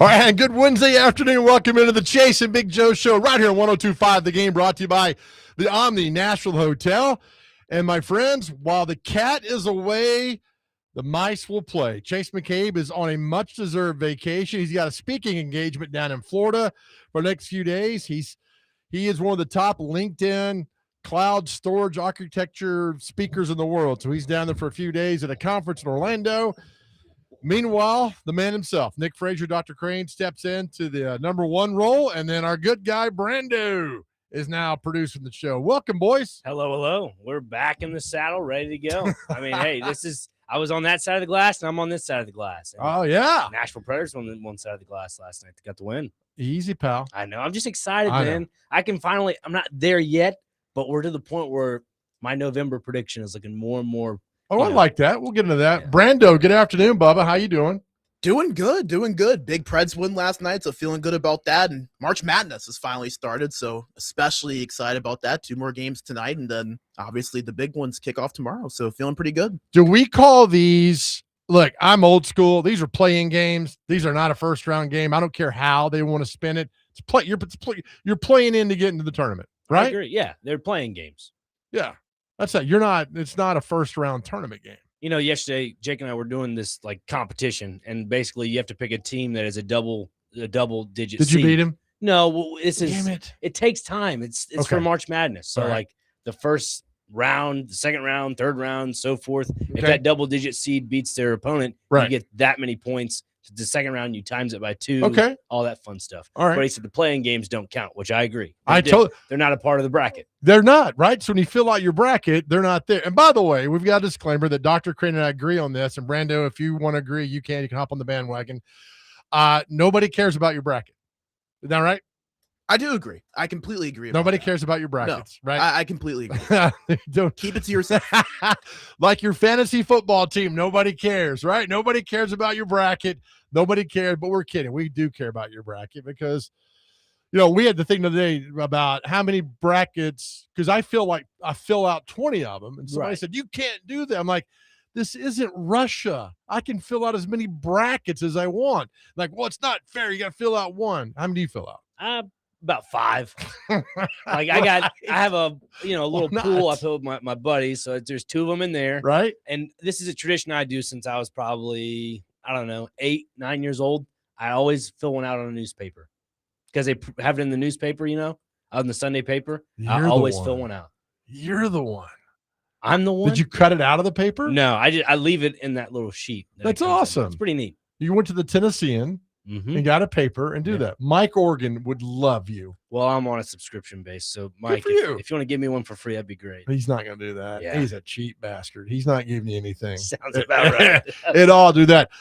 All right, and good Wednesday afternoon. Welcome into the Chase and Big Joe show right here on 102.5 The Game, brought to you by the Omni Nashville Hotel. And my friends, while the cat is away, the mice will play. Chase McCabe is on a much-deserved vacation. He's got a speaking engagement down in Florida for the next few days. He is one of the top LinkedIn cloud storage architecture speakers in the world. So he's down there for a few days at a conference in Orlando. Meanwhile, the man himself, Nick Frazier, Dr. Crane, steps into the number one role, and then our good guy, Brando, is now producing the show. Welcome, boys. Hello, hello. We're back in the saddle, ready to go. I mean, hey, I was on that side of the glass, and I'm on this side of the glass. And oh, yeah. Nashville Predators on one side of the glass last night. They got the win. Easy, pal. I know. I'm just excited, man. I can finally – I'm not there yet, but we're to the point where my November prediction is looking more and more – Oh, I like that. We'll get into that. Yeah. Brando, good afternoon, Bubba. How you doing? Doing good. Big Preds win last night, so feeling good about that. And March Madness has finally started, so especially excited about that. 2 more games tonight, and then obviously the big ones kick off tomorrow, so feeling pretty good. Do we call these – look, I'm old school. These are playing games. These are not a first-round game. I don't care how they want to spin it. You're playing in to get into the tournament, right? I agree. Yeah, they're playing games. Yeah. That's it. It's not a first round tournament game. You know, yesterday, Jake and I were doing this like competition, and basically you have to pick a team that is a double digit. Did you beat him? No, well, Damn it. It takes time. It's okay. For March Madness. So like the first round, the second round, third round, so forth. Okay. If that double digit seed beats their opponent, you get that many points. The second round, you times it by 2. Okay. All that fun stuff. All right. But he said the playing games don't count, which I agree. They're not a part of the bracket. They're not, right? So when you fill out your bracket, they're not there. And by the way, we've got a disclaimer that Dr. Crane and I agree on this. And Brando, if you want to agree, you can hop on the bandwagon. Nobody cares about your bracket. Is that right? I do agree. I completely agree. Nobody cares about your brackets, right? I completely agree. Don't keep it to yourself. Like your fantasy football team, nobody cares, right? Nobody cares about your bracket. Nobody cares, but we're kidding. We do care about your bracket because, we had the thing the other day about how many brackets, because I feel like I fill out 20 of them, and somebody said, you can't do that. I'm like, this isn't Russia. I can fill out as many brackets as I want. Like, well, it's not fair. You got to fill out one. How many do you fill out? About 5. Like I have a little pool I fill with my buddies. So there's 2 of them in there. Right. And this is a tradition I do since I was probably, 8, 9 years old. I always fill one out on a newspaper because they have it in the newspaper, on the Sunday paper. I always fill one out. You're the one. I'm the one. Did you cut it out of the paper? No, I leave it in that little sheet. That's awesome. It's pretty neat. You went to the Tennessean. And got a paper and do that. Mike Organ would love you. Well, I'm on a subscrition base, so Mike, if you want to give me one for free, that'd be great. He's not going to do that. Yeah. He's a cheap bastard. He's not giving you anything. Sounds about right. It all do that.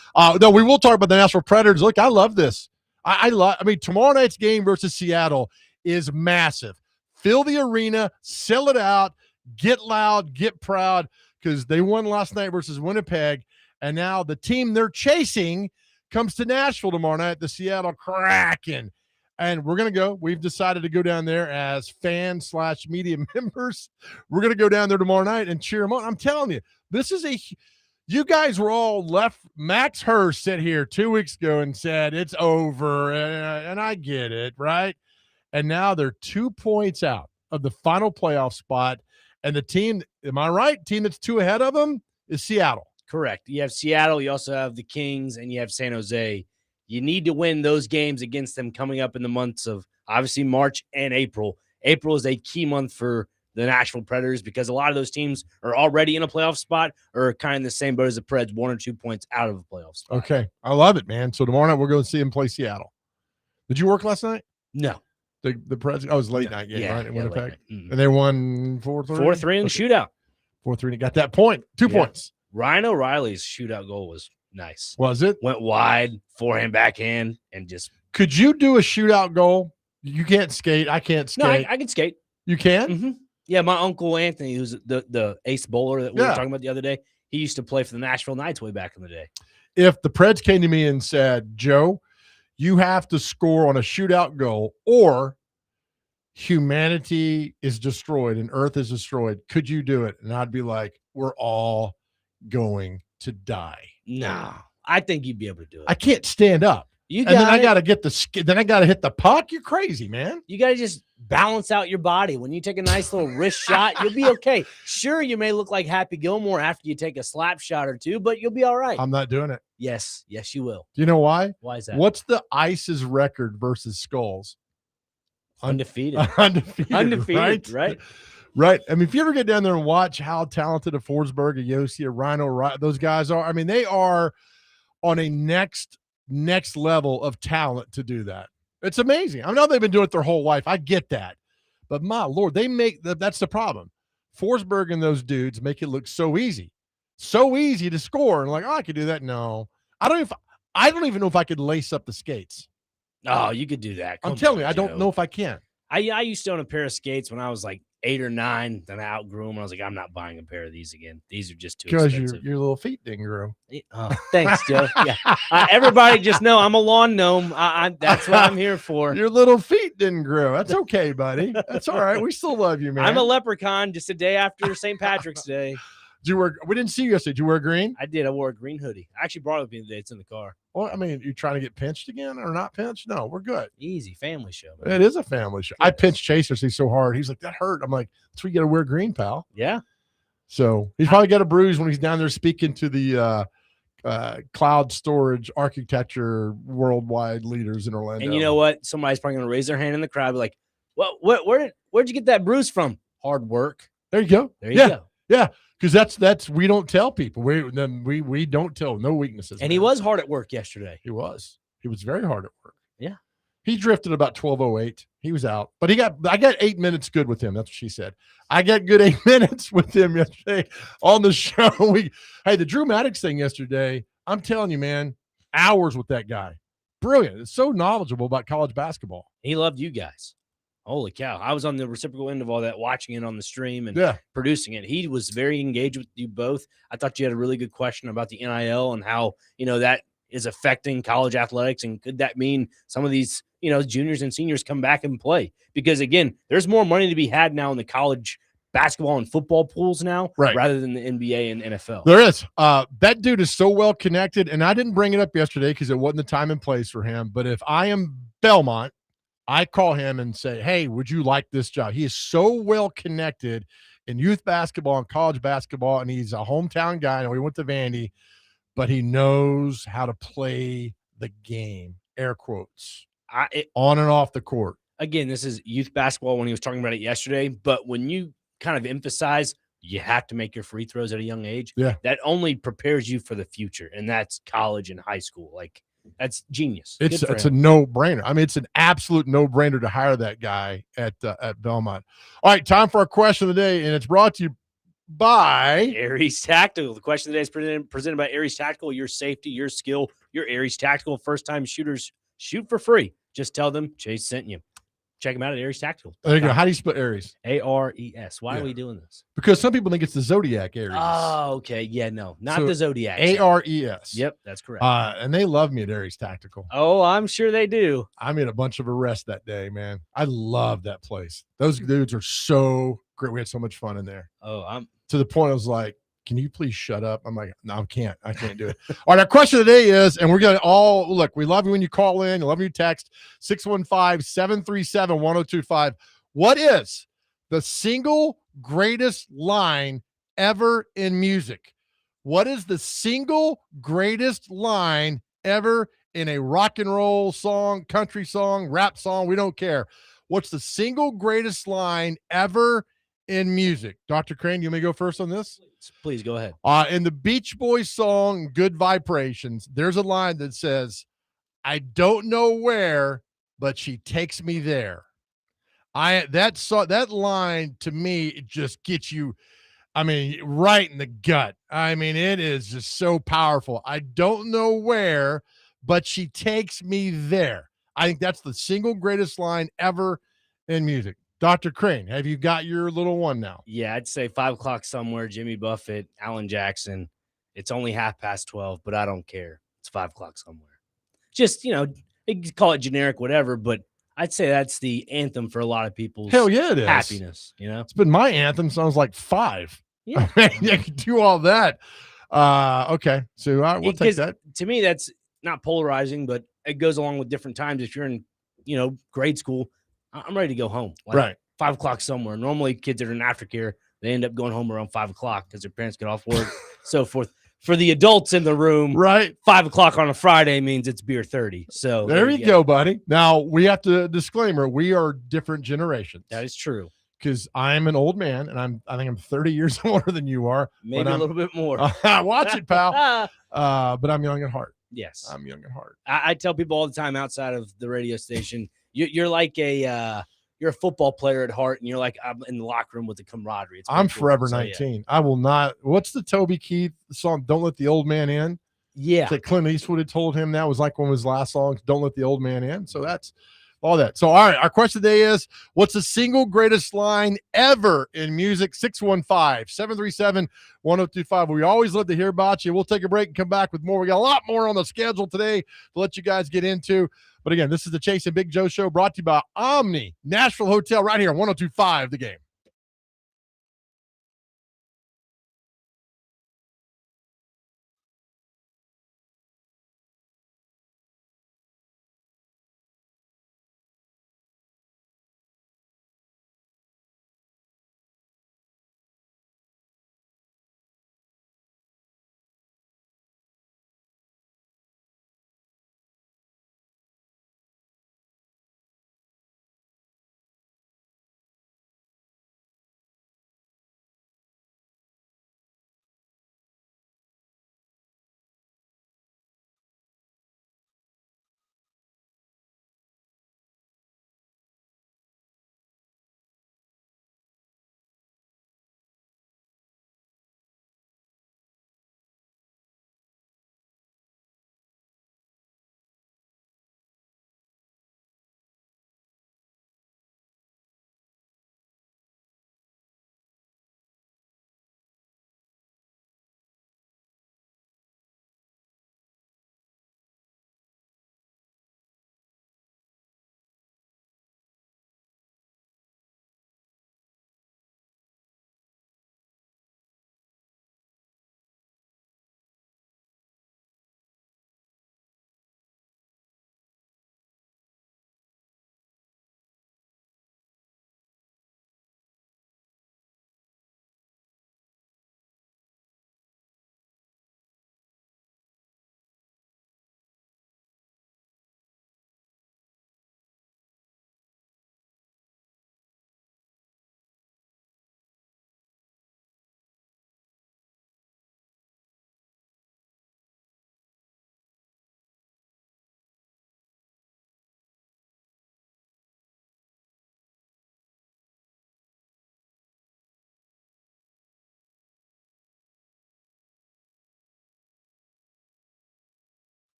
No, we will talk about the Nashville Predators. Look, I love this. I mean, tomorrow night's game versus Seattle is massive. Fill the arena, sell it out, get loud, get proud, because they won last night versus Winnipeg, and now the team they're chasing comes to Nashville tomorrow night, the Seattle Kraken. And we're going to go. We've decided to go down there as fan/media members. We're going to go down there tomorrow night and cheer them on. I'm telling you, you guys were all left. Max Hurst sat here 2 weeks ago and said, it's over. And I get it, right? And now they're 2 points out of the final playoff spot. And the team, am I right? Team that's 2 ahead of them is Seattle. Correct. You have Seattle. You also have the Kings, and you have San Jose. You need to win those games against them coming up in the months of, obviously, March and April. April is a key month for the Nashville Predators because a lot of those teams are already in a playoff spot or kind of in the same boat as the Preds, 1 or 2 points out of a playoff spot. Okay. I love it, man. So tomorrow night we're going to see them play Seattle. Did you work last night? No. The Preds? Oh, it was late night game, right? In Winnipeg. Mm-hmm. And they won 4-3? 4-3 in the shootout. 4-3. And got that point. 2 points. Ryan O'Reilly's shootout goal was nice. Was it? Went wide, forehand, backhand, and just. Could you do a shootout goal? You can't skate. I can't skate. No, I can skate. You can? Mm-hmm. Yeah, my uncle Anthony, who's the ace bowler that we were talking about the other day, he used to play for the Nashville Knights way back in the day. If the Preds came to me and said, Joe, you have to score on a shootout goal or humanity is destroyed and Earth is destroyed, could you do it? And I'd be like, we're all going to die. No, I think you'd be able to do it. I can't stand up. You And then I got got to get then I got to hit the puck. You're crazy, man. You got to just balance out your body. When you take a nice little wrist shot, you'll be okay. Sure, you may look like Happy Gilmore after you take a slap shot or two, but you'll be all right. I'm not doing it. Yes, you will. Do you know why? Why is that? What's the Ice's record versus Skulls? Undefeated. Undefeated, right? Right. I mean, if you ever get down there and watch how talented a Forsberg, a Yossi, a Rhino, those guys are, I mean, they are on a next level of talent to do that. It's amazing. I know they've been doing it their whole life. I get that. But my Lord, that's the problem. Forsberg and those dudes make it look so easy to score. And like, oh, I could do that. No, I don't even know if I could lace up the skates. Oh, you could do that. I'm telling you, I don't know if I can. I used to own a pair of skates when I was like 8 or 9. Then I outgrew them. I was like, I'm not buying a pair of these again. These are just too expensive. Because your little feet didn't grow. Oh, thanks, Joe. Yeah, everybody just know I'm a lawn gnome. That's what I'm here for. Your little feet didn't grow. That's okay, buddy. That's all right. We still love you, man. I'm a leprechaun just a day after St. Patrick's Day. We didn't see you yesterday. Did you wear green? I did. I wore a green hoodie. I actually brought it with me today. It's in the car. Well, I mean, you trying to get pinched again or not pinched? No, we're good. Easy family show. Man. It is a family show. Yes. I pinched Chaser so hard. He's like, that hurt. I'm like, that's why you got to wear green, pal. Yeah. So he's probably got a bruise when he's down there speaking to the cloud storage architecture worldwide leaders in Orlando. And you know what? Somebody's probably going to raise their hand in the crowd, be like, "Well, where'd you get that bruise from? Hard work." There you go. There you go. Yeah. Because that's we don't tell people. We don't tell, no weaknesses. And he was hard at work yesterday. He was very hard at work. Yeah. He drifted about 12:08. He was out. But I got 8 minutes good with him. That's what she said. I got good 8 minutes with him yesterday on the show. The Drew Maddox thing yesterday, I'm telling you, man, hours with that guy. Brilliant. It's so knowledgeable about college basketball. He loved you guys. Holy cow. I was on the reciprocal end of all that, watching it on the stream and producing it. He was very engaged with you both. I thought you had a really good question about the NIL and how, that is affecting college athletics. And could that mean some of these, juniors and seniors come back and play? Because, again, there's more money to be had now in the college basketball and football pools now rather than the NBA and NFL. There is. That dude is so well connected. And I didn't bring it up yesterday because it wasn't the time and place for him. But if I am Belmont, I call him and say, hey, would you like this job? He is so well connected in youth basketball and college basketball, and he's a hometown guy. And we went to Vandy, but he knows how to play the game, air quotes, on and off the court. Again, this is youth basketball when he was talking about it yesterday, but when you kind of emphasize you have to make your free throws at a young age, that only prepares you for the future, and that's college and high school. Like, that's genius. It's a no-brainer. I mean, it's an absolute no-brainer to hire that guy at Belmont. All right, time for our question of the day, and it's brought to you by Aries Tactical. The question of the day is presented by Aries Tactical. Your safety, your skill, your Aries Tactical. First-time shooters shoot for free. Just tell them Chase sent you. Check them out at Aries Tactical. There you go. How do you spell Aries? Ares. Why are we doing this? Because some people think it's the Zodiac Aries. Oh, okay. Yeah, no, not the Zodiac. Ares. Yep, that's correct. And they love me at Aries Tactical. Oh, I'm sure they do. I made a bunch of arrests that day, man. I love that place. Those dudes are so great. We had so much fun in there. Oh, to the point I was like, can you please shut up? I'm like, no, I can't do it. All right, our question today is, and we're going to look, we love you when you call in. We love when you text 615-737-1025. What is the single greatest line ever in music? What is the single greatest line ever in a rock and roll song, country song, rap song? We don't care. What's the single greatest line ever in music? Dr. Crane, you may go first on this. Please go ahead. In the Beach Boys song, Good Vibrations, there's a line that says, I don't know where, but she takes me there. That line to me, it just gets you, right in the gut. It is just so powerful. I don't know where, but she takes me there. I think that's the single greatest line ever in music. Dr. Crane, have you got your little one now? Yeah, I'd say 5 o'clock somewhere, Jimmy Buffett, Alan Jackson. It's only 12:30, but I don't care. It's 5 o'clock somewhere. Just, you can call it generic, whatever, but I'd say that's the anthem for a lot of people's Hell yeah, it is. Happiness. It's been my anthem since I was like 5. Yeah. You can do all that. Okay, so we'll take that. To me, that's not polarizing, but it goes along with different times. If you're in, grade school, I'm ready to go home. Like Right. 5 o'clock somewhere. Normally, kids that are in aftercare, they end up going home around 5 o'clock because their parents get off work, so forth. For the adults in the room, Right. 5 o'clock on a Friday means it's beer 30. So There you go, buddy. Now we have to disclaimer: we are different generations. That is true. Because I'm an old man, and I think I'm 30 years older than you are. Maybe a little bit more. Watch it, pal. But I'm young at heart. Yes, I'm young at heart. I tell people all the time outside of the radio station, you're like you're a football player at heart, and you're like, I'm in the locker room with the camaraderie. I'm cool. forever 19. Yeah. I will not. What's the Toby Keith song? Don't Let the Old Man In. Yeah. That Clint Eastwood had told him that was like one of his last songs. Don't Let the Old Man In. So that's all that. So, all right. Our question today is, what's the single greatest line ever in music? 615-737-1025. We always love to hear about you. We'll take a break and come back with more. We got a lot more on the schedule today to let you guys get into. But again, this is the Chase and Big Joe Show brought to you by Omni Nashville Hotel right here on 1025 The Game.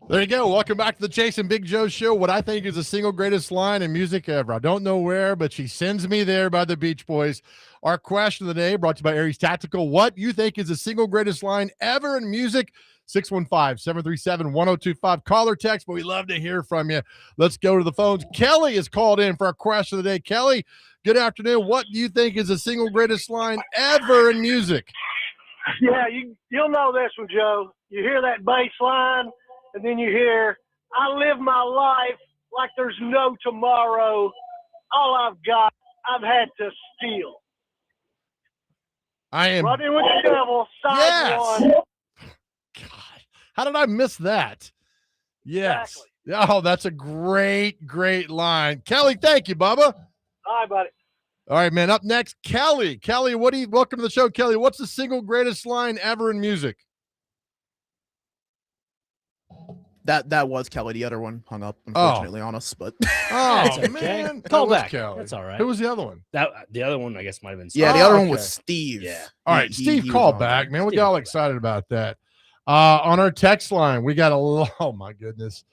There you go. Welcome back to the Chase and Big Joe show. What I think is the single greatest line in music ever. I don't know where, but she sends me there by the Beach Boys. Our question of the day brought to you by Aries Tactical. What you think is the single greatest line ever in music? 615-737-1025. Call or text, but we love to hear from you. Let's go to the phones. Kelly is called in for our question of the day. Kelly, good afternoon. What do you think is the single greatest line ever in music? Yeah, you'll know this one, Joe. You hear that bass line, and then you hear, I live my life like there's no tomorrow. All I've got, I've had to steal. I am Running with the devil, side one. God, how did I miss that? Yes. Exactly. Oh, that's a great, great line. Kelly, thank you, Bubba. Hi, buddy. All right, man. Up next, Kelly. Kelly, welcome to the show, Kelly. What's the single greatest line ever in music? That was Kelly. The other one hung up, unfortunately, on us. But Oh, okay. man. Call That was back. Kelly. That's all right. Who was the other one? The other one, I guess, might have been. yeah, the other one was Steve. Yeah. All right, Steve, he call was on back, there. man. We Steve got all called excited about that. On our text line, we got oh my goodness,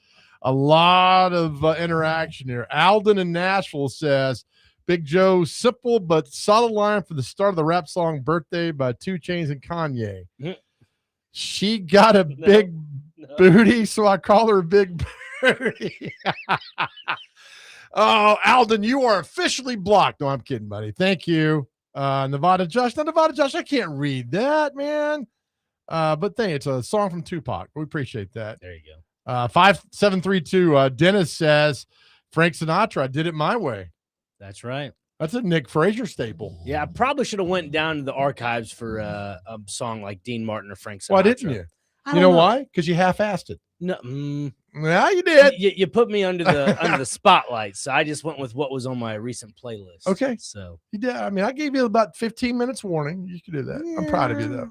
a lot of interaction here. Alden in Nashville says, Big Joe, simple but solid line for the start of the rap song Birthday by 2 Chainz and Kanye. Mhm. She got a big booty, so I call her Big Booty. Oh, Alden, you are officially blocked. No, I'm kidding, buddy. Thank you. Nevada Josh. Now, Nevada Josh, I can't read that, man. But it's a song from Tupac. We appreciate that. There you go. 5732. Dennis says, Frank Sinatra, I did it my way. That's right. That's a Nick Frazier staple. Yeah, I probably should have went down to the archives for a song like Dean Martin or Frank Sinatra. Why didn't you? I You don't know why? Because you half-assed it. No, Yeah, you did. you put me under the spotlight, so I just went with what was on my recent playlist. Okay. So You did. I mean, I gave you about 15 minutes warning. You could do that. I'm proud of you, though.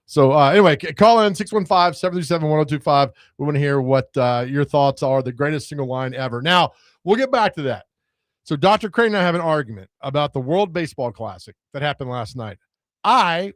So anyway, call in 615-737-1025. We want to hear what your thoughts are, the greatest single line ever. Now, we'll get back to that. So Dr. Crane and I have an argument about the World Baseball Classic that happened last night. I,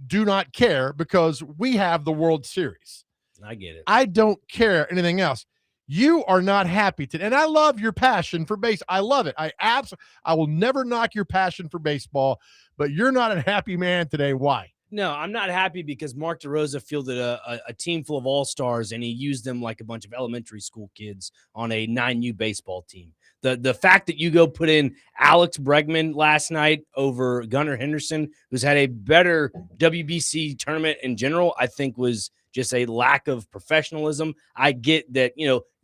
do not care because we have the World Series. I get it. I don't care anything else. You are not happy today. And I love your passion for baseball. I love it. I will never knock your passion for baseball, but you're not a happy man today. Why? No, I'm not happy because Mark DeRosa fielded a team full of all-stars, and he used them like a bunch of elementary school kids on a 9U baseball team. The fact that you go put in Alex Bregman last night over Gunnar Henderson, who's had a better WBC tournament in general, I think was just a lack of professionalism. I get that,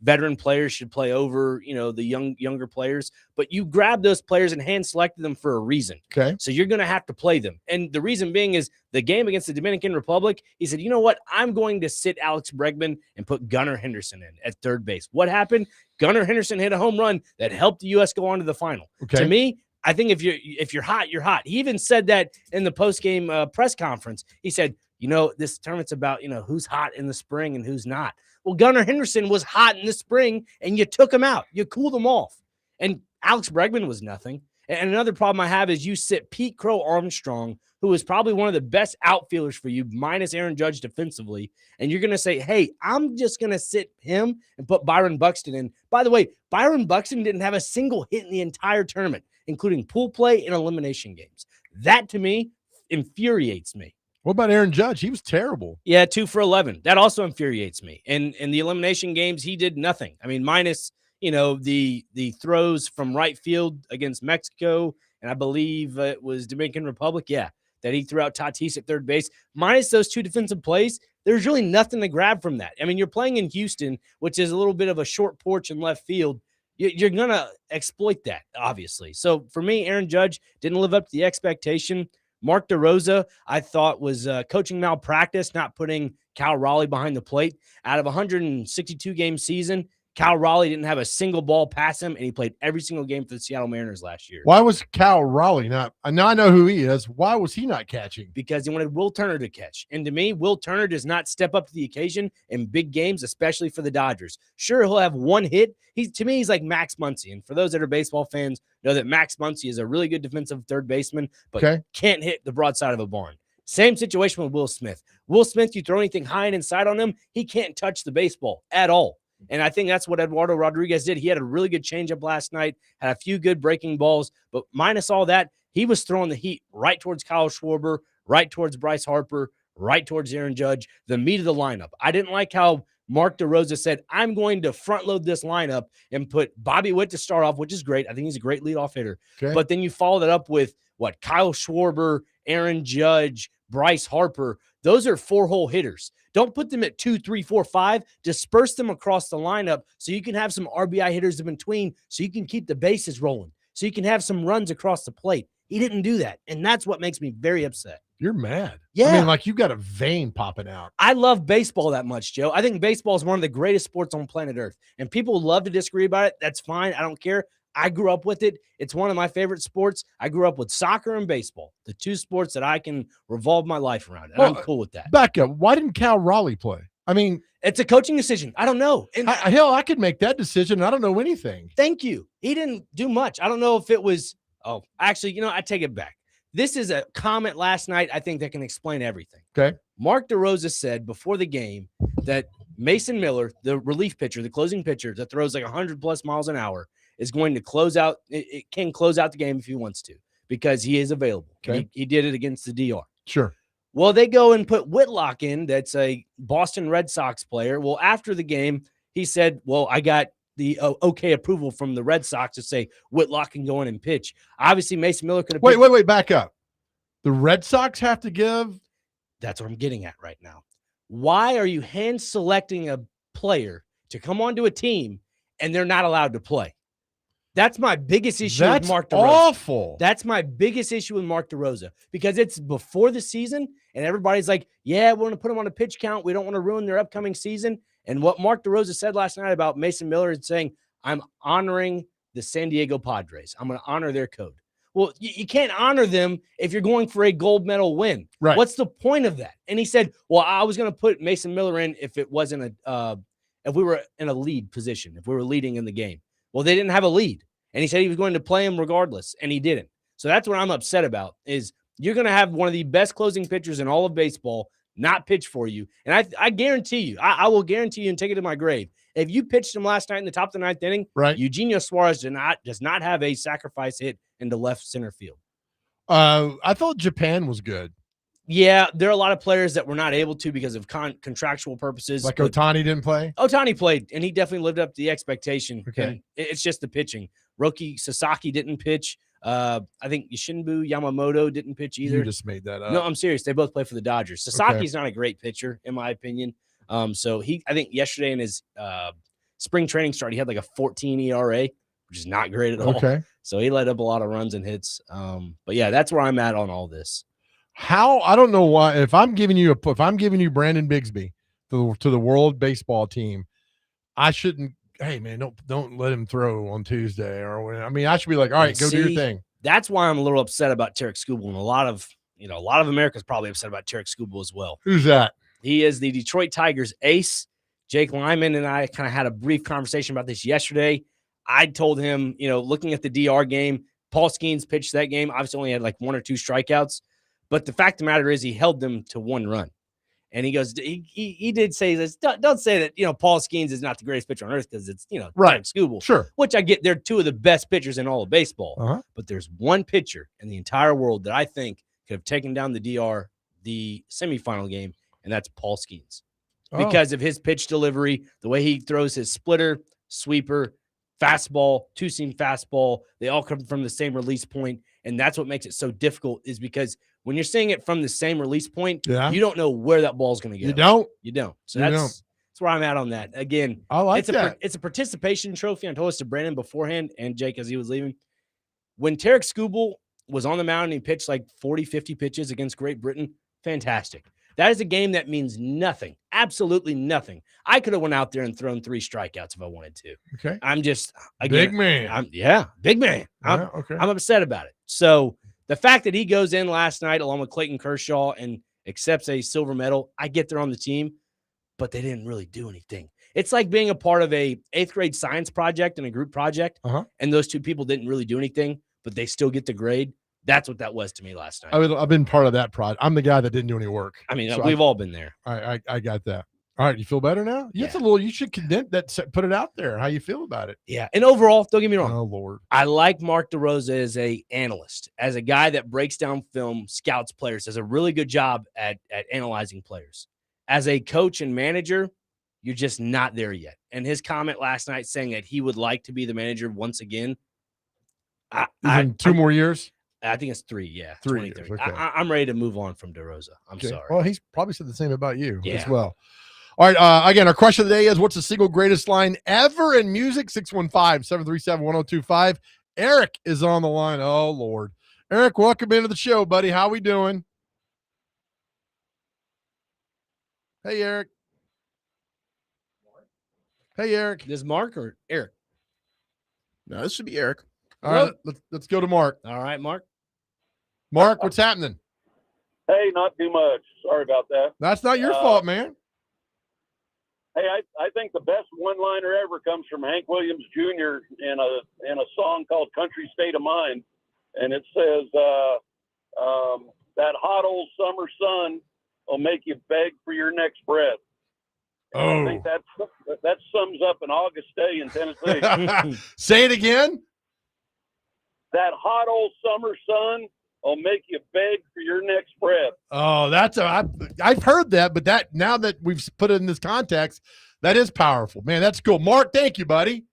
veteran players should play over, the younger players, but you grab those players and hand selected them for a reason. Okay. So you're going to have to play them. And the reason being is the game against the Dominican Republic, he said, you know what? I'm going to sit Alex Bregman and put Gunnar Henderson in at third base. What happened? Gunnar Henderson hit a home run that helped the U.S. go on to the final. Okay. To me, I think if you're hot, you're hot. He even said that in the post-game press conference. He said, this tournament's about, who's hot in the spring and who's not. Well, Gunnar Henderson was hot in the spring, and you took him out. You cooled him off. And Alex Bregman was nothing. And another problem I have is you sit Pete Crow Armstrong, who is probably one of the best outfielders for you, minus Aaron Judge defensively, and you're going to say, hey, I'm just going to sit him and put Byron Buxton in. By the way, Byron Buxton didn't have a single hit in the entire tournament, including pool play and elimination games. That, to me, infuriates me. What about Aaron Judge? He was terrible. Yeah, 2 for 11. That also infuriates me. And in the elimination games, he did nothing. I mean, minus, the throws from right field against Mexico, and I believe it was Dominican Republic. Yeah, that he threw out Tatis at third base. Minus those 2 defensive plays, there's really nothing to grab from that. I mean, you're playing in Houston, which is a little bit of a short porch in left field. You're going to exploit that, obviously. So for me, Aaron Judge didn't live up to the expectation. Mark DeRosa, I thought, was coaching malpractice, not putting Cal Raleigh behind the plate. Out of a 162-game season, Cal Raleigh didn't have a single ball pass him, and he played every single game for the Seattle Mariners last year. Why was Cal Raleigh not? Now I know who he is. Why was he not catching? Because he wanted Will Turner to catch. And to me, Will Turner does not step up to the occasion in big games, especially for the Dodgers. Sure, he'll have one hit. To me, he's like Max Muncy. And for those that are baseball fans, know that Max Muncy is a really good defensive third baseman, but can't hit the broadside of a barn. Same situation with Will Smith. Will Smith, you throw anything high and inside on him, he can't touch the baseball at all. And I think that's what Eduardo Rodriguez did. He had a really good changeup last night, had a few good breaking balls, but minus all that, he was throwing the heat right towards Kyle Schwarber, right towards Bryce Harper, right towards Aaron Judge, the meat of the lineup. I didn't like how Mark DeRosa said, I'm going to front load this lineup and put Bobby Witt to start off, which is great. I think he's a great leadoff hitter. Okay. But then you follow that up with what? Kyle Schwarber, Aaron Judge, Bryce Harper. Those are 4-hole hitters. Don't put them at 2, 3, 4, 5. Disperse them across the lineup so you can have some RBI hitters in between so you can keep the bases rolling, so you can have some runs across the plate. He didn't do that, and that's what makes me very upset. You're mad. Yeah. I mean, like you got a vein popping out. I love baseball that much, Joe. I think baseball is one of the greatest sports on planet Earth, and people love to disagree about it. That's fine. I don't care. I grew up with it. It's one of my favorite sports. I grew up with soccer and baseball, the two sports that I can revolve my life around, and I'm cool with that. Back up. Why didn't Cal Raleigh play? I mean, it's a coaching decision. I don't know. And hell, I could make that decision. I don't know anything. Thank you. He didn't do much. I don't know if it was – oh, actually, I take it back. This is a comment last night, I think, that can explain everything. Okay. Mark DeRosa said before the game that Mason Miller, the relief pitcher, the closing pitcher that throws like 100+ miles an hour, is going to close out. It can close out the game if he wants to because he is available. Okay. He did it against the DR. Sure. Well, they go and put Whitlock in. That's a Boston Red Sox player. Well, after the game, he said, well, I got the okay approval from the Red Sox to say Whitlock can go in and pitch. Obviously, Mason Miller could have Wait, back up. The Red Sox have to give? That's what I'm getting at right now. Why are you hand selecting a player to come onto a team and they're not allowed to play? That's my biggest issue with Mark DeRosa. Awful. That's my biggest issue with Mark DeRosa because it's before the season and everybody's like, yeah, we want to put them on a pitch count. We don't want to ruin their upcoming season. And what Mark DeRosa said last night about Mason Miller is saying, I'm honoring the San Diego Padres. I'm going to honor their code. Well, you can't honor them if you're going for a gold medal win. Right. What's the point of that? And he said, well, I was going to put Mason Miller in if it wasn't if we were in a lead position, if we were leading in the game. Well, they didn't have a lead. And he said he was going to play him regardless, and he didn't. So that's what I'm upset about is you're going to have one of the best closing pitchers in all of baseball not pitch for you. And I guarantee you, I will guarantee you and take it to my grave. If you pitched him last night in the top of the 9th inning, right, Eugenio Suarez does not have a sacrifice hit into left center field. I thought Japan was good. Yeah, there are a lot of players that were not able to because of contractual purposes. Like Ohtani didn't play? Ohtani played, and he definitely lived up to the expectation. Okay. And it's just the pitching. Roki Sasaki didn't pitch. I think Yoshinbu Yamamoto didn't pitch either. You just made that up. No, I'm serious. They both play for the Dodgers. Sasaki's not a great pitcher, in my opinion. So I think yesterday in his spring training start, he had like a 14 ERA, which is not great at all. Okay. So he let up a lot of runs and hits. But yeah, that's where I'm at on all this. How I don't know why. If I'm giving you Brandon Bigsby to the World Baseball Team, I shouldn't. Hey man, don't let him throw on Tuesday or when. I mean, I should be like, all right, go do your thing. That's why I'm a little upset about Tarek Skubal, and a lot of America's probably upset about Tarek Skubal as well. Who's that? He is the Detroit Tigers ace. Jake Lyman and I kind of had a brief conversation about this yesterday. I told him, looking at the DR game, Paul Skeens pitched that game. Obviously, only had like 1 or 2 strikeouts. But the fact of the matter is he held them to 1 run. And he goes, he did say this. Don't say that, Paul Skeens is not the greatest pitcher on earth because it's, right. Skubal. Sure. Which I get. They're 2 of the best pitchers in all of baseball. Uh-huh. But there's one pitcher in the entire world that I think could have taken down the DR, the semifinal game, and that's Paul Skeens. Because of his pitch delivery, the way he throws his splitter, sweeper, fastball, 2-seam fastball, they all come from the same release point. And that's what makes it so difficult is because when you're seeing it from the same release point, you don't know where that ball's going to go. You don't. So that's where I'm at on that. Again, I like that. It's a participation trophy. I told this to Brandon beforehand and Jake as he was leaving. When Tarek Skubal was on the mound and he pitched like 40, 50 pitches against Great Britain, fantastic. That is a game that means nothing, absolutely nothing. I could have went out there and thrown 3 strikeouts if I wanted to. Okay. I'm just, again, big man. Big man. I'm upset about it. So the fact that he goes in last night along with Clayton Kershaw and accepts a silver medal, I get they're on the team, but they didn't really do anything. It's like being a part of a 8th grade science project and a group project, and those 2 people didn't really do anything, but they still get the grade. That's what that was to me last night. I've been part of that project. I'm the guy that didn't do any work. I mean, So we've all been there. I got that. All right, you feel better now? Yeah. It's a little. You should condense that. Put it out there. How you feel about it? Yeah. And overall, don't get me wrong. Oh Lord, I like Mark DeRosa as a analyst, as a guy that breaks down film, scouts players, does a really good job at analyzing players. As a coach and manager, you're just not there yet. And his comment last night saying that he would like to be the manager once again. in 2 more years. I think it's 3. Yeah, 3 years. 2030. Okay. I'm ready to move on from DeRosa. I'm Okay. sorry. Well, he's probably said the same about you as Yeah. well. All right. Again, our question of the day is: what's the single greatest line ever in music? 615-737-1025. Eric is on the line. Oh Lord, Eric, welcome into the show, buddy. How we doing? Hey, Eric. Hey, Eric. This Mark or Eric? No, this should be Eric. All right, let's go to Mark. All right, Mark. Mark, what's happening? Hey, not too much. Sorry about that. That's not your fault, man. Hey, I think the best one-liner ever comes from Hank Williams Jr. in a song called "Country State of Mind," and it says, "That hot old summer sun will make you beg for your next breath." I think that sums up an August day in Tennessee. Say it again. That hot old summer sun will make you beg for your next breath. Oh, I've heard that, but that now that we've put it in this context, that is powerful, man. That's cool. Mark, thank you, buddy.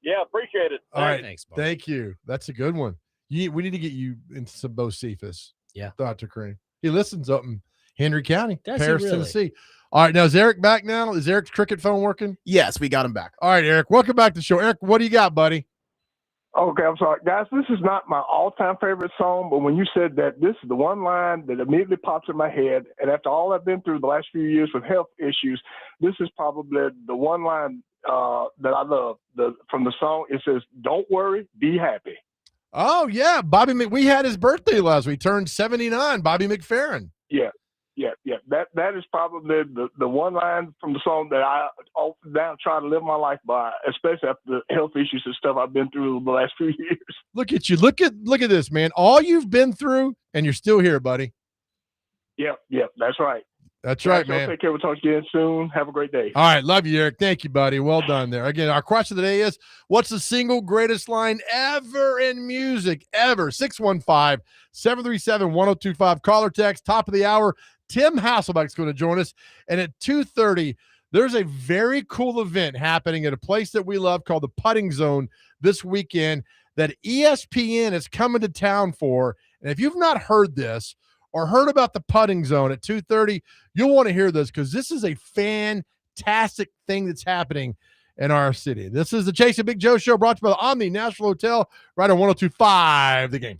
Yeah, appreciate it. All right, Thanks, Mark. thank you. That's a good one. We need to get you into some Bo Cephas. Yeah. Dr. Cream. He listens up in Henry County, Does he Paris, really? Tennessee. All right, now is Eric back now? Is Eric's cricket phone working? Yes, we got him back. All right, Eric, welcome back to the show. Eric, what do you got, buddy? Okay, I'm sorry. Guys, this is not my all-time favorite song, but when you said that, this is the one line that immediately pops in my head. And after all I've been through the last few years with health issues, this is probably the one line that I love. From the song, it says, "Don't worry, be happy." Oh, yeah. We had his birthday last week. He turned 79, Bobby McFerrin. Yeah. That is probably the one line from the song that I now try to live my life by, especially after the health issues and stuff I've been through the last few years. Look at you. Look at this, man. All you've been through, and you're still here, buddy. Yep, that's right. That's right, Y'all man. take care. We'll talk again soon. Have a great day. All right. Love you, Eric. Thank you, buddy. Well done there. Again, our question of the day is, what's the single greatest line ever in music? Ever. 615-737-1025. Call or text. Top of the hour. Tim Hasselbeck's going to join us. And at 2:30, there's a very cool event happening at a place that we love called the Putting Zone this weekend that ESPN is coming to town for. And if you've not heard this or heard about the Putting Zone at 2:30, you'll want to hear this because this is a fantastic thing that's happening in our city. This is the Chasing Big Joe Show brought to you by the Omni National Hotel right on 102.5 The Game.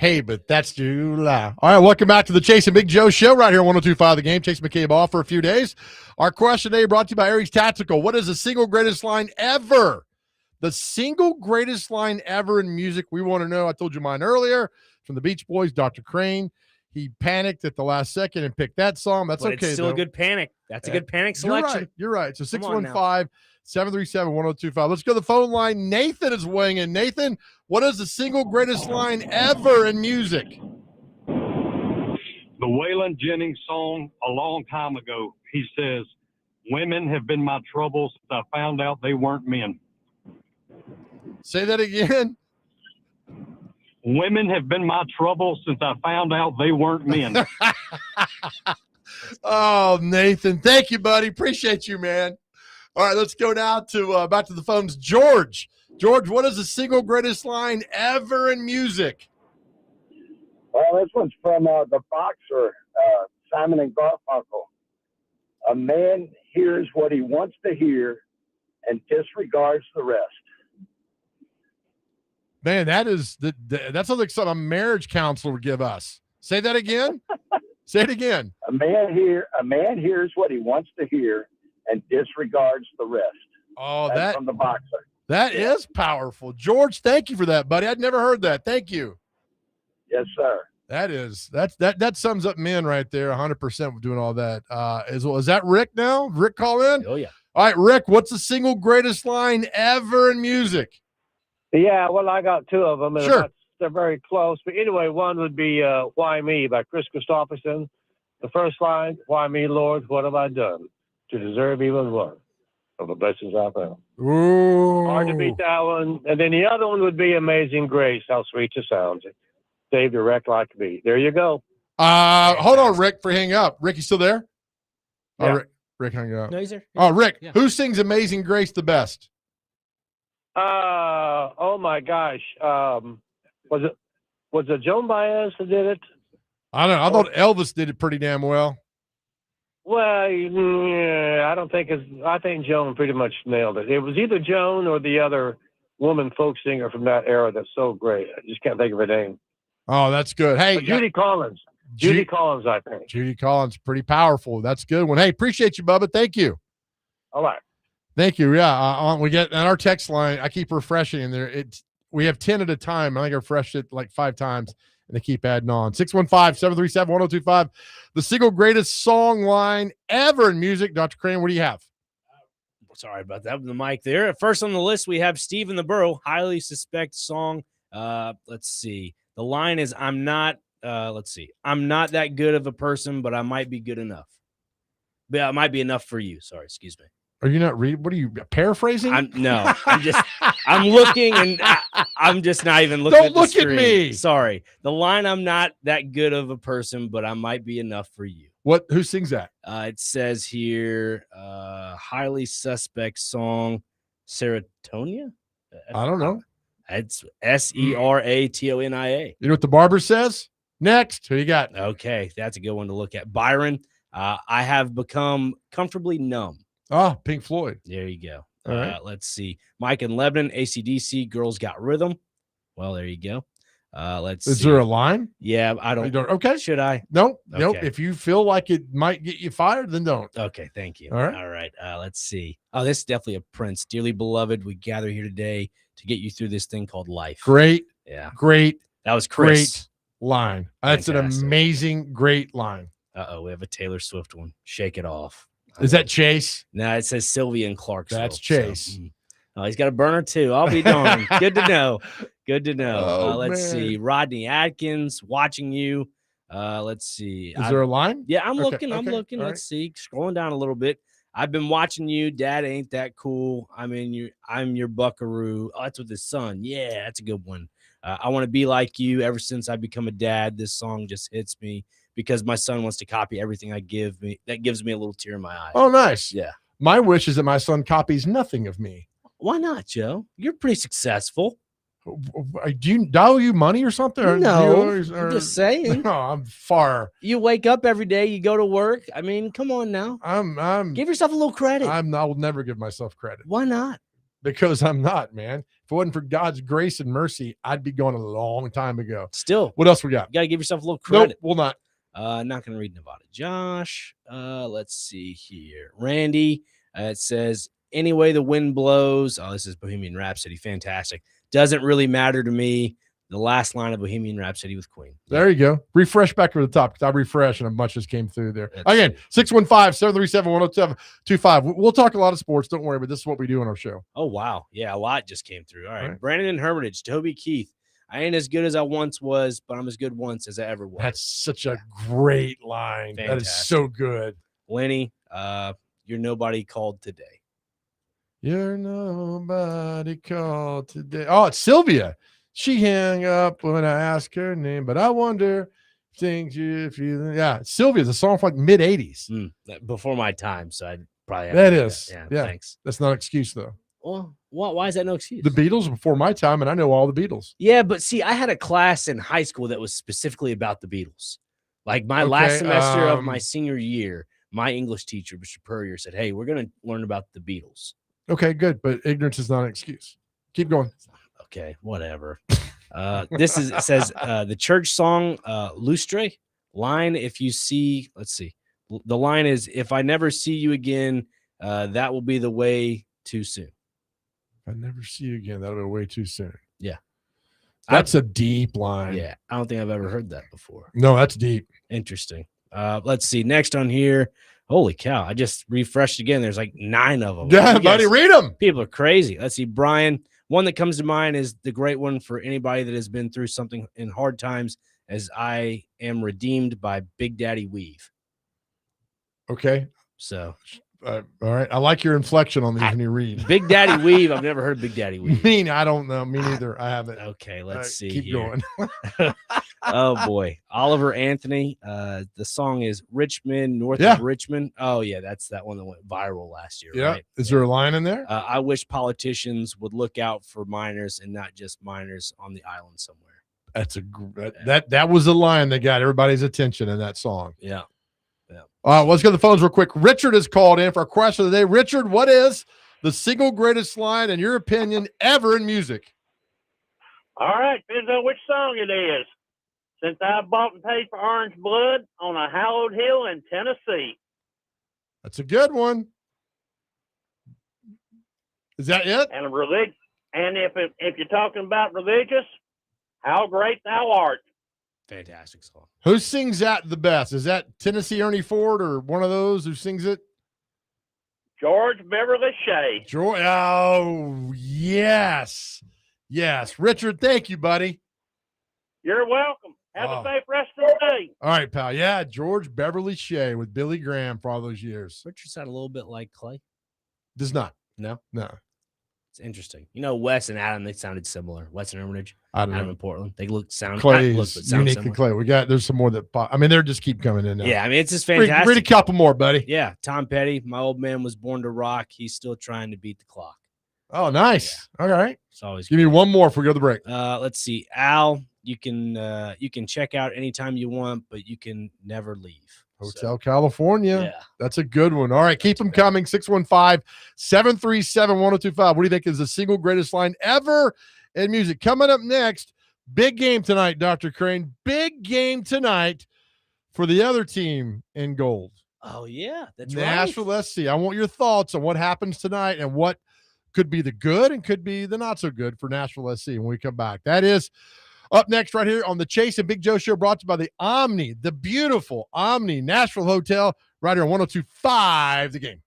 Hey, but that's July. All right, welcome back to the Chase and Big Joe show right here on 102.5 The Game. Chase McCabe off for a few days. Our question today brought to you by Aries Tactical. What is the single greatest line ever? The single greatest line ever in music. We want to know. I told you mine earlier from the Beach Boys, Dr. Crane. He panicked at the last second and picked that song. That's But okay, it's still though. a good panic. That's a good panic selection. You're right. So Come on 615-737-1025. Let's go to the phone line. Nathan is weighing in. Nathan, what is the single greatest line ever in music? The Waylon Jennings song a long time ago. He says, "Women have been my trouble since I found out they weren't men." Say that again. Women have been my trouble since I found out they weren't men. Oh, Nathan. Thank you, buddy. Appreciate you, man. All right, let's go now to back to the phones. George. George, what is the single greatest line ever in music? Well, this one's from the boxer, Simon and Garfunkel. A man hears what he wants to hear and disregards the rest. Man, that sounds like something a marriage counselor would give us. Say that again. Say it again. A man hears what he wants to hear and disregards the rest. Oh, That's from the boxer. That is powerful. George, thank you for that, buddy. I'd never heard that. Thank you. Yes, sir. That sums up men right there 100% with doing all that. Is that Rick now? Rick call in? Oh, yeah. All right, Rick, what's the single greatest line ever in music? Yeah, well, I got two of them. And Sure. they're very close. But anyway, one would be Why Me by Chris Christopherson. The first line, Why Me, Lord, what have I done to deserve even one of the blessings I found? Ooh. Hard to beat that one. And then the other one would be Amazing Grace, how sweet it sounds. Saved a wreck like me. There you go. Hold on, Rick, for hang up. Rick, you still there? Yeah. Oh, Rick hung up. No, he's there. Oh, Rick, Yeah. who sings Amazing Grace the best? Oh my gosh. Was it Joan Baez that did it? I don't know. I thought Elvis did it pretty damn well. Well, yeah, I think Joan pretty much nailed it. It was either Joan or the other woman folk singer from that era that's so great. I just can't think of her name. Oh, that's good. Hey, Judy Collins. Judy Collins, I think. Judy Collins, pretty powerful. That's a good one. Hey, appreciate you, Bubba. Thank you. All right. Thank you. Yeah, we get on our text line. I keep refreshing, and we have 10 at a time. I think I refreshed it like 5 times, and they keep adding on. 615-737-1025. The single greatest song line ever in music. Dr. Crane, what do you have? Sorry about that with the mic there. First on the list, we have Steve in the Borough, Highly Suspect song. Let's see. The line is, I'm not that good of a person, but I might be good enough. But it might be enough for you. Sorry, excuse me. Are you not reading? What are you paraphrasing? I'm looking, and I'm just not even looking. Don't look at me. Sorry. The line, I'm not that good of a person, but I might be enough for you. Who sings that? It says here, Highly Suspect song, Serotonia? I don't know. It's Seratonia. You know what the barber says? Next. Who you got? Okay, that's a good one to look at. Byron, I have become comfortably numb. Oh, Pink Floyd. There you go. All right. Let's see. Mike in Lebanon, AC/DC, Girls Got Rhythm. Well, there you go. Let's see. Is there a line? Yeah, I don't. Okay. Should I? Nope. Okay. Nope. If you feel like it might get you fired, then don't. Okay, thank you. All right. All right. Let's see. Oh, this is definitely a Prince. Dearly beloved, we gather here today to get you through this thing called life. Great. Yeah. Great. That was Chris. Great line. That's Fantastic. an amazing, great line. We have a Taylor Swift one. Shake It Off. Is that Chase? No, it says Sylvia and Clarksville. That's Chase. Oh, he's got a burner too. I'll be darned. Good to know. Good to know. Oh, Let's man. see. Rodney Atkins, Watching You. Let's see. Is there a line? Yeah, I'm Okay, looking. I'm okay, looking. all Let's see. Scrolling down a little bit. I've been watching you. Dad ain't that cool. I'm your buckaroo. Oh, that's with his son. Yeah, that's a good one. I want to be like you. Ever since I become a dad, this song just hits me because my son wants to copy everything I give me. That gives me a little tear in my eye. Oh, nice. Yeah. My wish is that my son copies nothing of me. Why not, Joe? You're pretty successful. Do you owe you money or something? Or No, do you- I'm just saying. No, I'm far. You wake up every day, you go to work. I mean, come on now. I'm Give yourself a little credit. I will never give myself credit. Why not? because I'm not, man. If it wasn't for God's grace and mercy, I'd be gone a long time ago. Still, What else we got? you got to give yourself a little Nope, credit. we'll not. Not going to read Nevada. Josh, let's see here. Randy, it says, anyway, the wind blows. Oh, this is Bohemian Rhapsody. Fantastic. Doesn't really matter to me. The last line of Bohemian Rhapsody with Queen. There you go. Refresh back to the top because I refresh and a bunch just came through there. Let's Again, 615-737-1025. We'll talk a lot of sports. Don't worry, but this is what we do on our show. Oh, wow. Yeah, a lot just came through. All right. Right. Brandon and Hermitage, Toby Keith. I ain't as good as I once was, but I'm as good once as I ever was. That's such a great line. That is Fantastic. so good. Lenny, you're nobody called today. You're nobody called today. Oh, it's Sylvia. She hung up when I asked her name, but I wonder if you. Yeah, Sylvia's a song from like mid 80s. Before my time, so I'd probably have That to do is. Yeah, Yeah. thanks. That's not an excuse though. Well, why is that no excuse? The Beatles were before my time, and I know all the Beatles. Yeah, but see, I had a class in high school that was specifically about the Beatles. Like my last semester of my senior year, my English teacher, Mr. Purrier, said, "Hey, we're going to learn about the Beatles." Okay, good, but ignorance is not an excuse. Keep going. Okay, whatever. It says the church song Lustre line. If you see, let's see, the line is, "If I never see you again, that will be the way too soon." If I never see you again, that'll be way too soon. Yeah, that's a deep line. Yeah, I don't think I've ever heard that before. No, that's deep. Interesting. Let's see. Next on here. Holy cow. I just refreshed again. There's like 9 of them. Yeah, buddy, read them. People are crazy. Let's see. Brian, one that comes to mind is the great one for anybody that has been through something in hard times, as I am redeemed by Big Daddy Weave. Okay. So. All right. I like your inflection on these when you read. Big Daddy Weave. I've never heard Big Daddy Weave. I don't know. Me neither. I haven't. Okay, let's see. Keep here. going. Oh boy, Oliver Anthony. The song is Richmond, north of Richmond. Oh yeah, that's that one that went viral last year. Yeah. Right? Is there a line in there? I wish politicians would look out for minors and not just minors on the island somewhere. That's that was a line that got everybody's attention in that song. Yeah. All right, let's go to the phones real quick. Richard is called in for our question of the day. Richard, what is the single greatest line, in your opinion, ever in music? All right, depends on which song it is. Since I bought and paid for Orange Blood on a hallowed hill in Tennessee. That's a good one. Is that it? And if you're talking about religious, How Great Thou Art. Fantastic song. Who sings that the best? Is that Tennessee Ernie Ford or one of those who sings it? George Beverly Shea. Oh, yes. Yes. Richard, thank you, buddy. You're welcome. Have a safe rest of the day. All right, pal. Yeah, George Beverly Shea with Billy Graham for all those years. Richard sounded a little bit like Clay. Does not. No? No. It's interesting. You know, Wes and Adam, they sounded similar. Wes and Hermitage. Adam in Portland. They sound Clay not is look, but sound uniquely similar. Clay. There's some more that they just keep coming in now. Yeah, I mean, it's just fantastic. Read a couple more, buddy. Yeah, Tom Petty, my old man was born to rock. He's still trying to beat the clock. Oh, nice. Yeah. All right. It's always give me one more before we go to the break. Let's see. Al, you can check out anytime you want, but you can never leave. Hotel California. Yeah. That's a good one. All right. Keep them coming. 615-737-1025. What do you think is the single greatest line ever in music? Coming up next, big game tonight, Dr. Crane. Big game tonight for the other team in gold. Oh, yeah. That's Nashville right. SC. I want your thoughts on what happens tonight and what could be the good and could be the not so good for Nashville SC when we come back. That is up next right here on the Chase and Big Joe Show, brought to you by the Omni, the beautiful Omni Nashville Hotel, right here on 102.5 The Game.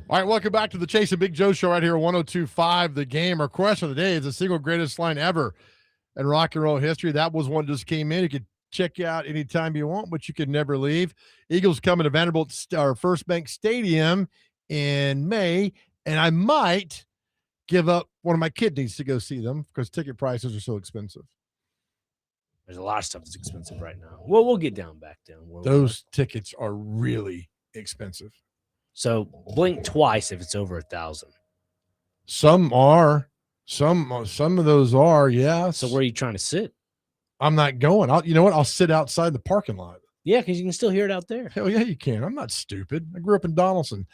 All right, welcome back to the Chase and Big Joe show right here, 102.5 The Game. Our question of the day is the single greatest line ever in rock and roll history. That was one just came in. You could check out anytime you want, but you could never leave. Eagles coming to Vanderbilt or First Bank Stadium in May, and I might give up one of my kidneys to go see them because ticket prices are so expensive. There's a lot of stuff that's expensive right now. Well, we'll get back down. Those tickets are really expensive. So blink twice if it's over 1,000. Some are. Some of those are, yeah. So where are you trying to sit? I'm not going. You know what? I'll sit outside the parking lot. Yeah, because you can still hear it out there. Hell yeah, you can. I'm not stupid. I grew up in Donaldson.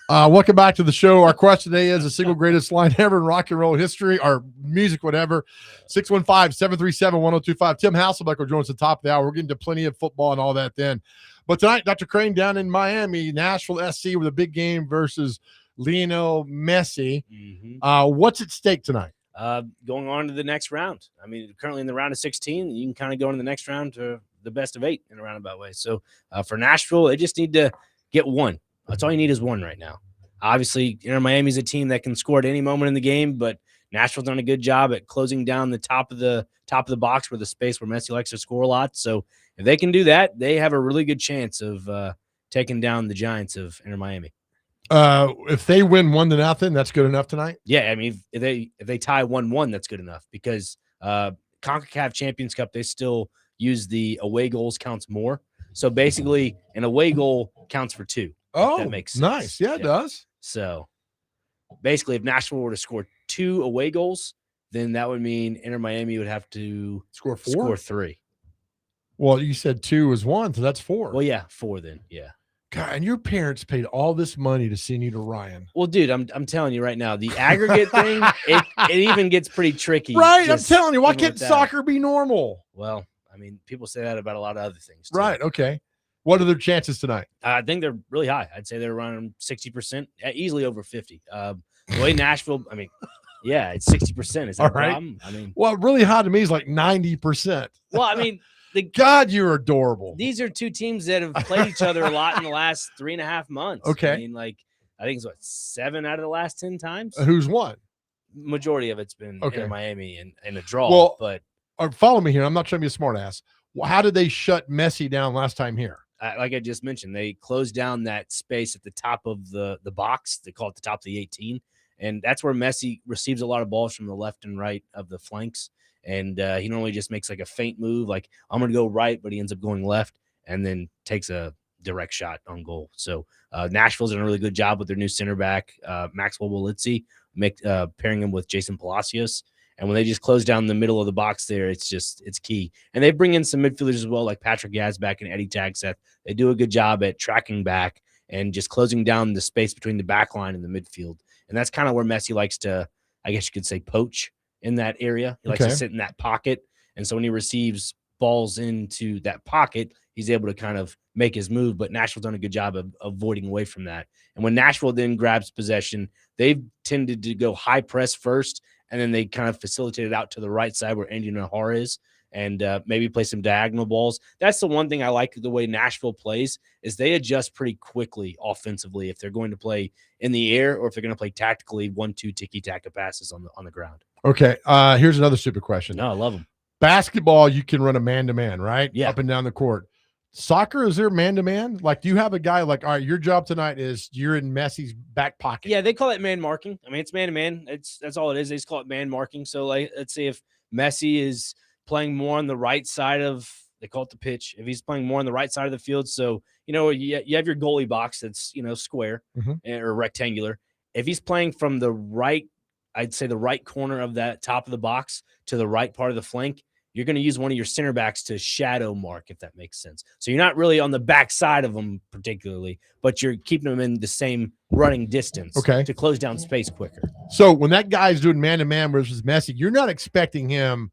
Welcome back to the show. Our question today is the single greatest line ever in rock and roll history, or music, whatever. 615-737-1025. Tim Hasselbeck will join us at the top of the hour. We're getting to plenty of football and all that then. But tonight, Dr. Crane down in Miami, Nashville SC with a big game versus Lionel Messi. Mm-hmm. What's at stake tonight? Going on to the next round. I mean, currently in the round of 16, you can kind of go into the next round to the best of 8 in a roundabout way. So for Nashville, they just need to get one. That's all you need is one right now. Obviously, Miami's a team that can score at any moment in the game, but Nashville's done a good job at closing down the top of the box where the space where Messi likes to score a lot. So if they can do that, they have a really good chance of taking down the Giants of Inter Miami. If they win 1-0, that's good enough tonight. Yeah, I mean, if they tie 1-1, that's good enough because CONCACAF Champions Cup, they still use the away goals counts more. So basically, an away goal counts for 2. Oh, that makes sense. Nice. Yeah, it does. So basically, if Nashville were to score 2 away goals, then that would mean Inter Miami would have to score 4? Score 3. Well, you said 2 is 1, so that's 4. Well, yeah, 4 then. Yeah. God, and your parents paid all this money to send you to Ryan. Well, dude, I'm telling you right now, the aggregate thing, it even gets pretty tricky. Right, I'm telling you, why can't soccer be normal? Well, I mean, people say that about a lot of other things too. Right, okay. What are their chances tonight? I think they're really high. I'd say they're around 60%, easily over 50. The way Nashville, I mean, yeah, it's 60%. Is that a problem? I mean, well, really high to me is like 90%. Well, I mean, God, you're adorable. These are 2 teams that have played each other a lot in the last 3.5 months. Okay. I mean, like, I think it's 7 out of the last 10 times. Who's won? Majority of it's been in Miami and a draw. Well, but follow me here. I'm not trying to be a smart ass. How did they shut Messi down last time here? Like I just mentioned, they closed down that space at the top of the box. They call it the top of the 18. And that's where Messi receives a lot of balls from the left and right of the flanks. And he normally just makes like a feint move, like I'm going to go right, but he ends up going left and then takes a direct shot on goal. So Nashville's done a really good job with their new center back, Maxwell Wolitzy, pairing him with Jason Palacios. And when they just close down the middle of the box there, it's key. And they bring in some midfielders as well, like Patrick Yazbek and Eddie Tagseth. They do a good job at tracking back and just closing down the space between the back line and the midfield. And that's kind of where Messi likes to, I guess you could say, poach in that area. He likes to sit in that pocket. And so when he receives balls into that pocket, he's able to kind of make his move. But Nashville's done a good job of avoiding away from that. And when Nashville then grabs possession, they've tended to go high press first, and then they kind of facilitate it out to the right side where Andy Nahar is, and maybe play some diagonal balls. That's the one thing I like the way Nashville plays is they adjust pretty quickly offensively if they're going to play in the air or if they're going to play tactically 1-2 tiki-taka passes on the ground. Okay, here's another stupid question. No, I love them. Basketball, you can run a man-to-man, right? Yeah. Up and down the court. Soccer, is there man-to-man? Like, do you have a guy like, all right, your job tonight is you're in Messi's back pocket? Yeah, they call it man marking. I mean, it's man-to-man. That's all it is. They just call it man marking. So, like, let's say if Messi is playing more on the right side of, they call it the pitch. If he's playing more on the right side of the field, so, you have your goalie box that's, square or rectangular. If he's playing from the right, I'd say the right corner of that top of the box to the right part of the flank, you're going to use one of your center backs to shadow mark, if that makes sense. So you're not really on the back side of them particularly, but you're keeping them in the same running distance to close down space quicker. So when that guy's doing man-to-man versus Messi, you're not expecting him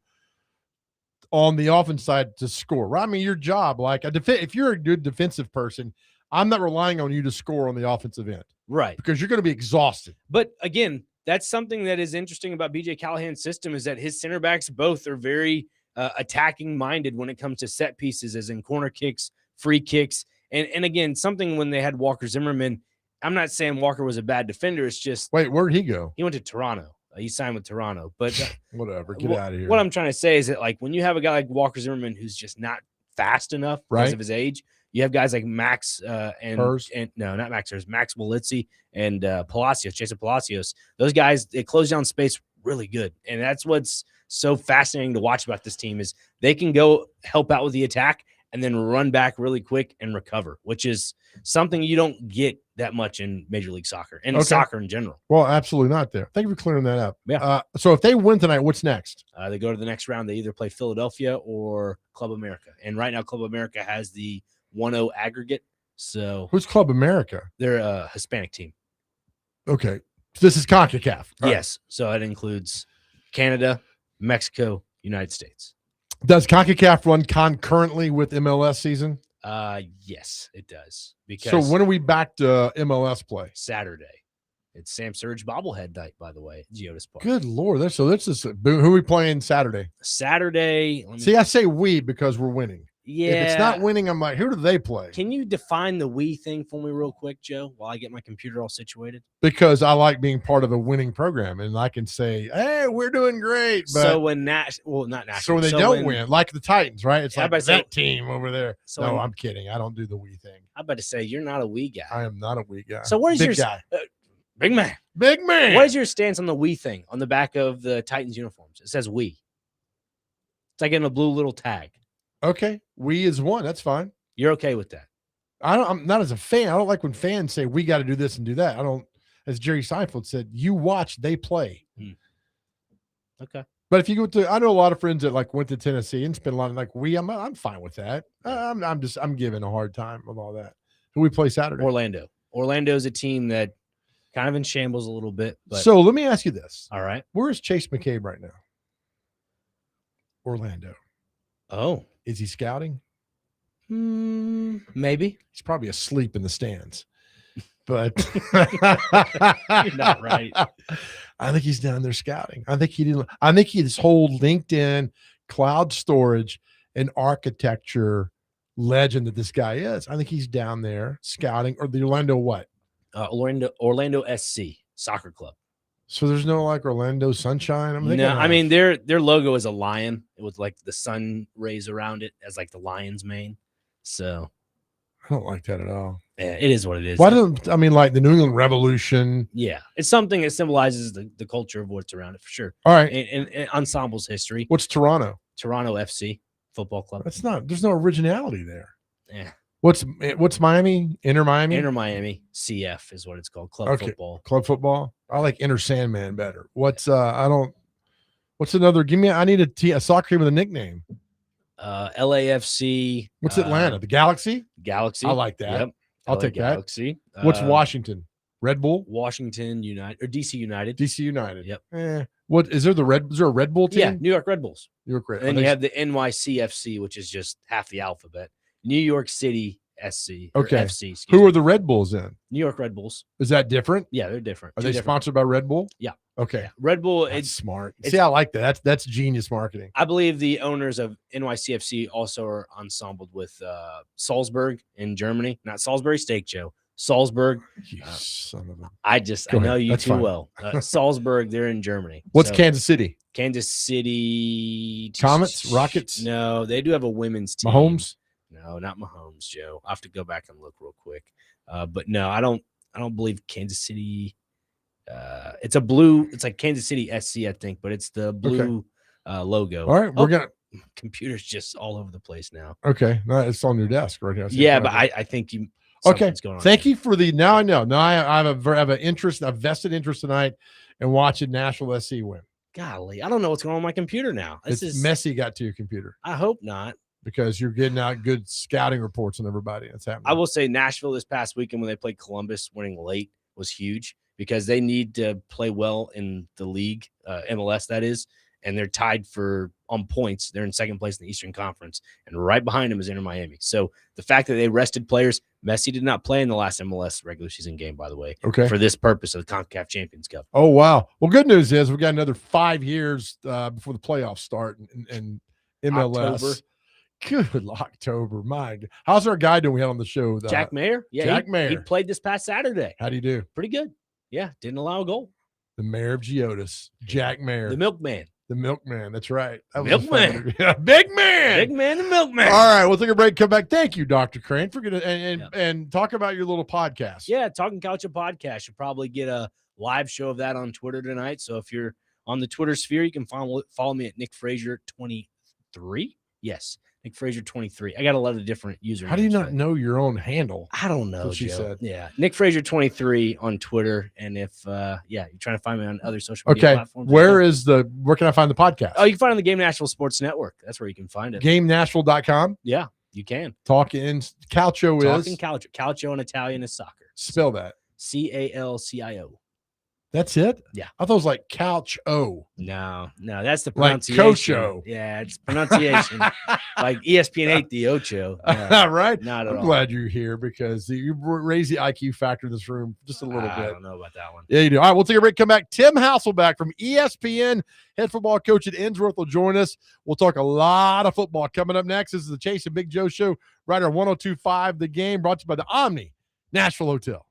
on the offense side to score, right? I mean, your job, like if you're a good defensive person, I'm not relying on you to score on the offensive end. Right. Because you're going to be exhausted. But again, that's something that is interesting about BJ Callahan's system is that his center backs both are very attacking minded when it comes to set pieces, as in corner kicks, free kicks. And again, something when they had Walker Zimmerman, I'm not saying Walker was a bad defender. It's just Wait, where'd he go? he went to Toronto. He signed with Toronto. But Whatever. Get out of here. What I'm trying to say is that, like, when you have a guy like Walker Zimmerman who's just not fast enough because Right. of his age, you have guys like Max and no, not Max Hurst, Max Wolitzy and Palacios, Jason Palacios. Those guys, they close down space really good. And that's what's so fascinating to watch about this team is they can go help out with the attack and then run back really quick and recover, which is something you don't get that much in Major League Soccer and soccer in general. Well, absolutely not there. Thank you for clearing that up. Yeah. So if they win tonight, what's next? They go to the next round. They either play Philadelphia or Club America. And right now, Club America has the 1-0 aggregate. So Who's Club America? They're a Hispanic team. Okay. This is CONCACAF. All yes. Right. So it includes Canada, Mexico, United States. Does CONCACAF run concurrently with MLS season? Yes, it does. Because so when are we back to MLS play? Saturday. It's Sam Surge bobblehead night, by the way, Geodis Park. Good Lord. So that's just who are we playing Saturday? Saturday. See, I say we because we're winning. Yeah. If it's not winning, I'm like, who do they play? Can you define the we thing for me real quick, Joe, while I get my computer all situated? Because I like being part of a winning program, and I can say, hey, we're doing great. But so when not national. So when they don't win, like the Titans, right? It's like that team over there. So no, I'm kidding. I don't do the we thing. I'm about to say you're not a we guy. I am not a we guy. So what is big your guy? Big man. Big man. What is your stance on the we thing on the back of the Titans uniforms? It says we. It's like in a blue little tag. Okay, we is one. That's fine. You're okay with that? I'm not as a fan. I don't like when fans say we got to do this and do that. I don't. As Jerry Seinfeld said, you watch, they play. Okay. But if you go to, I know a lot of friends that like went to Tennessee and spent a lot of like I'm fine with that. I'm giving a hard time with all that. Who we play Saturday? Orlando. Orlando is a team that kind of in shambles a little bit. But so let me ask you this. All right. Where is Chase McCabe right now? Orlando. Oh. Is he scouting? Maybe. He's probably asleep in the stands. But you're not right. I think he's down there scouting. I think his whole LinkedIn cloud storage and architecture legend that this guy is. I think he's down there scouting. Or the Orlando what? Orlando SC Soccer Club. So there's no like Orlando Sunshine. I mean their logo is a lion with like the sun rays around it as like the lion's mane. So I don't like that at all. Yeah, it is what it is. Why don't like the New England Revolution? Yeah, it's something that symbolizes the culture of what's around it for sure. All right, and ensemble's history. What's Toronto? Toronto FC Football Club. That's not. There's no originality there. Yeah. What's Miami? Inter Miami? Inter Miami CF is what it's called. Club football. Club football. I like Inter Sandman better. What's What's another? Give me. I need a soccer team with a nickname. LAFC. What's Atlanta? The Galaxy. Galaxy. I like that. Yep. I'll take Galaxy. That. What's Washington? Red Bull. Washington United or DC United. DC United. Yep. What is there? Is there a Red Bull team? Yeah, New York Red Bulls. New York Red. And then you have the NYCFC, which is just half the alphabet. New York City SC. Okay. FC. Who are the Red Bulls in? New York Red Bulls. Is that different? Yeah, they're different. Are they sponsored by Red Bull? Yeah. Okay. Yeah. Red Bull. It's smart. See, I like that. That's genius marketing. I believe the owners of NYCFC also are ensembled with Salzburg in Germany. Not Salisbury Steak, Joe. Salzburg. You son of a. I know you That's too fine. Well. Salzburg, they're in Germany. What's Kansas City? Kansas City. Comets? Rockets? No, they do have a women's team. Mahomes? No, not Mahomes, Joe. I'll have to go back and look real quick. But no, I don't believe Kansas City. It's a blue. It's like Kansas City SC, I think, but it's the blue logo. All right, we're gonna. Computer's just all over the place now. Okay, no, it's on your desk right here. Yeah, but I think you. Okay, going on thank you for the. Now I know. Now I have an interest, a vested interest tonight in watching Nashville SC win. Golly, I don't know what's going on with my computer now. Messi got to your computer. I hope not. Because you're getting out good scouting reports on everybody. That's happening. I will say Nashville this past weekend when they played Columbus, winning late was huge because they need to play well in the league, MLS that is, and they're tied on points. They're in second place in the Eastern Conference, and right behind them is Inter Miami. So the fact that they rested players, Messi did not play in the last MLS regular season game, by the way. Okay. For this purpose of the CONCACAF Champions Cup. Oh wow! Well, good news is we got another 5 years before the playoffs start in MLS. October. Good October, my God. How's our guy doing? We had on the show. Jack Mayer. Yeah, Jack he Mayer. played this past Saturday. How'd he do? Pretty good. Yeah, didn't allow a goal. The mayor of Geodis, Jack Mayer. The milkman. The milkman. That's right. That was Milkman. yeah, big man. Big man the milkman. All right, we'll take a break. Come back. Thank you, Dr. Crane, for getting and talk about your little podcast. Yeah, Talking Couch podcast. You'll probably get a live show of that on Twitter tonight. So if you're on the Twitter sphere, you can follow me at Nick Frazier 23. Yes, Nick Frazier 23. I got a lot of different usernames. How do you not know your own handle? I don't know. She Joe. said. Yeah, Nick Frazier 23 on Twitter. And if you're trying to find me on other social media platforms. Where can I find the podcast? Oh, you can find it on the Game Nashville Sports Network. That's where you can find it. GameNashville.com. Yeah, you can. Talking Calcio is Calcio in Italian is soccer. Spell that. CALCIO. That's it? Yeah. I thought it was like couch O. No, that's the Like pronunciation. Cocho. Yeah, it's pronunciation. Like ESPN 8 the Ocho. No, right? not at I'm all. glad you're here because you raise the IQ factor in this room just a little bit. I don't know about that one. Yeah, you do. All right, we'll take a break. Come back. Tim Hasselbeck from ESPN, head football coach at Innsworth, will join us. We'll talk a lot of football coming up next. This is the Chase and Big Joe Show right on 102.5 The Game, brought to you by the Omni Nashville Hotel.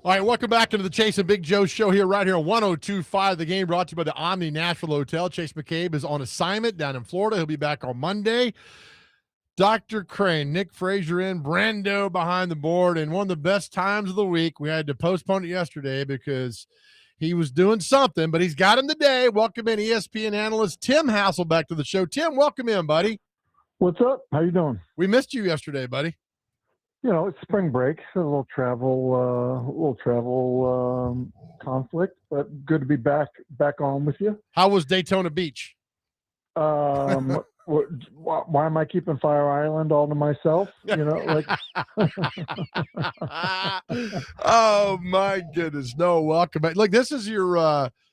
All right, welcome back into the Chase and Big Joe show here, right here on 102.5. The Game brought to you by the Omni Nashville Hotel. Chase McCabe is on assignment down in Florida. He'll be back on Monday. Dr. Crane, Nick Frazier in, Brando behind the board, and one of the best times of the week. We had to postpone it yesterday because he was doing something, but he's got him today. Welcome in ESPN analyst Tim Hasselbeck to the show. Tim, welcome in, buddy. What's up? How you doing? We missed you yesterday, buddy. You know, it's spring break, so a little travel conflict, but good to be back on with you. How was Daytona Beach? Why am I keeping Fire Island all to myself? You know, like. Oh my goodness! No, welcome back. Like, this is your.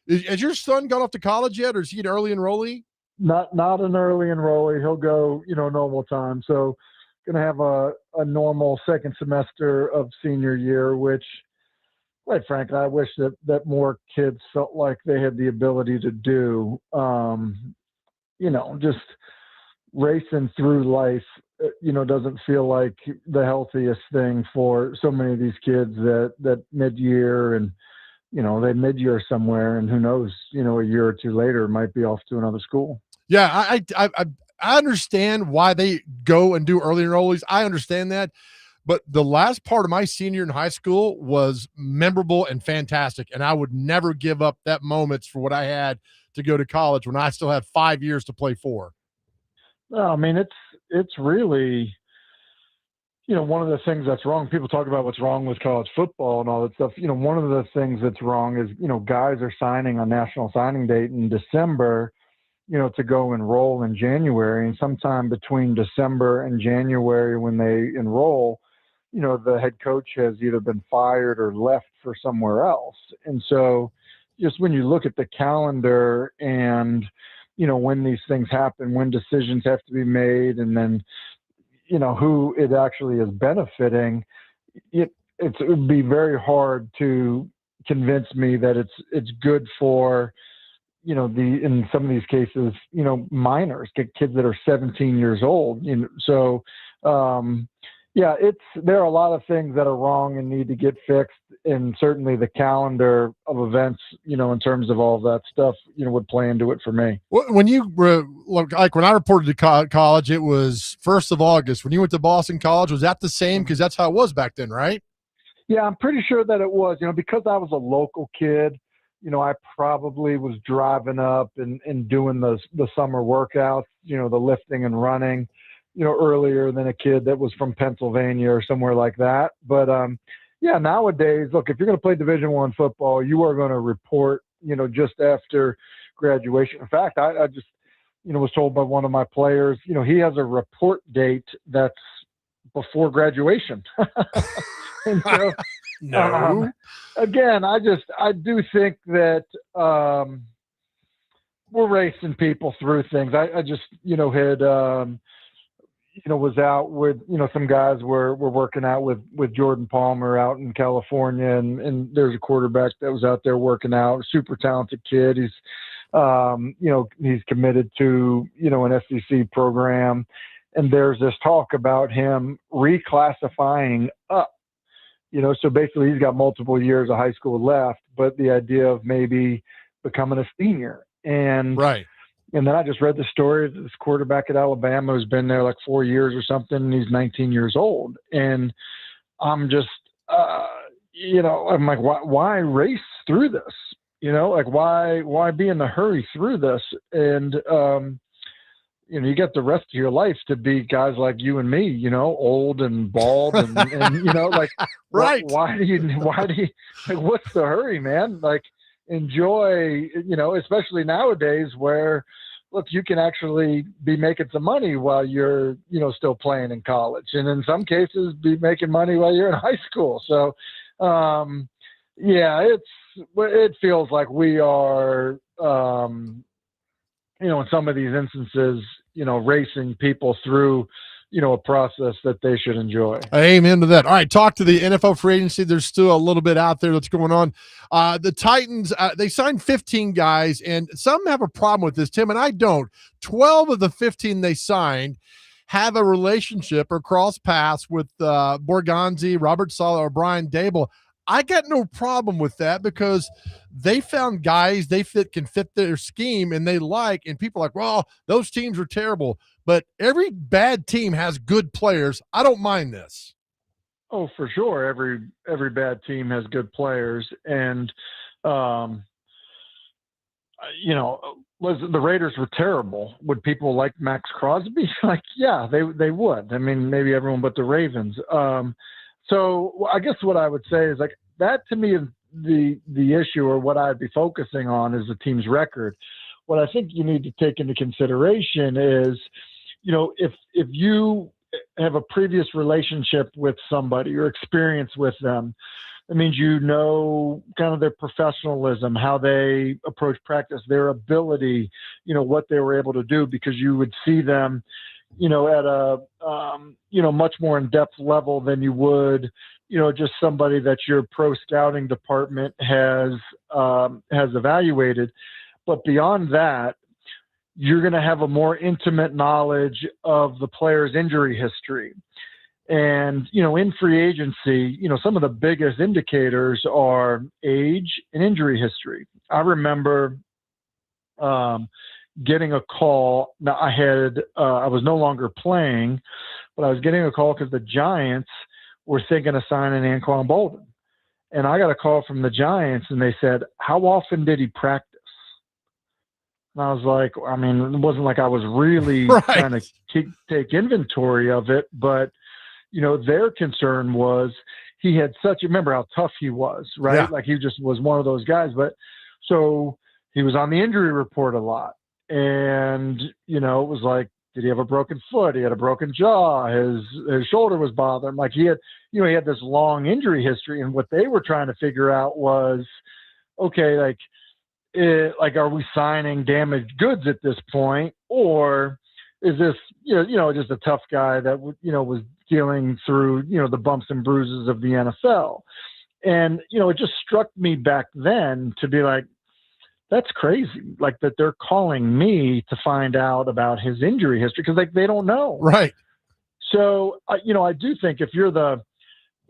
Has your son gone off to college yet, or is he an early enrollee? Not an early enrollee. He'll go, normal time. So, gonna have a normal second semester of senior year, which, quite frankly, I wish that more kids felt like they had the ability to do. Just racing through life, doesn't feel like the healthiest thing for so many of these kids that mid-year and, they mid-year somewhere, and who knows, a year or two later might be off to another school. Yeah, I understand why they go and do early enrollees. I understand that. But the last part of my senior in high school was memorable and fantastic, and I would never give up that moments for what I had to go to college when I still had 5 years to play for. No, I mean, it's really, one of the things that's wrong. People talk about what's wrong with college football and all that stuff. One of the things that's wrong is, guys are signing on National Signing Date in December, to go enroll in January, and sometime between December and January when they enroll, the head coach has either been fired or left for somewhere else. And so just when you look at the calendar and, when these things happen, when decisions have to be made, and then, who it actually is benefiting, it would be very hard to convince me that it's good for, in some of these cases, minors, kids that are 17 years old. So, there are a lot of things that are wrong and need to get fixed, and certainly the calendar of events, in terms of all of that stuff, would play into it for me. When you were like when I reported to college, it was 1st of August. When you went to Boston College, was that the same? Because that's how it was back then, right? Yeah, I'm pretty sure that it was. Because I was a local kid, I probably was driving up and doing the summer workouts, the lifting and running, earlier than a kid that was from Pennsylvania or somewhere like that. But nowadays, look, if you're going to play Division I football, you are going to report, just after graduation. In fact, I just, was told by one of my players, he has a report date that's before graduation. And so, No. Again, I do think that we're racing people through things. I just, had, was out with, some guys were working out with Jordan Palmer out in California, and there's a quarterback that was out there working out, super talented kid. He's, he's committed to, an SEC program, and there's this talk about him reclassifying up. So basically he's got multiple years of high school left, but the idea of maybe becoming a senior. And right. And then I just read the story of this quarterback at Alabama who's been there like 4 years or something, and he's 19 years old. And I'm just, I'm like, why race through this? Like why be in a hurry through this? And, you get the rest of your life to be guys like you and me, old and bald and like, right. Why do you, like, what's the hurry, man? Like, enjoy, especially nowadays where, look, you can actually be making some money while you're, still playing in college, and in some cases be making money while you're in high school. So, it feels like we are, in some of these instances, racing people through, a process that they should enjoy. Amen to that. All right, talk to the NFL free agency. There's still a little bit out there that's going on. The Titans, they signed 15 guys, and some have a problem with this, Tim, and I don't. 12 of the 15 they signed have a relationship or cross paths with Borgonzi, Robert Saleh, or Brian Dable. I got no problem with that because they found guys can fit their scheme and they like, and people are like, well, those teams are terrible. But every bad team has good players. I don't mind this. Oh, for sure. Every bad team has good players, and the Raiders were terrible. Would people like Max Crosby? Like, yeah, they would. I mean, maybe everyone but the Ravens. So I guess what I would say is like that to me is the issue, or what I'd be focusing on is the team's record. What I think you need to take into consideration is, if you have a previous relationship with somebody or experience with them, it means kind of their professionalism, how they approach practice, their ability, what they were able to do, because you would see them, at a much more in-depth level than you would, just somebody that your pro scouting department has evaluated. But beyond that, you're going to have a more intimate knowledge of the player's injury history. And, in free agency, some of the biggest indicators are age and injury history. I remember getting a call. Now I was no longer playing, but I was getting a call because the Giants were thinking of signing Anquan Bolden. And I got a call from the Giants and they said, how often did he practice? And I was like, I mean, it wasn't like I was really trying to take inventory of it, but their concern was he had remember how tough he was, right? Yeah. Like he just was one of those guys. But so he was on the injury report a lot. And, it was like, did he have a broken foot? He had a broken jaw. His shoulder was bothering him. Like he had this long injury history. And what they were trying to figure out was, okay, are we signing damaged goods at this point? Or is this, just a tough guy that, was dealing through, the bumps and bruises of the NFL. And, it just struck me back then to be like, that's crazy. Like that they're calling me to find out about his injury history because they don't know. Right. So, I do think if you're the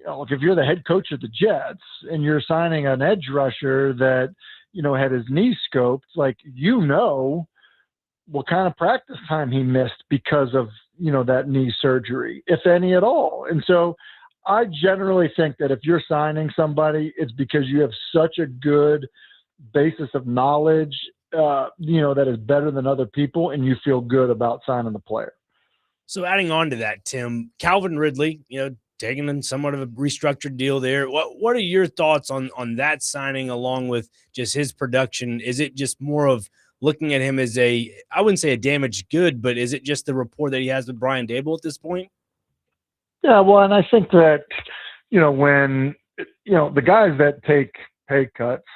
head coach of the Jets and you're signing an edge rusher that, had his knee scoped, like, what kind of practice time he missed because of, that knee surgery, if any at all. And so I generally think that if you're signing somebody, it's because you have such a good basis of knowledge, that is better than other people, and you feel good about signing the player. So adding on to that, Tim, Calvin Ridley, taking in somewhat of a restructured deal there. What are your thoughts on that signing along with just his production? Is it just more of looking at him as I wouldn't say a damaged good, but is it just the rapport that he has with Brian Daboll at this point? Yeah, well, and I think that, when, the guys that take pay cuts,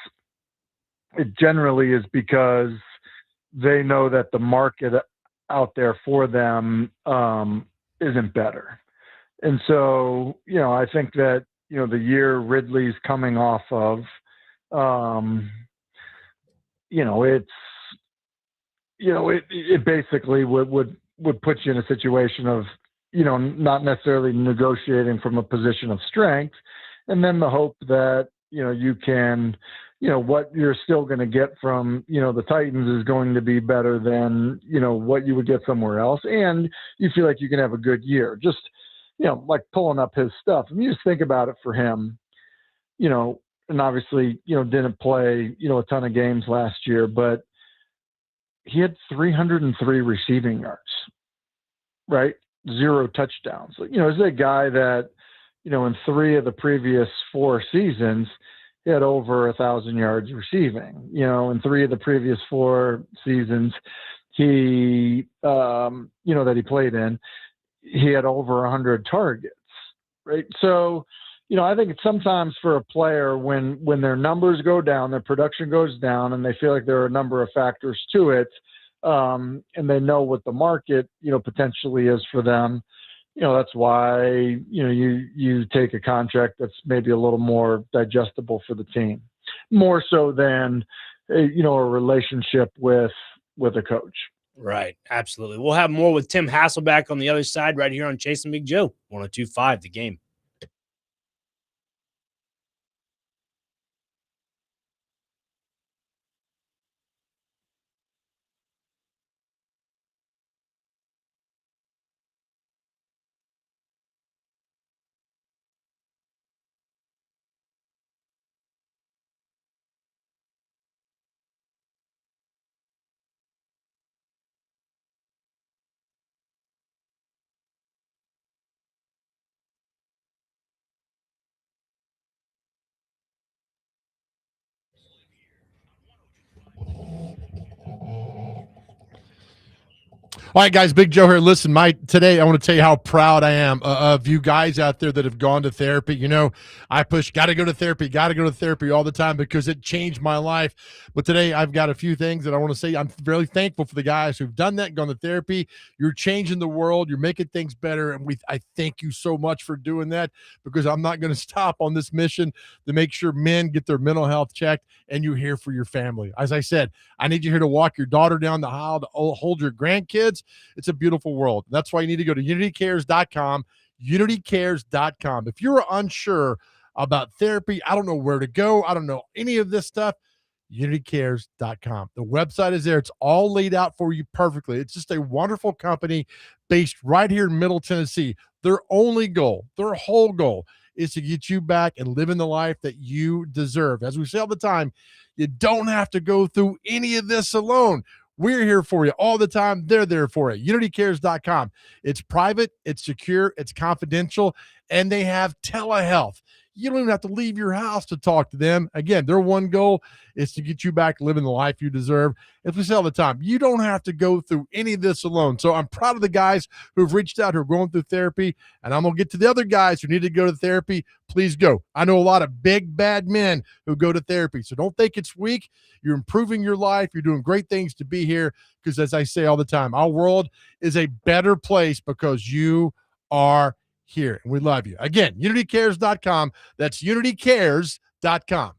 it generally is because they know that the market out there for them isn't better. And so, I think that, the year Ridley's coming off of, it basically would put you in a situation of, not necessarily negotiating from a position of strength. And then the hope that, you can, what you're still going to get from, the Titans is going to be better than, what you would get somewhere else. And you feel like you can have a good year. Just, like pulling up his stuff. I mean, you just think about it for him, and obviously, didn't play, a ton of games last year, but he had 303 receiving yards, right? 0 touchdowns. This is a guy that, in 3 of the previous 4 seasons, he had over 1,000 yards receiving. In 3 of the previous 4 seasons, that he played in, he had over 100 targets, right? So, I think it's sometimes for a player when their numbers go down, their production goes down, and they feel like there are a number of factors to it, and they know what the market, potentially is for them. That's why, you take a contract that's maybe a little more digestible for the team, more so than, a relationship with a coach. Right. Absolutely. We'll have more with Tim Hasselbeck on the other side right here on Chasing Big Joe, 102.5 The Game. All right, guys, Big Joe here. Listen, today I want to tell you how proud I am of you guys out there that have gone to therapy. You know, I push, got to go to therapy all the time because it changed my life. But today I've got a few things that I want to say. I'm really thankful for the guys who've done that, gone to therapy. You're changing the world. You're making things better. And I thank you so much for doing that, because I'm not going to stop on this mission to make sure men get their mental health checked, and you're here for your family. As I said, I need you here to walk your daughter down the aisle, to hold your grandkids. It's a beautiful world. That's why you need to go to unitycares.com, unitycares.com. If you're unsure about therapy, I don't know where to go, I don't know any of this stuff, unitycares.com. The website is there. It's all laid out for you perfectly. It's just a wonderful company based right here in Middle Tennessee. Their only goal, their whole goal, is to get you back and living the life that you deserve. As we say all the time, you don't have to go through any of this alone. We're here for you all the time. They're there for you. unitycares.com. It's private, it's secure, it's confidential, and they have telehealth. You don't even have to leave your house to talk to them. Again, their one goal is to get you back living the life you deserve. As we say all the time, you don't have to go through any of this alone. So I'm proud of the guys who've reached out, who are going through therapy, and I'm going to get to the other guys who need to go to therapy. Please go. I know a lot of big, bad men who go to therapy, so don't think it's weak. You're improving your life. You're doing great things to be here, because as I say all the time, our world is a better place because you are here, and we love you. Again, unitycares.com. That's unitycares.com.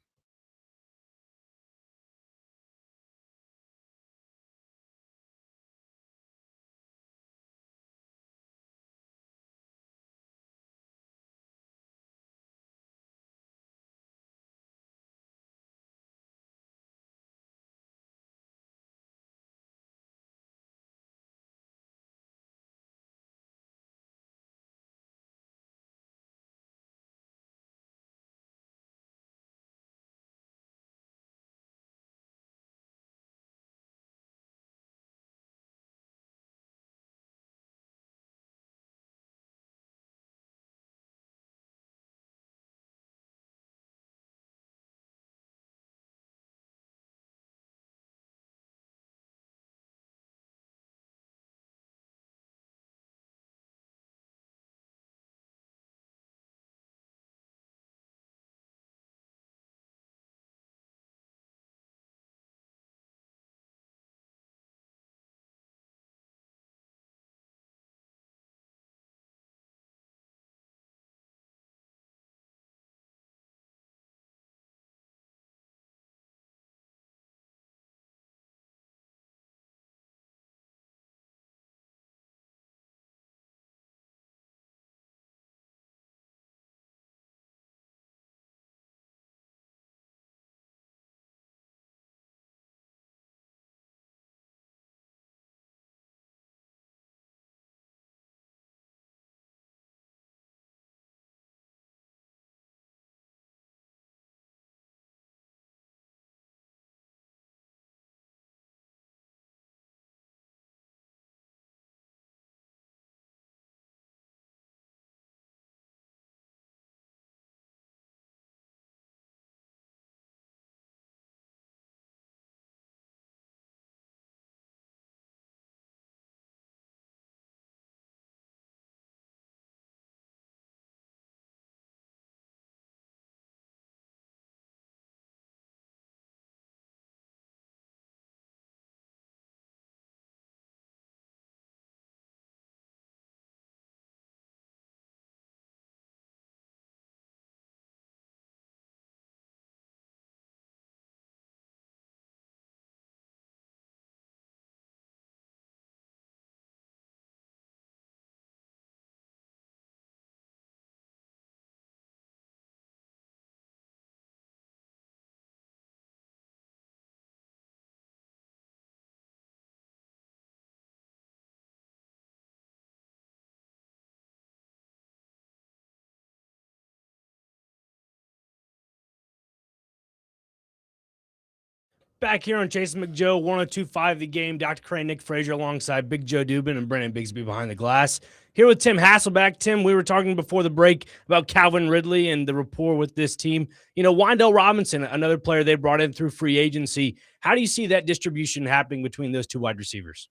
Back here on Jason McJoe, 102.5 The Game. Dr. Crane, Nick Frazier alongside Big Joe Dubin and Brandon Bigsby behind the glass. Here with Tim Hasselbeck. Tim, we were talking before the break about Calvin Ridley and the rapport with this team. You know, Wandale Robinson, another player they brought in through free agency. How do you see that distribution happening between those two wide receivers?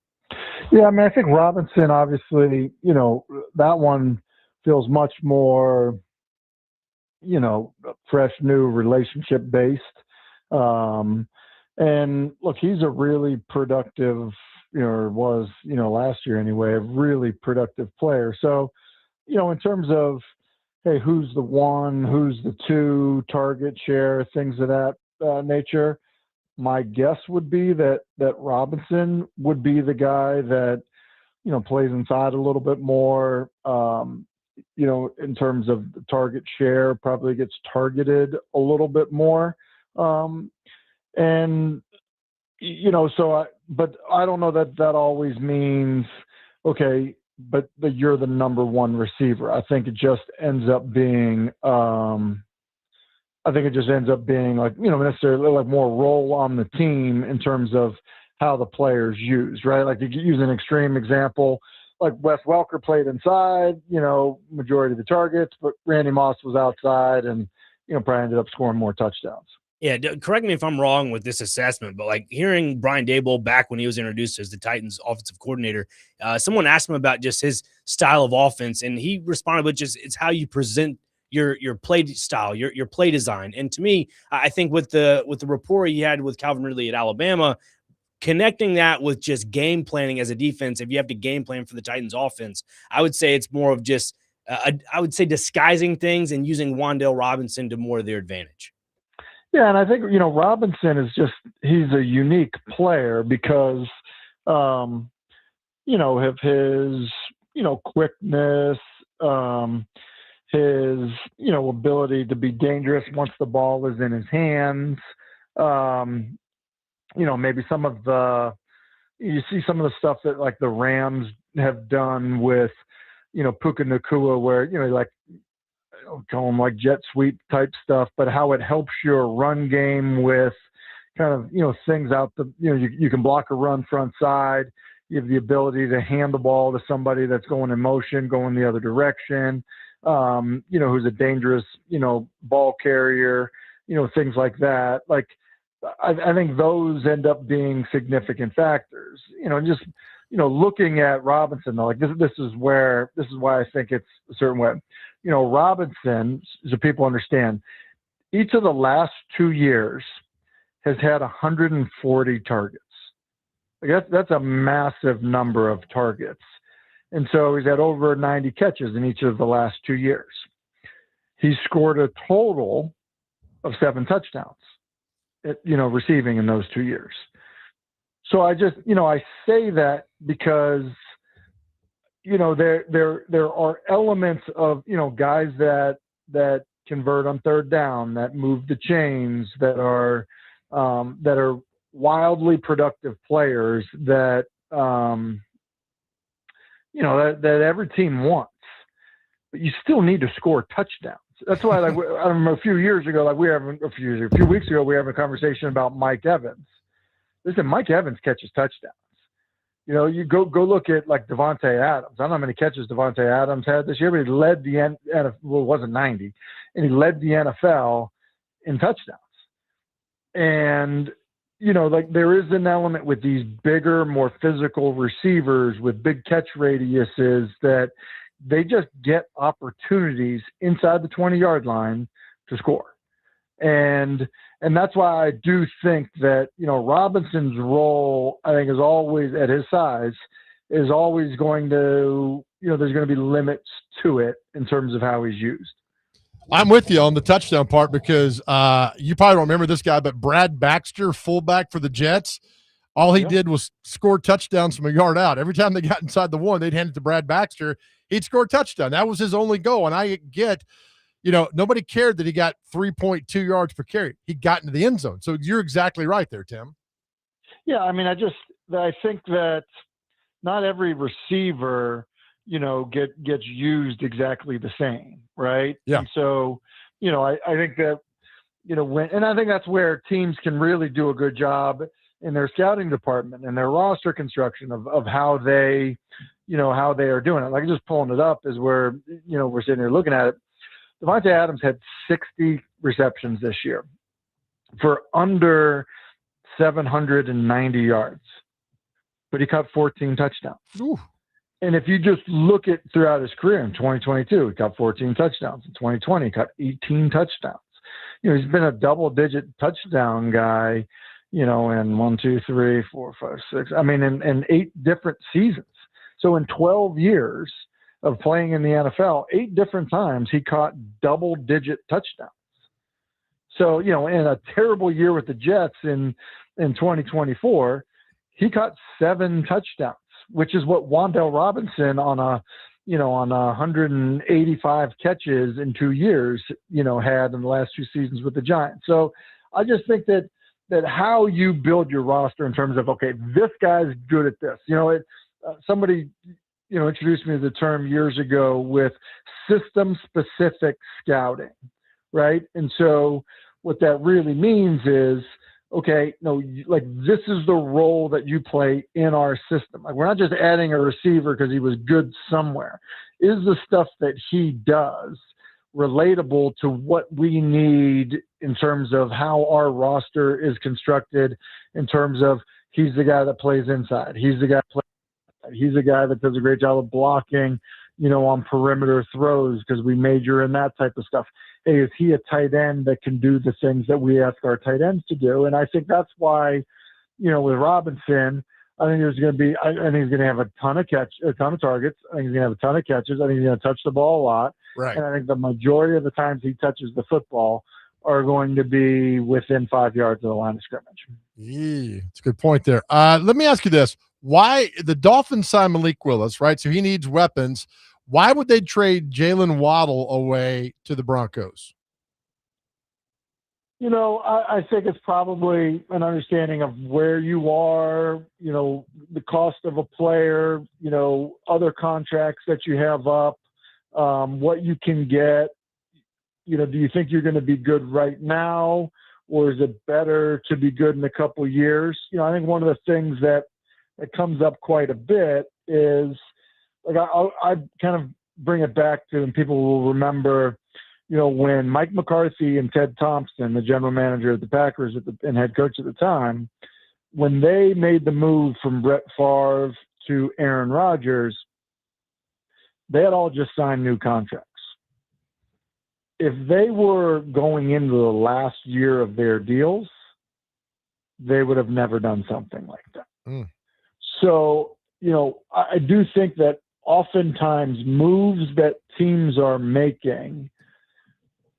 Yeah, I mean, I think Robinson, obviously, that one feels much more, fresh, new, relationship based. And look, he's a really productive, or was, last year anyway, a really productive player. So, in terms of, hey, who's the one, who's the two, target share, things of that nature, my guess would be that Robinson would be the guy that, plays inside a little bit more, in terms of the target share, probably gets targeted a little bit more. And, but I don't know that always means, okay, but you're the number one receiver. I think it just ends up being, like, necessarily like more role on the team in terms of how the players use, right? Like, you use an extreme example, like Wes Welker played inside, majority of the targets, but Randy Moss was outside and, probably ended up scoring more touchdowns. Yeah, correct me if I'm wrong with this assessment, but like hearing Brian Daboll back when he was introduced as the Titans offensive coordinator, someone asked him about just his style of offense, and he responded with just it's how you present your play style, your play design. And to me, I think with the rapport he had with Calvin Ridley at Alabama, connecting that with just game planning as a defense, if you have to game plan for the Titans offense, I would say it's more of just I would say disguising things and using Wan'Dale Robinson to more of their advantage. Yeah, and I think, Robinson is he's a unique player because, of his, quickness, his, ability to be dangerous once the ball is in his hands. Maybe you see some of the stuff that like the Rams have done with, Puka Nacua, where, call them like jet sweep type stuff, but how it helps your run game with kind of, things out you can block a run front side. You have the ability to hand the ball to somebody that's going in motion, going the other direction, who's a dangerous, ball carrier, things like that. Like, I think those end up being significant factors, just, looking at Robinson, though, like this is why I think it's a certain way. Robinson, so people understand, each of the last 2 years has had 140 targets. Like that's a massive number of targets. And so he's had over 90 catches in each of the last 2 years. He scored a total of 7 touchdowns, receiving in those 2 years. So I just, I say that because, there are elements of, guys that convert on third down, that move the chains, that are wildly productive players that, that every team wants, but you still need to score touchdowns. That's why, like, I remember a few weeks ago, we were having a conversation about Mike Evans. Listen, Mike Evans catches touchdowns. You go look at like Devontae Adams. I don't know how many catches Devontae Adams had this year, but he led the NFL. Well, it wasn't 90, and he led the NFL in touchdowns. And like there is an element with these bigger, more physical receivers with big catch radiuses that they just get opportunities inside the 20-yard line to score. And that's why I do think that, Robinson's role, I think, is always, at his size, is always going to, there's going to be limits to it in terms of how he's used. I'm with you on the touchdown part because you probably don't remember this guy, but Brad Baxter, fullback for the Jets, all he did was score touchdowns from a yard out. Every time they got inside the one, they'd hand it to Brad Baxter. He'd score a touchdown. That was his only goal. And I get – nobody cared that he got 3.2 yards per carry. He got into the end zone. So you're exactly right there, Tim. Yeah, I mean, I think that not every receiver, gets used exactly the same, right? Yeah. And so, I think that, and I think that's where teams can really do a good job in their scouting department and their roster construction of how they, how they are doing it. Like, just pulling it up is where, we're sitting here looking at it. Devontae Adams had 60 receptions this year for under 790 yards. but he caught 14 touchdowns. Ooh. And if you just look at throughout his career in 2022, he caught 14 touchdowns. In 2020, he caught 18 touchdowns. He's been a double-digit touchdown guy, in 1, 2, 3, 4, 5, 6. I mean, in 8 different seasons. So in 12 years of playing in the NFL, 8 different times he caught double-digit touchdowns. So, in a terrible year with the Jets in 2024, he caught 7 touchdowns, which is what Wan'Dale Robinson on 185 catches in 2 years, had in the last 2 seasons with the Giants. So I just think that how you build your roster in terms of, okay, this guy's good at this. Somebody, introduced me to the term years ago with system-specific scouting, right? And so what that really means is, okay, no, like this is the role that you play in our system. Like we're not just adding a receiver because he was good somewhere. Is the stuff that he does relatable to what we need in terms of how our roster is constructed, in terms of he's the guy that plays inside. He's the guy that plays outside. He's the guy that does a great job of blocking, on perimeter throws because we major in that type of stuff. Hey, is he a tight end that can do the things that we ask our tight ends to do? And I think that's why, with Robinson, I think he's going to have a ton of targets. I think he's going to have a ton of catches. I think he's going to touch the ball a lot. Right. And I think the majority of the times he touches the football are going to be within 5 yards of the line of scrimmage. Yeah, it's a good point there. Let me ask you this. Why the Dolphins signed Malik Willis, right? So he needs weapons. Why would they trade Jalen Waddle away to the Broncos? I think it's probably an understanding of where you are, the cost of a player, other contracts that you have up, what you can get. Do you think you're going to be good right now, or is it better to be good in a couple of years? I think one of the things that comes up quite a bit is, like, I kind of bring it back to, and people will remember, when Mike McCarthy and Ted Thompson, the general manager of the Packers and head coach at the time, when they made the move from Brett Favre to Aaron Rodgers, they had all just signed new contracts. If they were going into the last year of their deals, they would have never done something like that. Mm. So, I do think that oftentimes moves that teams are making,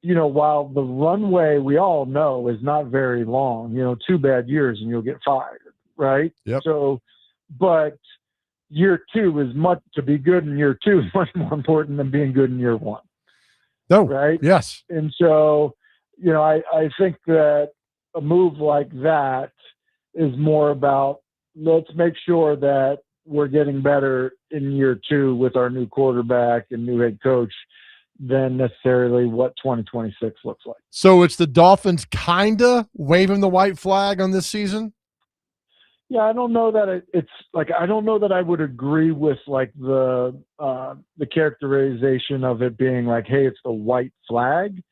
while the runway we all know is not very long, 2 bad years and you'll get fired, right? Yep. So, but year 2 is to be good in year 2 is much more important than being good in year 1. No. Right? Yes. And so, I think that a move like that is more about, let's make sure that we're getting better in year 2 with our new quarterback and new head coach than necessarily what 2026 looks like. So it's the Dolphins kinda waving the white flag on this season? Yeah, I don't know that I don't know that I would agree with like the characterization of it being like, hey, it's the white flag.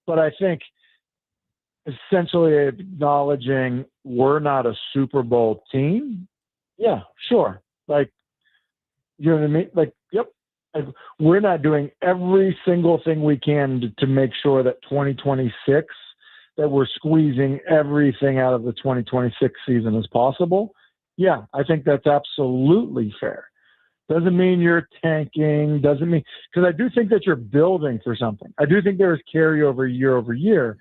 But I think essentially acknowledging we're not a Super Bowl team. Yeah, sure. Like, you know what I mean? Like, yep. We're not doing every single thing we can to make sure that 2026, that we're squeezing everything out of the 2026 season as possible. Yeah, I think that's absolutely fair. Doesn't mean you're tanking, doesn't mean, because I do think that you're building for something. I do think there is carryover year over year,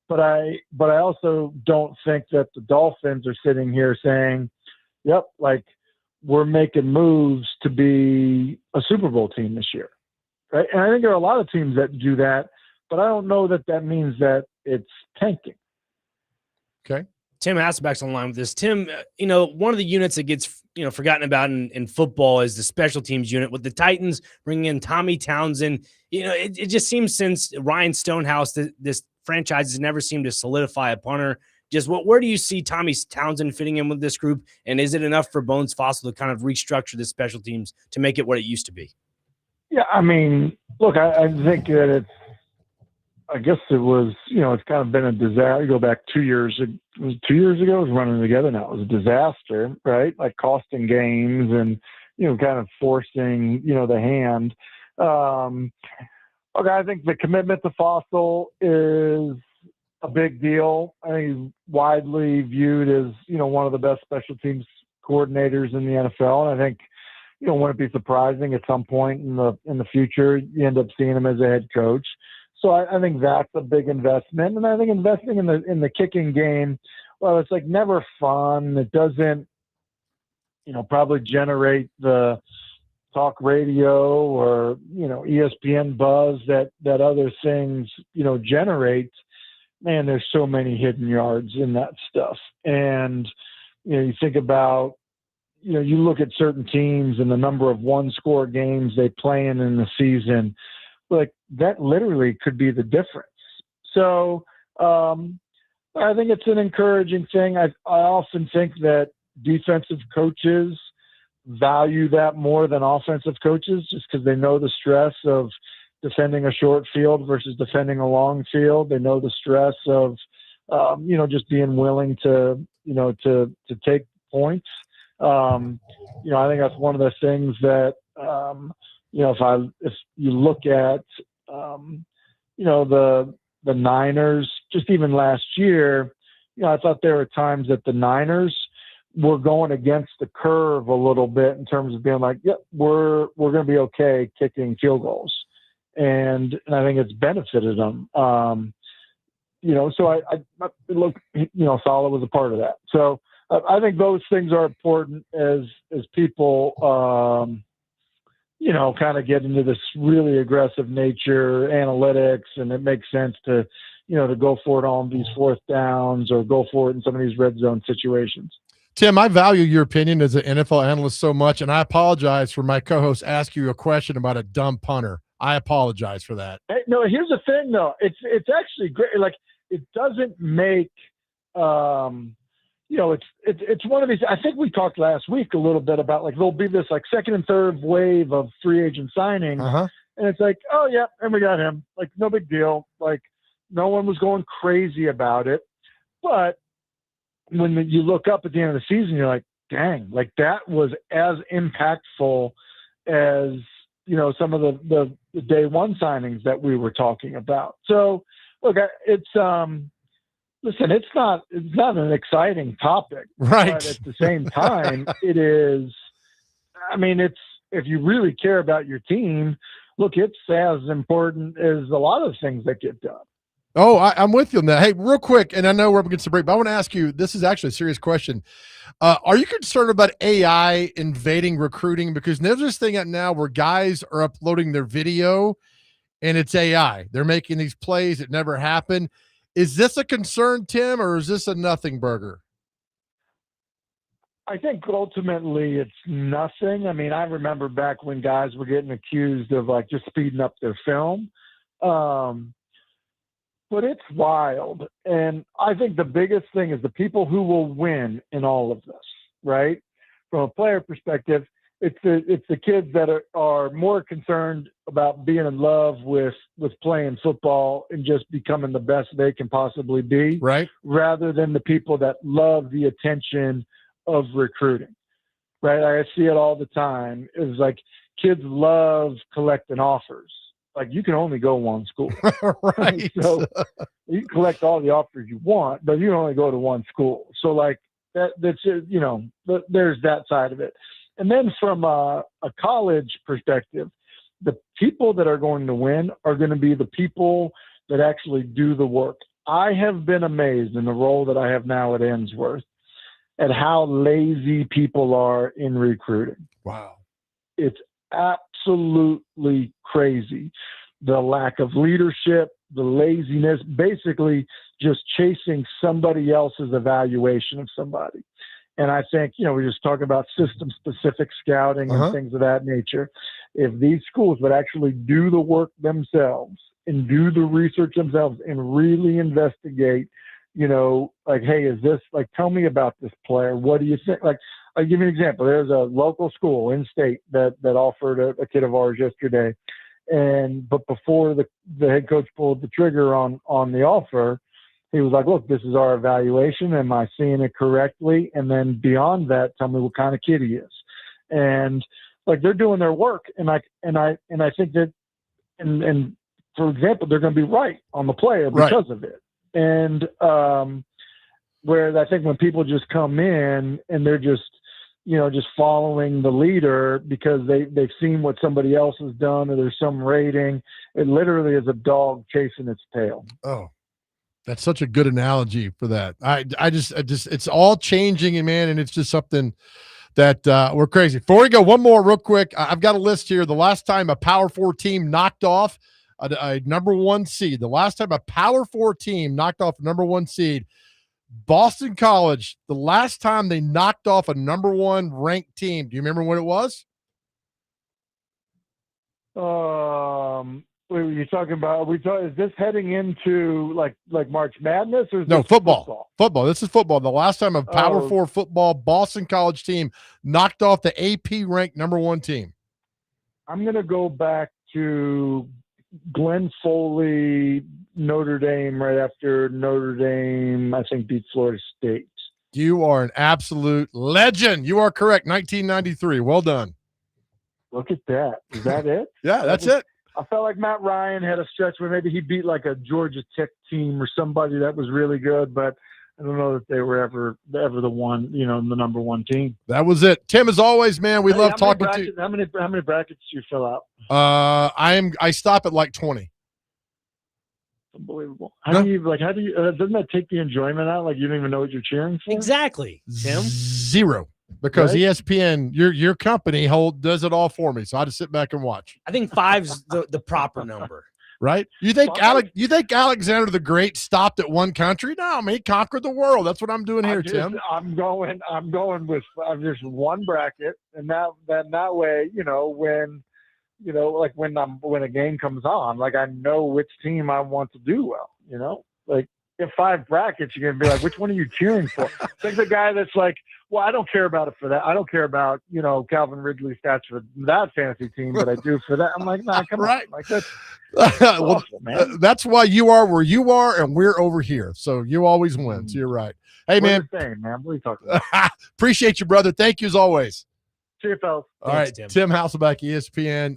but I also don't think that the Dolphins are sitting here saying, yep, like we're making moves to be a Super Bowl team this year. Right? And I think there are a lot of teams that do that, but I don't know that that means that it's tanking. Okay. Tim Hasselbeck's on line with this. Tim, one of the units that gets, forgotten about in football is the special teams unit. With the Titans bringing in Tommy Townsend, it just seems since Ryan Stonehouse, this franchise has never seemed to solidify a punter. Just where do you see Tommy Townsend fitting in with this group? And is it enough for Bones Fossil to kind of restructure the special teams to make it what it used to be? Yeah, I mean, look, I think that I guess it was, it's kind of been a disaster. You go back 2 years, it was 2 years ago, it was running together now. It was a disaster, right? Like costing games and, kind of forcing, the hand. Okay, I think the commitment to Fossil is a big deal. I think he's widely viewed as, one of the best special teams coordinators in the NFL. And I think, wouldn't it be surprising at some point in the future, you end up seeing him as a head coach. So I think that's a big investment. And I think investing in the kicking game, well, it's like never fun. It doesn't, probably generate the talk radio or, ESPN buzz that other things, generate. Man, there's so many hidden yards in that stuff. And, you think about, you look at certain teams and the number of one-score games they play in the season, like that literally could be the difference. So I think it's an encouraging thing. I often think that defensive coaches value that more than offensive coaches just because they know the stress of defending a short field versus defending a long field. They know the stress of, just being willing to take points. I think that's one of the things that, if you look at, the Niners, just even last year, I thought there were times that the Niners were going against the curve a little bit in terms of being like, yep, we're going to be okay kicking field goals. And I think it's benefited them. So I look, Salah was a part of that. So I think those things are important as people, kind of get into this really aggressive nature, analytics, and it makes sense to go for it on these fourth downs or go for it in some of these red zone situations. Tim, I value your opinion as an NFL analyst so much, and I apologize for my co-host asking you a question about a dumb punter. I apologize for that. Hey, no, here's the thing, though. It's actually great. Like, it doesn't make it's one of these. I think we talked last week a little bit about like there'll be this like second and third wave of free agent signings, and it's like, oh yeah, and we got him. Like, no big deal. Like, no one was going crazy about it. But when you look up at the end of the season, you're like, dang, like that was as impactful as some of the day one signings that we were talking about. So look, listen, it's not an exciting topic, right? But at the same time, it is. I mean, it's, if you really care about your team, look, it's as important as a lot of things that get done. Oh, I'm with you on that. Hey, real quick, and I know we're up against the break, but I want to ask you, this is actually a serious question. Are you concerned about AI invading recruiting? Because there's this thing out now where guys are uploading their video and it's AI. They're making these plays that never happen. Is this a concern, Tim, or is this a nothing burger? I think ultimately it's nothing. I mean, I remember back when guys were getting accused of like just speeding up their film. But it's wild. And I think the biggest thing is the people who will win in all of this, right? From a player perspective, it's the kids that are more concerned about being in love with playing football and just becoming the best they can possibly be, right? Rather than the people that love the attention of recruiting, right? I see it all the time. It's like kids love collecting offers. Like, you can only go one school. Right. So you can collect all the offers you want, but you can only go to one school. So like that's, there's that side of it. And then from a college perspective, the people that are going to win are going to be the people that actually do the work. I have been amazed in the role that I have now at Ainsworth at how lazy people are in recruiting. Wow. It's absolutely crazy. The lack of leadership, the laziness, basically just chasing somebody else's evaluation of somebody. And I think, we're just talking about system-specific scouting and things of that nature. If these schools would actually do the work themselves and do the research themselves and really investigate, like, hey, is this, like, tell me about this player. What do you think? Like, I'll give you an example. There's a local school in state that offered a kid of ours yesterday. But before the head coach pulled the trigger on the offer, he was like, look, this is our evaluation. Am I seeing it correctly? And then beyond that, tell me what kind of kid he is. And like, they're doing their work. And I think that, and for example, they're going to be right on the player because of it. And, whereas I think when people just come in and they're just following the leader because they've seen what somebody else has done or there's some rating, it literally is a dog chasing its tail. Oh, that's such a good analogy for that. I just it's all changing, and man, and it's just something that we're crazy. Before we go, one more real quick. I've got a list here. The last time a Power 4 team knocked off a number 1 seed, the last time a Power 4 team knocked off a number 1 seed, Boston College, the last time they knocked off a number 1 ranked team. Do you remember when it was? What were you talking about? Is this heading into like March Madness or is No, this football? Football. This is football. The last time a Power 4 football Boston College team knocked off the AP ranked number 1 team. I'm going to go back to Glenn Foley, Notre Dame, right after Notre Dame, I think, beat Florida State. You are an absolute legend. You are correct. 1993. Well done. Look at that. Is that it? Yeah, that's it. I felt like Matt Ryan had a stretch where maybe he beat like a Georgia Tech team or somebody that was really good, but I don't know that they were ever the one, the number 1 team. That was it. Tim, as always, man, we love talking to you. How many brackets do you fill out? I stop at like 20. Unbelievable. How do you doesn't that take the enjoyment out? Like you don't even know what you're cheering for? Exactly, Tim. 0. Because ESPN, your company does it all for me, so I just sit back and watch. I think 5's the proper number, right? You think Alexander the Great stopped at one country? No, he conquered the world. That's what I'm doing here, Tim. I'm going with just one bracket, and that way, when a game comes on, like I know which team I want to do well. Like if 5 brackets, you're gonna be like, which one are you cheering for? It's like the guy that's like, well, I don't care about it for that. I don't care about, Calvin Ridley's stats for that fantasy team, but I do for that. I'm like, nah, come on. Like that's awful, man. That's why you are where you are and we're over here. So you always win. So you're right. Hey, man. What are you saying, man? What are you talking about? Appreciate you, brother. Thank you as always. See you, fellas. All right, Tim Hasselbeck, ESPN.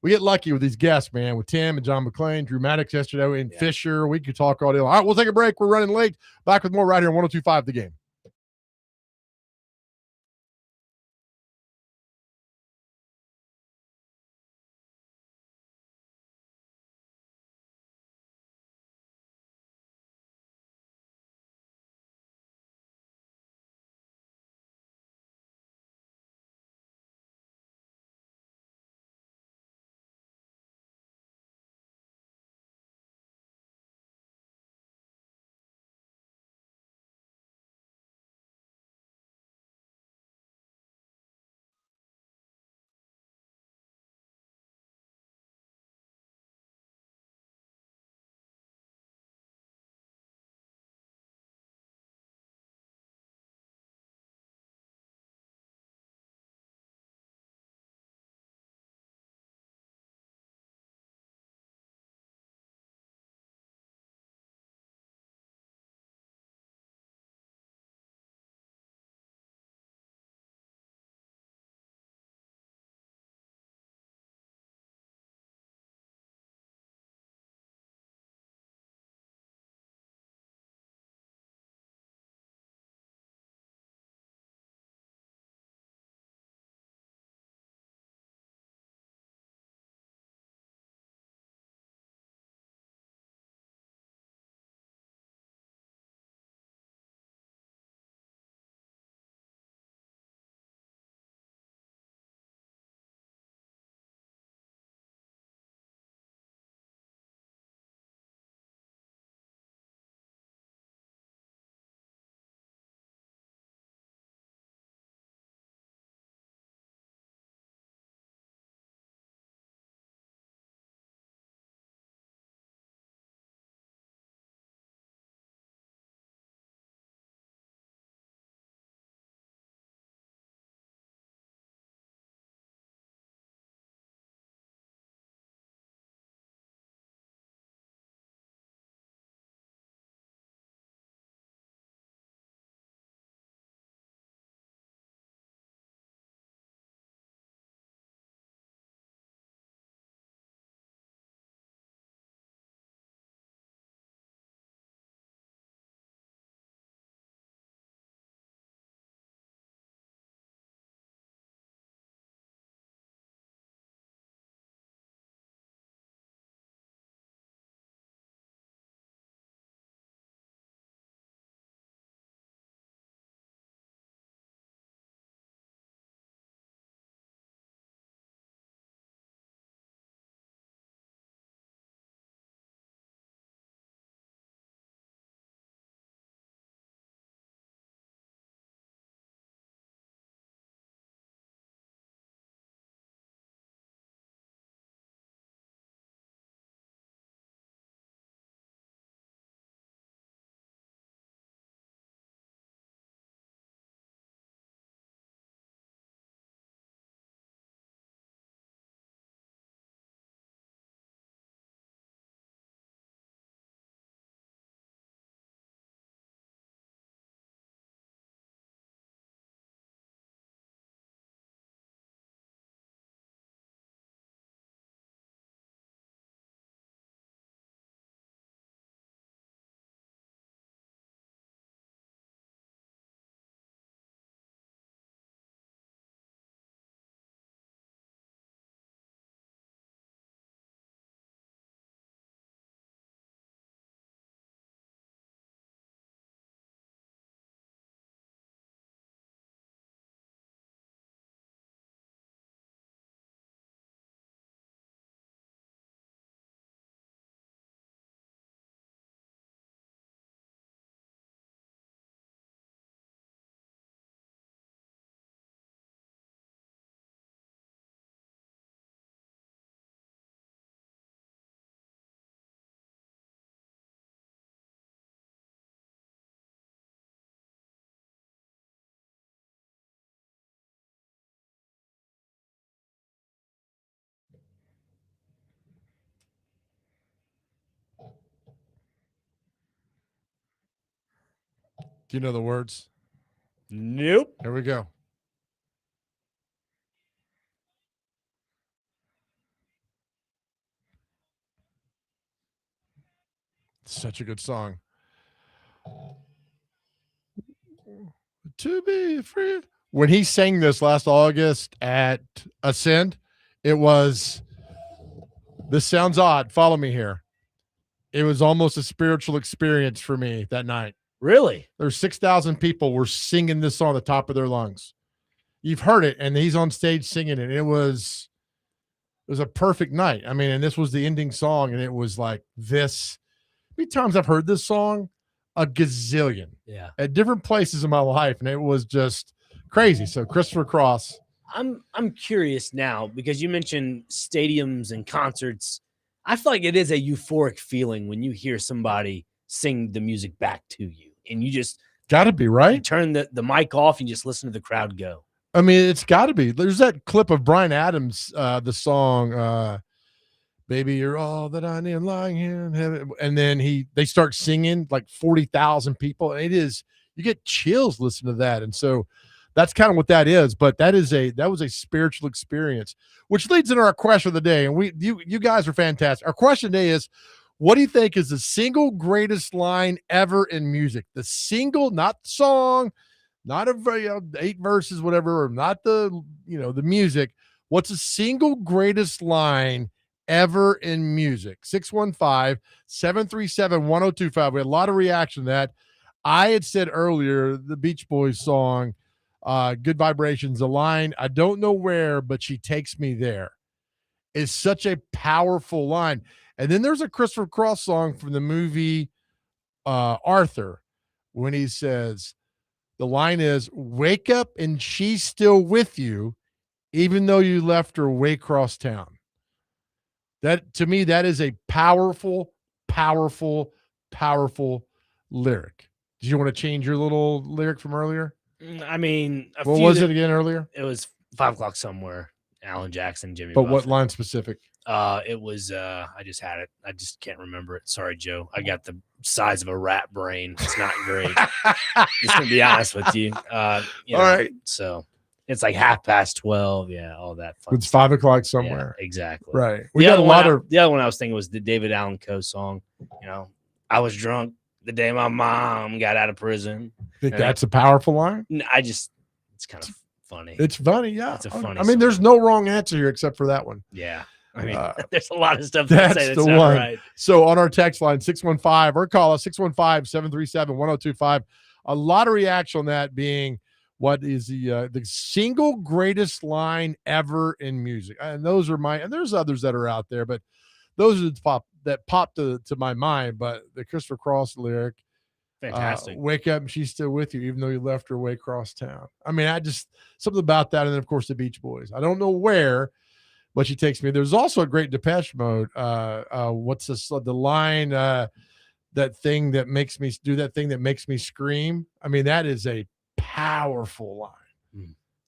We get lucky with these guests, man, with Tim and John McClain, Drew Maddox yesterday, and Fisher. We could talk all day long. All right, we'll take a break. We're running late. Back with more right here on 102.5 The Game. Do you know the words? Nope. Here we go. Such a good song. To be free. When he sang this last August at Ascend, it was, this sounds odd. Follow me here. It was almost a spiritual experience for me that night. Really? There's 6,000 people were singing this song at the top of their lungs. You've heard it, and he's on stage singing it. It was a perfect night. I mean, and this was the ending song, and it was like this. How many times I've heard this song? A gazillion. Yeah. At different places in my life, and it was just crazy. So Christopher Cross. I'm curious now because you mentioned stadiums and concerts. I feel like it is a euphoric feeling when you hear somebody sing the music back to you, and you just got to be you right. turn the mic off and just listen to the crowd go. I mean, it's got to be. There's that clip of Bryan Adams, the song, "Baby, You're All That I Need," lying here in heaven, and then they start singing like 40,000 people. It is, you get chills listening to that, and so that's kind of what that is. But that was a spiritual experience, which leads into our question of the day. And you guys are fantastic. Our question today is, what do you think is the single greatest line ever in music? The single, not the song, not 8 verses, whatever, or not the music. What's the single greatest line ever in music? 615-737-1025. We had a lot of reaction to that. I had said earlier, the Beach Boys song, Good Vibrations, the line, I don't know where, but she takes me there, is such a powerful line. And then there's a Christopher Cross song from the movie Arthur, when he says, the line is, wake up and she's still with you, even though you left her way across town. That, to me, that is a powerful, powerful, powerful lyric. Did you want to change your little lyric from earlier? I mean, What was it again earlier? It was 5 o'clock somewhere. Alan Jackson, Jimmy. But Buffett. what line specific? It was I just had it. I just can't remember it. Sorry, Joe. I got the size of a rat brain. It's not great. Just to be honest with you. All right. So it's like 12:30. Yeah, all that fun. It's 5 o'clock somewhere. Yeah, exactly. Right. We got a lot of the other one I was thinking was the David Allen Coe song. I was drunk the day my mom got out of prison. Think that's a powerful line? It's kind of funny. It's funny, yeah. It's a funny I mean, there's no wrong answer here except for that one. Yeah. I mean, there's a lot of stuff that's the one. Not right. So on our text line, 615, or call us 615-737-1025. A lot of reaction on that being, what is the single greatest line ever in music? And those are and there's others that are out there, but those are the pop to my mind. But the Christopher Cross lyric, fantastic. Wake up and she's still with you, even though you left her way across town. I mean, something about that. And then, of course, the Beach Boys. I don't know where, but she takes me. There's also a great Depeche Mode. What's the line? That thing that makes me do that thing that makes me scream. I mean, that is a powerful line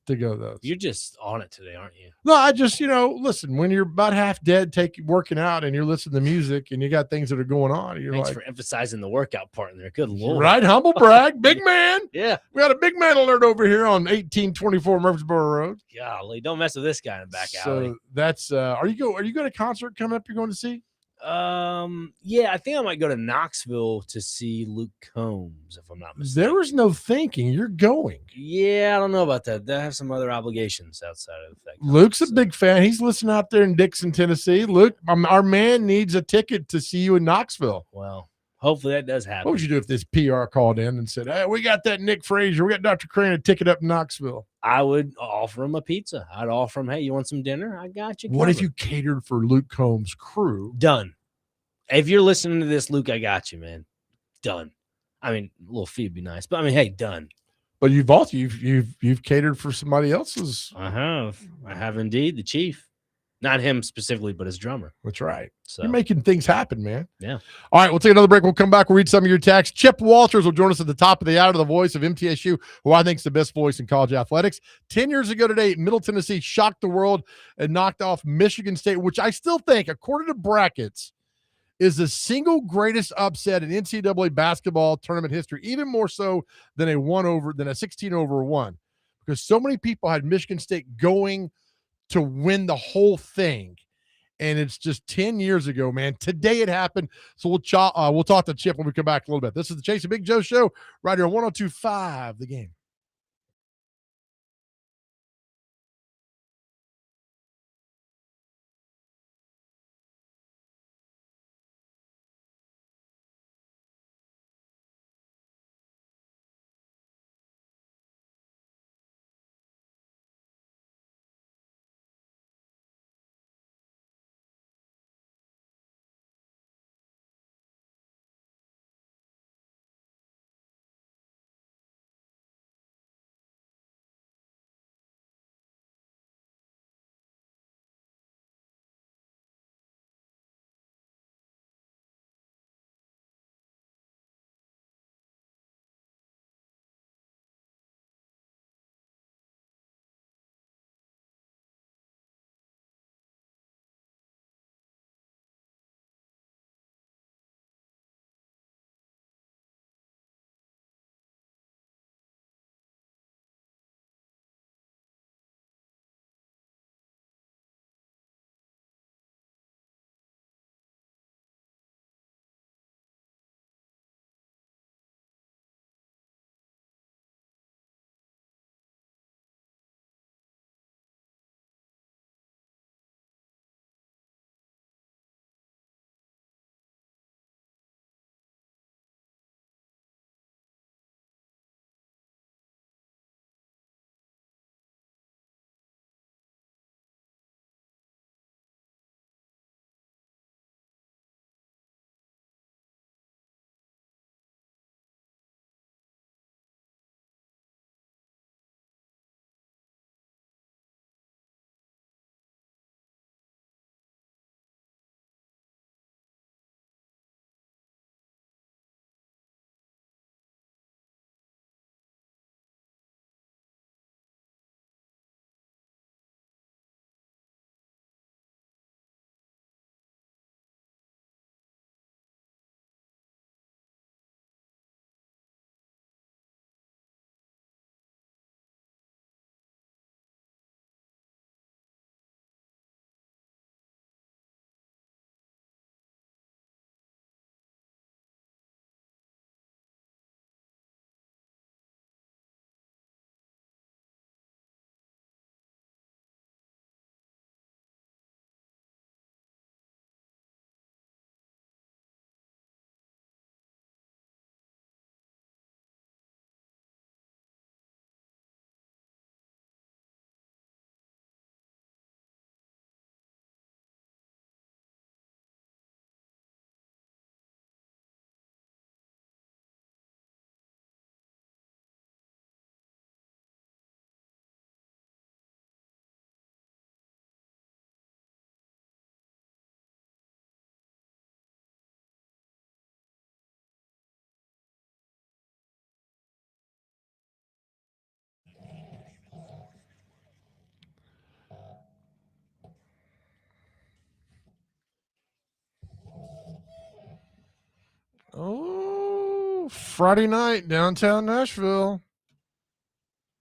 to go those. You're just on it today, aren't you? No, I just, listen, when you're about half dead, working out and you're listening to music and you got things that are going on. You're Thanks like, for emphasizing the workout part in there. Good Lord. Right. Humble brag. Big man. Yeah. We got a big man alert over here on 1824 Murfreesboro Road. Golly, don't mess with this guy in the back alley. So that's, are you going to a concert coming up you're going to see? Yeah, I think I might go to Knoxville to see Luke Combs, if I'm not mistaken. There was no thinking. You're going. Yeah, I don't know about that. I have some other obligations outside of that. Luke's a big fan. He's listening out there in Dixon, Tennessee. Luke, our man needs a ticket to see you in Knoxville. Well, hopefully that does happen. What would you do if this PR called in and said, hey, we got that Nick Frazier, we got Dr. Crane a ticket up in Knoxville? I would offer him a pizza. I'd offer him, hey, you want some dinner? I got you. What if you catered for Luke Combs' crew? Done. If you're listening to this, Luke, I got you, man. Done. I mean, a little fee would be nice, but I mean, hey, done. But you've also you've catered for somebody else's. I have indeed. The Chief, not him specifically, but his drummer. That's right. So you're making things happen, man. Yeah. All right, we'll take another break. We'll come back. We'll read some of your texts. Chip Walters will join us at the top of the hour, the voice of MTSU, who I think is the best voice in college athletics. 10 years ago today, Middle Tennessee shocked the world and knocked off Michigan State, which I still think, according to brackets, is the single greatest upset in NCAA basketball tournament history, even more so than a 16 over 1, because so many people had Michigan State going to win the whole thing. And it's just 10 years ago, man. Today it happened. So we'll talk to Chip when we come back a little bit. This is the Chase and Big Joe Show right here on 102.5 The Game. Oh, Friday night, downtown Nashville.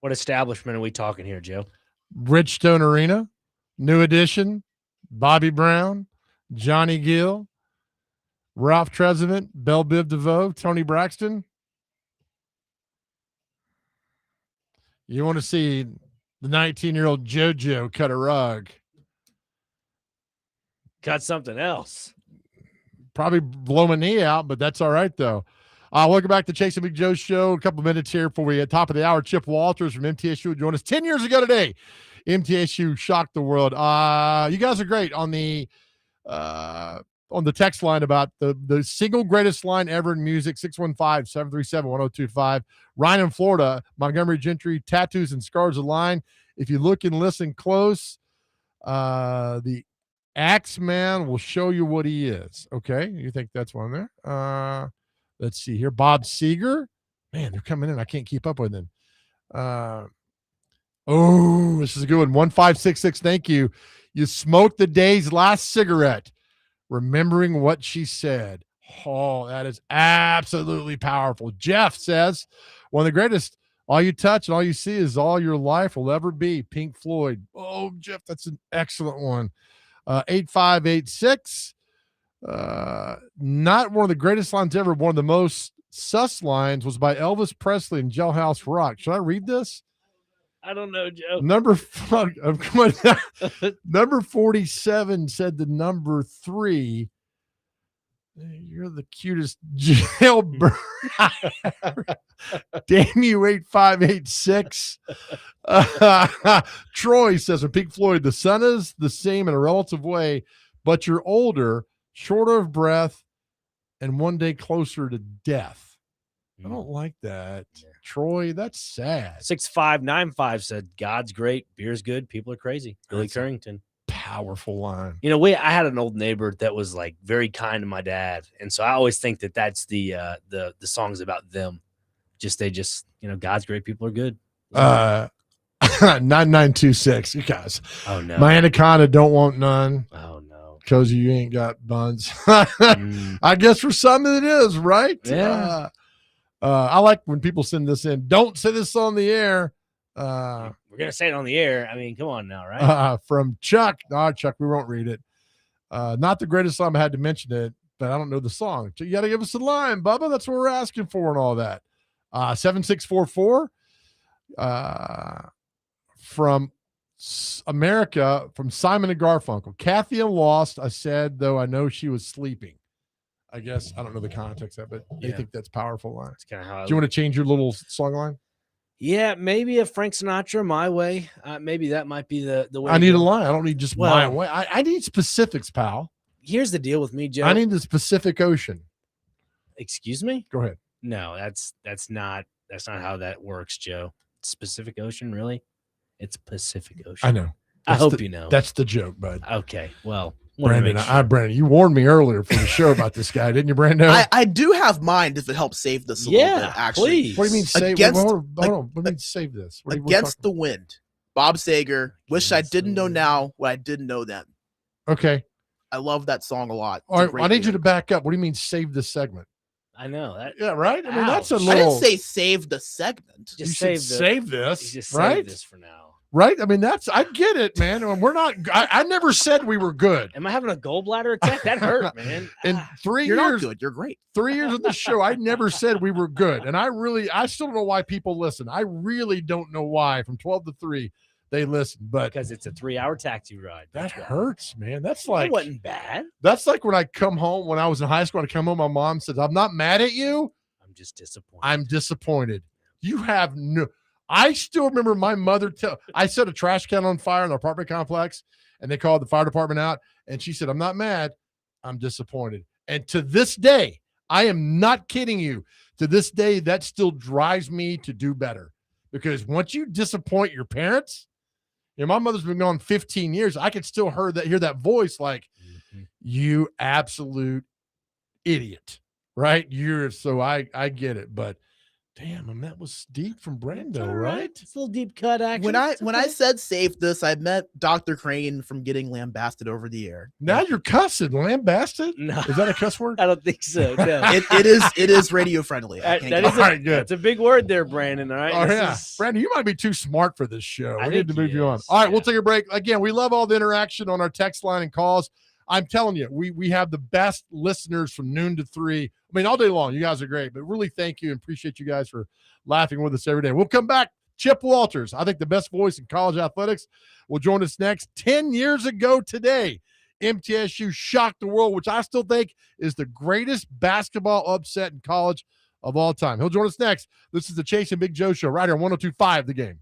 What establishment are we talking here, Joe? Bridgestone Arena, New Edition, Bobby Brown, Johnny Gill, Ralph Trezevant, Belle Biv DeVoe, Tony Braxton. You want to see the 19-year-old JoJo cut a rug. Got something else. Probably blow my knee out, but that's all right, though. Welcome back to Chase and Big Joe Show. A couple minutes here before we at top of the hour. Chip Walters from MTSU joined us 10 years ago today. MTSU shocked the world. You guys are great on the text line about the single greatest line ever in music, 615-737-1025. Ryan in Florida, Montgomery Gentry, Tattoos and Scars of Line. If you look and listen close, the Axe Man will show you what he is. Okay, you think that's one there? Let's see here. Bob Seeger. Man, they're coming in. I can't keep up with them. This is a good one. 1566. Thank you. You smoked the day's last cigarette. remembering what she said. Oh, that is absolutely powerful. Jeff says, one of the greatest, all you touch and all you see is all your life will ever be. Pink Floyd. Oh, Jeff, that's an excellent one. 8586. Not one of the greatest lines ever. One of the most sus lines was by Elvis Presley in Jailhouse Rock. Should I read this? I don't know, Joe. Number 47 said the number 3. You're the cutest jailbird. Damn you, 8586. Troy says, from Pink Floyd, the sun is the same in a relative way, but you're older, shorter of breath, and one day closer to death. I don't like that. Yeah. Troy, that's sad. 6595 said, God's great, beer's good, people are crazy. Billy Currington. Powerful line. You know, I had an old neighbor that was like very kind to my dad, and so I always think that that's the songs about them. They just God's great, people are good. 9926, you guys. Oh no, my anaconda don't want none. Oh no, because you ain't got buns. I guess for some it is, right? Yeah. I like when people send this in. Don't say this on the air. We're gonna say it on the air. I mean, come on now, right? From Chuck. No, Chuck, we won't read it. Not the greatest song. I had to mention it, but I don't know the song. So you got to give us a line, Bubba. That's what we're asking for and all that. 7644. From America, from Simon and Garfunkel. Kathy and Lost. I said, though I know she was sleeping. I guess I don't know the context of it. They think that's powerful line. That's kind of how. Do you want to change your little song line? Yeah, maybe a Frank Sinatra, My Way. Maybe that might be the way. I need a line. I don't need just my way. I need specifics, pal. Here's the deal with me, Joe. I need the Pacific Ocean. Excuse me? Go ahead. No, that's not how that works, Joe. Pacific Ocean, really? It's Pacific Ocean. I know. I hope you know. That's the joke, bud. Okay. Well, Brandon, Brandon, you warned me earlier for the show about this guy, didn't you, Brandon? I do have mind if it helps save this a little bit, actually. Please. What do you mean save? Hold on. What do you mean save this? Against the Wind. Bob Sager. Wish I didn't know now what I didn't know then. Okay. I love that song a lot. All right. I need you to back up. What do you mean save this segment? I know that. Yeah, right. I mean, that's a little. I didn't say save the segment. Just save this. Just right? save this for now. Right? I mean, I get it, man. We're not, I never said we were good. Am I having a gallbladder attack? That hurt, man. In 3 You're years. Not good. You're great. 3 years of the show, I never said we were good. And I still don't know why people listen. I really don't know why from 12 to 3 they listen, but because it's a 3-hour taxi ride. That hurts, man. That's like, it wasn't bad. That's like when I come home, when I was in high school, I come home, my mom says, I'm not mad at you. I'm just disappointed. I'm disappointed. You have no, I still remember my mother I set a trash can on fire in the apartment complex and they called the fire department out and she said, I'm not mad. I'm disappointed. And to this day, I am not kidding you. To this day, that still drives me to do better because once you disappoint your parents, my mother's been gone 15 years. I could still hear that voice like, you absolute idiot, right? So I get it, but damn, and that was deep from Brando, right? It's a little deep cut, actually. When I said save this, I meant Dr. Crane from getting lambasted over the air. Now you're cussing, lambasted? No. Is that a cuss word? I don't think so. No. it is radio friendly. That's a big word there, Brandon. All right. Oh, yeah. Brandon, you might be too smart for this show. I We need to move you on. All right, we'll take a break. Again, we love all the interaction on our text line and calls. I'm telling you, we have the best listeners from noon to 3. I mean, all day long. You guys are great, but really thank you and appreciate you guys for laughing with us every day. We'll come back. Chip Walters, I think the best voice in college athletics, will join us next. 10 years ago today, MTSU shocked the world, which I still think is the greatest basketball upset in college of all time. He'll join us next. This is the Chase and Big Joe Show right here on 102.5 The Game.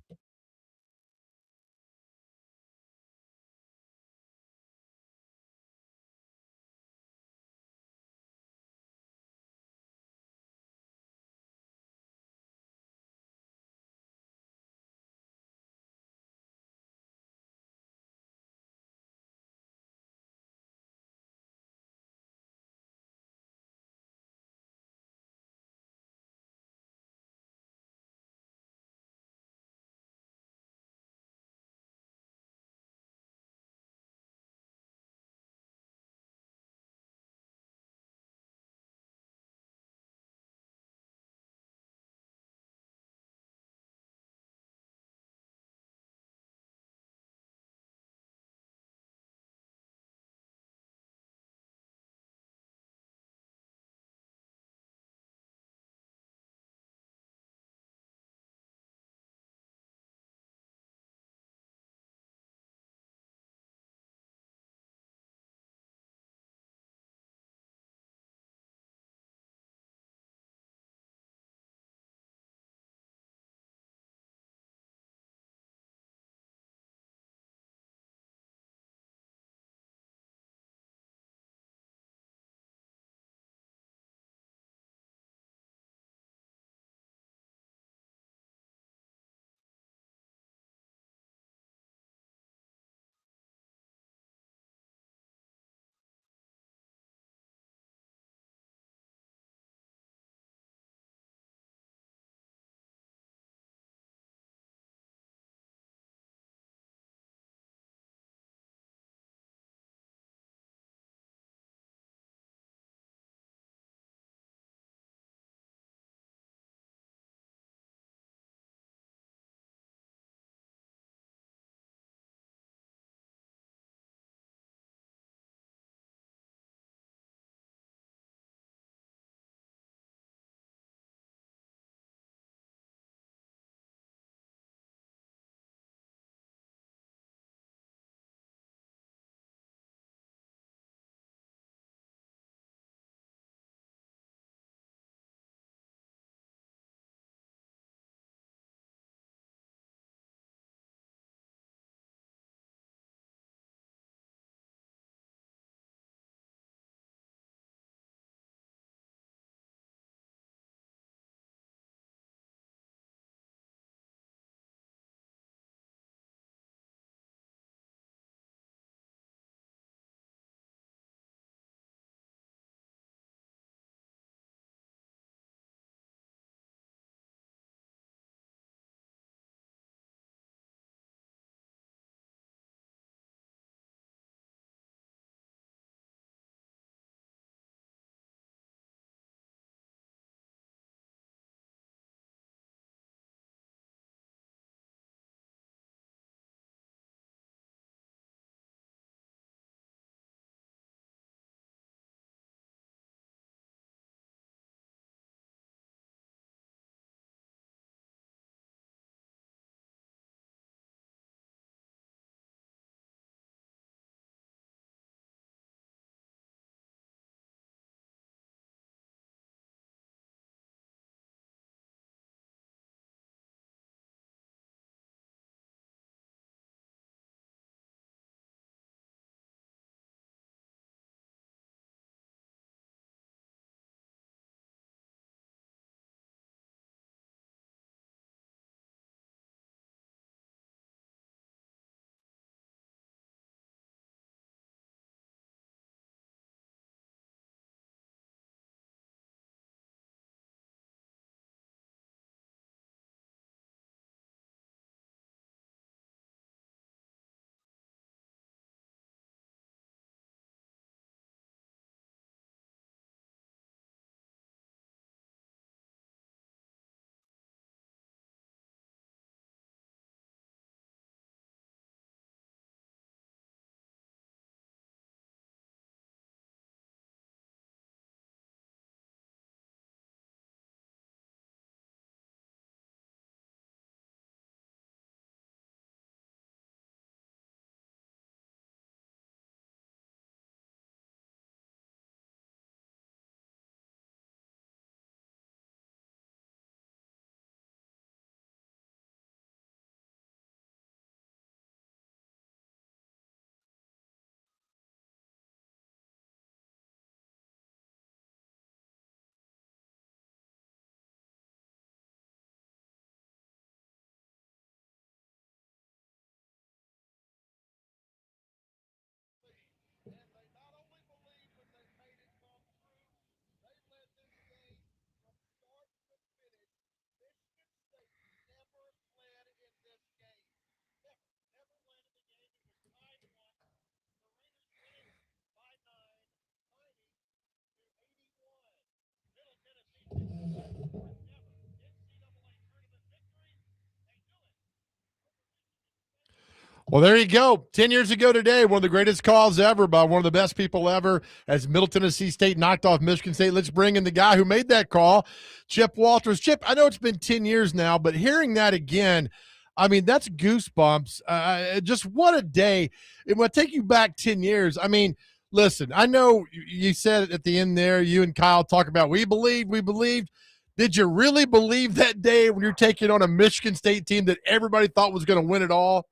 Well, there you go. 10 years ago today, one of the greatest calls ever by one of the best people ever as Middle Tennessee State knocked off Michigan State. Let's bring in the guy who made that call, Chip Walters. Chip, I know it's been 10 years now, but hearing that again, I mean, that's goosebumps. Just what a day. It will take you back 10 years. I mean, listen, I know you said it at the end there, you and Kyle talk about we believed. Did you really believe that day when you're taking on a Michigan State team that everybody thought was going to win it all?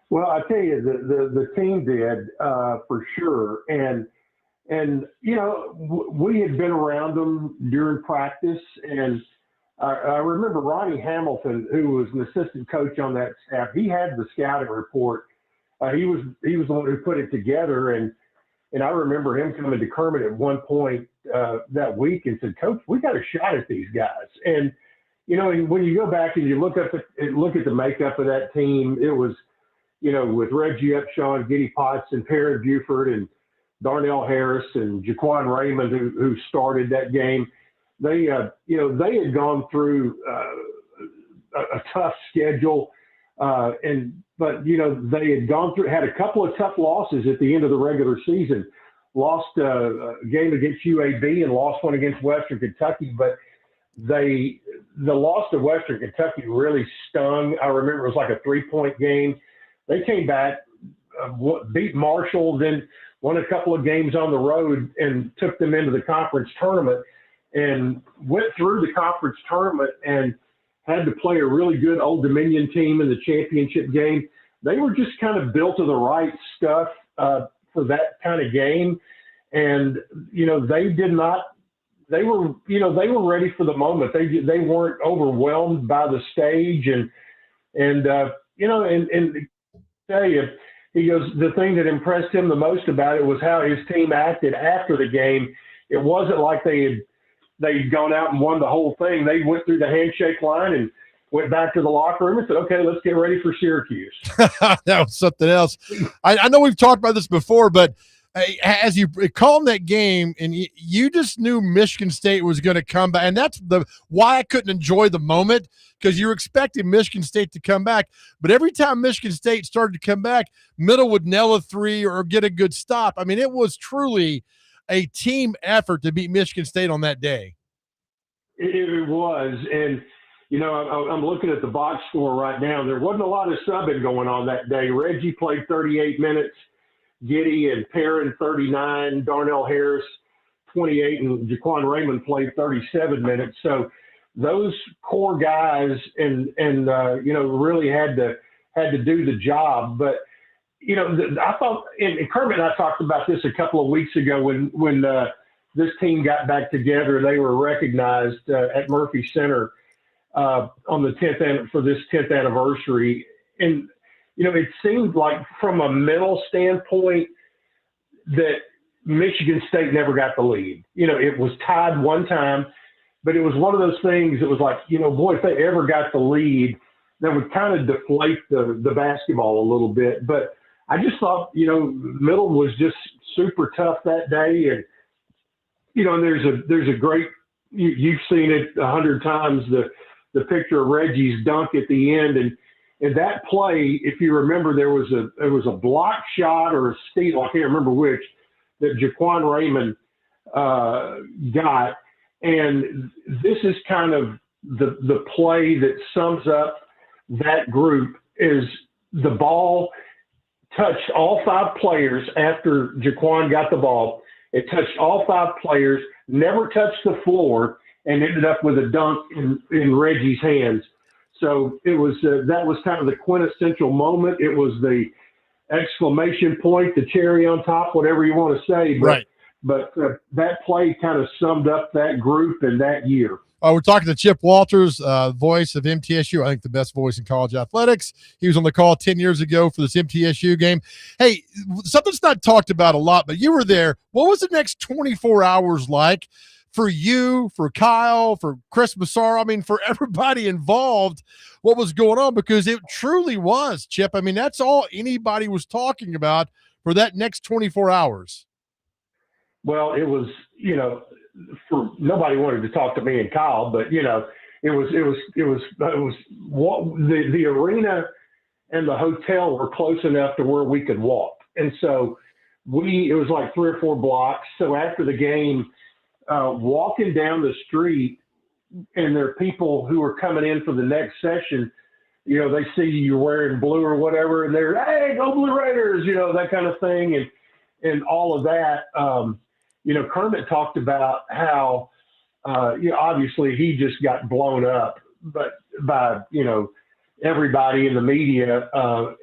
Well, I tell you, the team did for sure, and you know we had been around them during practice, and I remember Ronnie Hamilton, who was an assistant coach on that staff. He had the scouting report. He was the one who put it together, and I remember him coming to Kermit at one point that week and said, "Coach, we got a shot at these guys." And you know, when you go back and you look at the makeup of that team, it was, you know, with Reggie Upshaw, Giddy Potts, and Perrin Buford, and Darnell Harris, and Jaquan Raymond, who started that game. They, you know, they had gone through a tough schedule, but you know, they had a couple of tough losses at the end of the regular season. Lost a game against UAB and lost one against Western Kentucky, but the loss to Western Kentucky really stung. I remember it was like a 3-point game. They came back, beat Marshall, then won a couple of games on the road and took them into the conference tournament and went through the conference tournament and had to play a really good Old Dominion team in the championship game. They were just kind of built to the right stuff for that kind of game. And, you know, they were ready for the moment. They weren't overwhelmed by the stage and you know, and tell you, he goes, the thing that impressed him the most about it was how his team acted after the game. It wasn't like they'd gone out and won the whole thing. They went through the handshake line and went back to the locker room and said, "Okay, let's get ready for Syracuse." That was something else. I know we've talked about this before, but as you called that game, and you just knew Michigan State was going to come back, and that's why I couldn't enjoy the moment, because you were expecting Michigan State to come back. But every time Michigan State started to come back, Middle would nail a three or get a good stop. I mean, it was truly a team effort to beat Michigan State on that day. It was, and you know, I'm looking at the box score right now. There wasn't a lot of subbing going on that day. Reggie played 38 minutes. Giddy and Perrin 39, Darnell Harris 28, and Jaquan Raymond played 37 minutes. So those core guys and you know, really had to do the job. But you know, I thought, and Kermit and I talked about this a couple of weeks ago when this team got back together. They were recognized at Murphy Center on the 10th for this 10th anniversary. And you know, it seemed like from a mental standpoint that Michigan State never got the lead. You know, it was tied one time, but it was one of those things that was like, you know, boy, if they ever got the lead, that would kind of deflate the basketball a little bit. But I just thought, you know, Middle was just super tough that day. And, you know, and there's a great, you've seen it 100 times, the picture of Reggie's dunk at the end. And that play, if you remember, there was a block shot or a steal, I can't remember which, that Jaquan Raymond got. And this is kind of the play that sums up that group. Is the ball touched all 5 players after Jaquan got the ball. It touched all 5 players, never touched the floor, and ended up with a dunk in Reggie's hands. So it was that was kind of the quintessential moment. It was the exclamation point, the cherry on top, whatever you want to say. But, right. But that play kind of summed up that group and that year. We're talking to Chip Walters, voice of MTSU. I think the best voice in college athletics. He was on the call 10 years ago for this MTSU game. Hey, something's not talked about a lot, but you were there. What was the next 24 hours like for you, for Kyle, for Chris Massaro? I mean, for everybody involved, what was going on? Because it truly was, Chip. I mean, that's all anybody was talking about for that next 24 hours. Well, it was, you know, for nobody wanted to talk to me and Kyle, but it was the arena and the hotel were close enough to where we could walk. And so it was like 3 or 4 blocks. So after the game, walking down the street, and there are people who are coming in for the next session, they see you're wearing blue or whatever, and they're, hey, go Blue Raiders, that kind of thing. And all of that, Kermit talked about how, obviously he just got blown up, but by, everybody in the media.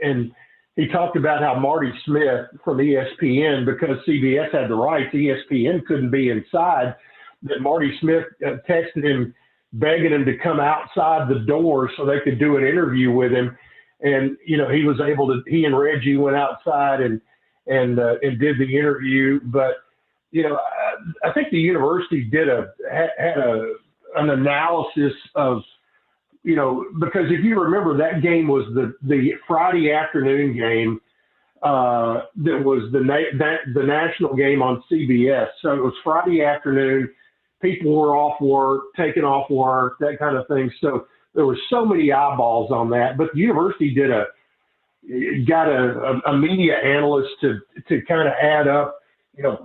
And he talked about how Marty Smith from ESPN, because CBS had the rights, ESPN couldn't be inside, that Marty Smith texted him, begging him to come outside the door so they could do an interview with him. And, he was able to, he and Reggie went outside and did the interview. But, I think the university had an analysis of, because if you remember, that game was the Friday afternoon game that was the national game on CBS. So it was Friday afternoon. People were off work, taking off work, that kind of thing. So there were so many eyeballs on that. But the university got a media analyst to kind of add up,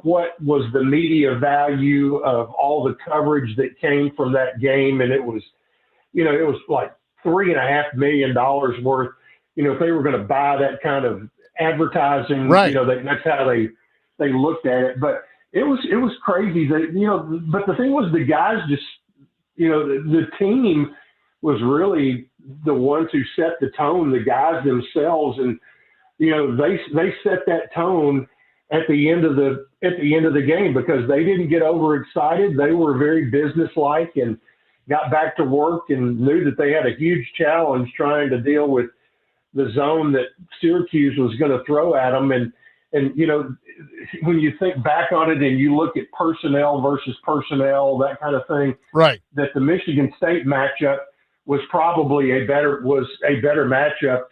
what was the media value of all the coverage that came from that game, and it was like $3.5 million worth. If they were going to buy that kind of advertising, right. That's how they looked at it. But it was crazy that, but the thing was, the guys just, the team was really the ones who set the tone, the guys themselves. And, they set that tone at the end of the game, because they didn't get overexcited. They were very businesslike and got back to work and knew that they had a huge challenge trying to deal with the zone that Syracuse was going to throw at them. And when you think back on it and you look at personnel versus personnel, that kind of thing, right, that the Michigan State matchup was probably a better matchup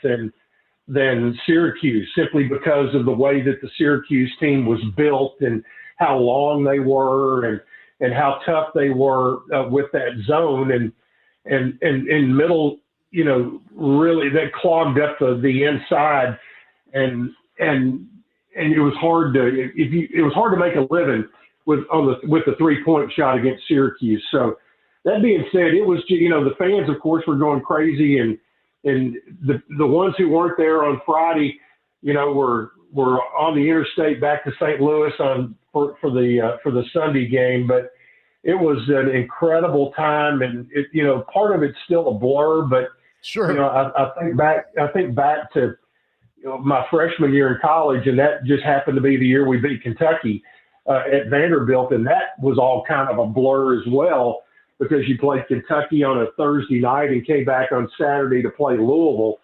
than Syracuse, simply because of the way that the Syracuse team was built and how long they were and how tough they were with that zone and middle, really that clogged up the inside and it was hard to make a living with the 3-point shot against Syracuse. So that being said, it was, the fans, of course, were going crazy, and the ones who weren't there on Friday, were on the interstate back to St. Louis for the Sunday game. But it was an incredible time, and part of it's still a blur. But sure, I think back to my freshman year in college, and that just happened to be the year we beat Kentucky at Vanderbilt, and that was all kind of a blur as well, because you played Kentucky on a Thursday night and came back on Saturday to play Louisville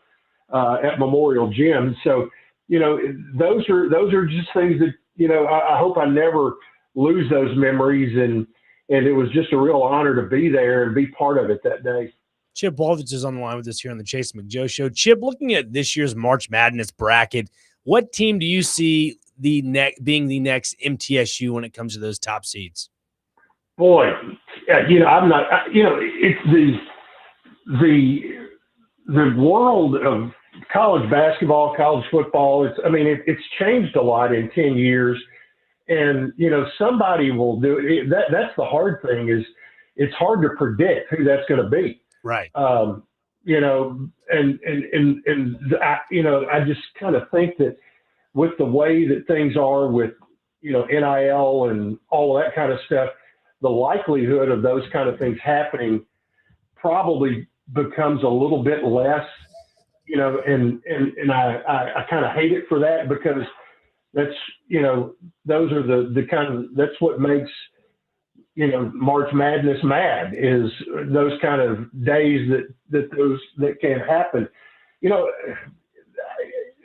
at Memorial Gym. So, those are just things that, I hope I never lose those memories. And it was just a real honor to be there and be part of it that day. Chip Baldridge is on the line with us here on the Chase McJoe Show. Chip, looking at this year's March Madness bracket, what team do you see being the next MTSU when it comes to those top seeds? Boy, I'm not. It's the world of college basketball, college football. It's changed a lot in 10 years, and somebody will do it. That's the hard thing, is it's hard to predict who that's going to be. Right. I just kind of think that with the way that things are with NIL and all of that kind of stuff, the likelihood of those kind of things happening probably becomes a little bit less, and I kind of hate it for that, because that's, those are the kind of, that's what makes, March Madness mad, is those kind of days that can happen.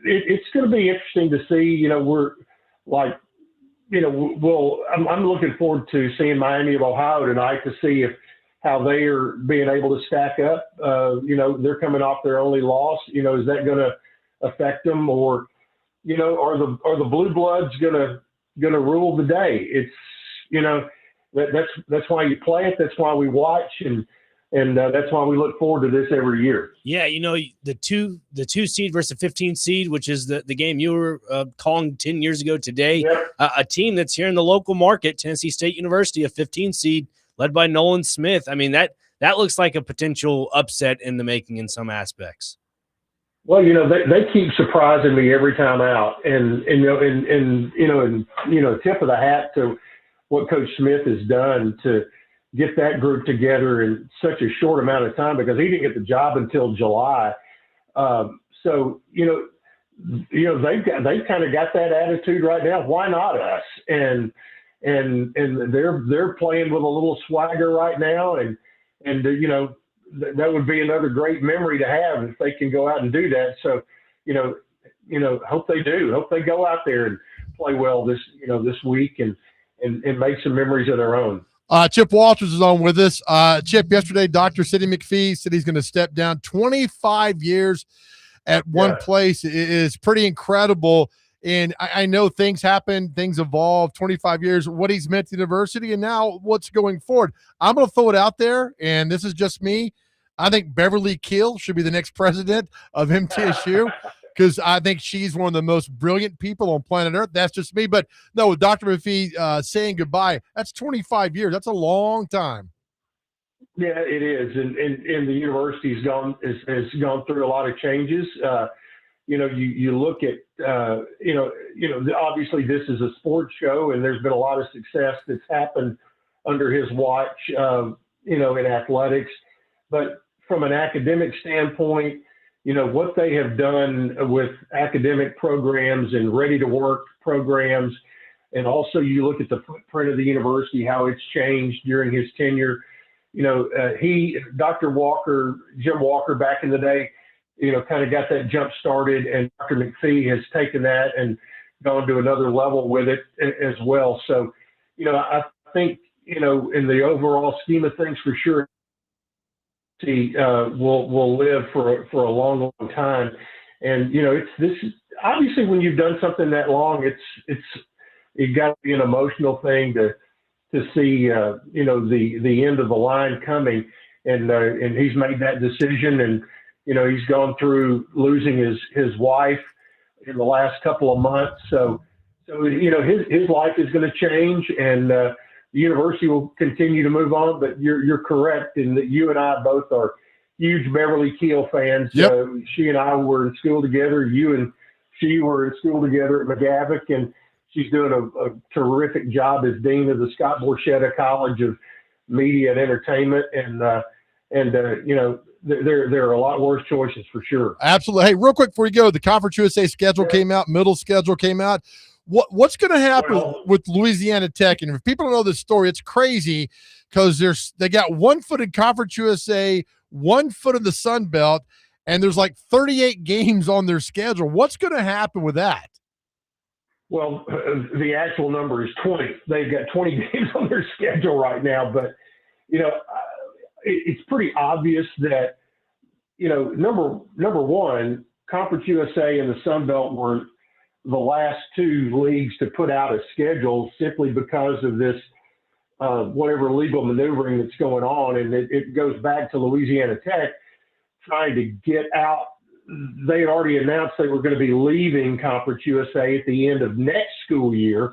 It's going to be interesting to see, we're like, I'm looking forward to seeing Miami of Ohio tonight to see how they are being able to stack up. They're coming off their only loss. Is that going to affect them, or are the Blue Bloods going to rule the day? It's that's why you play it. That's why we watch, and that's why we look forward to this every year. Yeah, the two seed versus the 15 seed, which is the game you were calling 10 years ago today. Yep. A team that's here in the local market, Tennessee State University, a 15 seed led by Nolan Smith. I mean, that looks like a potential upset in the making in some aspects. Well, they keep surprising me every time out, and tip of the hat to what Coach Smith has done to get that group together in such a short amount of time, because he didn't get the job until July. So they've kind of got that attitude right now. Why not us? And they're playing with a little swagger right now, and that would be another great memory to have if they can go out and do that. So, hope they do. Hope they go out there and play well this week and make some memories of their own. Chip Walters is on with us. Chip, yesterday, Dr. Sidney McPhee said he's going to step down. 25 years at one place is pretty incredible. And I know things happen, things evolve, 25 years, what he's meant to the university, and now what's going forward. I'm going to throw it out there, and this is just me. I think Beverly Keel should be the next president of MTSU because I think she's one of the most brilliant people on planet Earth. That's just me. But no, with Dr. McPhee saying goodbye, that's 25 years. That's a long time. Yeah, it is. And the university has gone through a lot of changes. You look at, obviously this is a sports show, and there's been a lot of success that's happened under his watch, in athletics. But from an academic standpoint, what they have done with academic programs and ready to work programs, and also you look at the footprint of the university, how it's changed during his tenure. Dr. Walker, Jim Walker back in the day, kind of got that jump started, and Dr. McPhee has taken that and gone to another level with it as well. So, I think, in the overall scheme of things, for sure, he will live for a long, long time. And, obviously when you've done something that long, it's got to be an emotional thing to see, the end of the line coming. And he's made that decision, and, he's gone through losing his wife in the last couple of months. So his life is going to change, and the university will continue to move on. But you're correct in that you and I both are huge Beverly Keel fans. Yep. She and I were in school together. You and she were in school together at McGavick, and she's doing a terrific job as dean of the Scott Borchetta College of Media and Entertainment. There are a lot worse choices for sure. Absolutely. Hey, real quick before you go, the Conference USA schedule came out, middle schedule came out. What's going to happen with Louisiana Tech? And if people don't know this story, it's crazy because they got 1 foot in Conference USA, 1 foot in the Sun Belt, and there's like 38 games on their schedule. What's going to happen with that? Well, the actual number is 20. They've got 20 games on their schedule right now, but it's pretty obvious that, number one, Conference USA and the Sun Belt were the last two leagues to put out a schedule simply because of this, whatever legal maneuvering that's going on. And it goes back to Louisiana Tech trying to get out. They had already announced they were going to be leaving Conference USA at the end of next school year.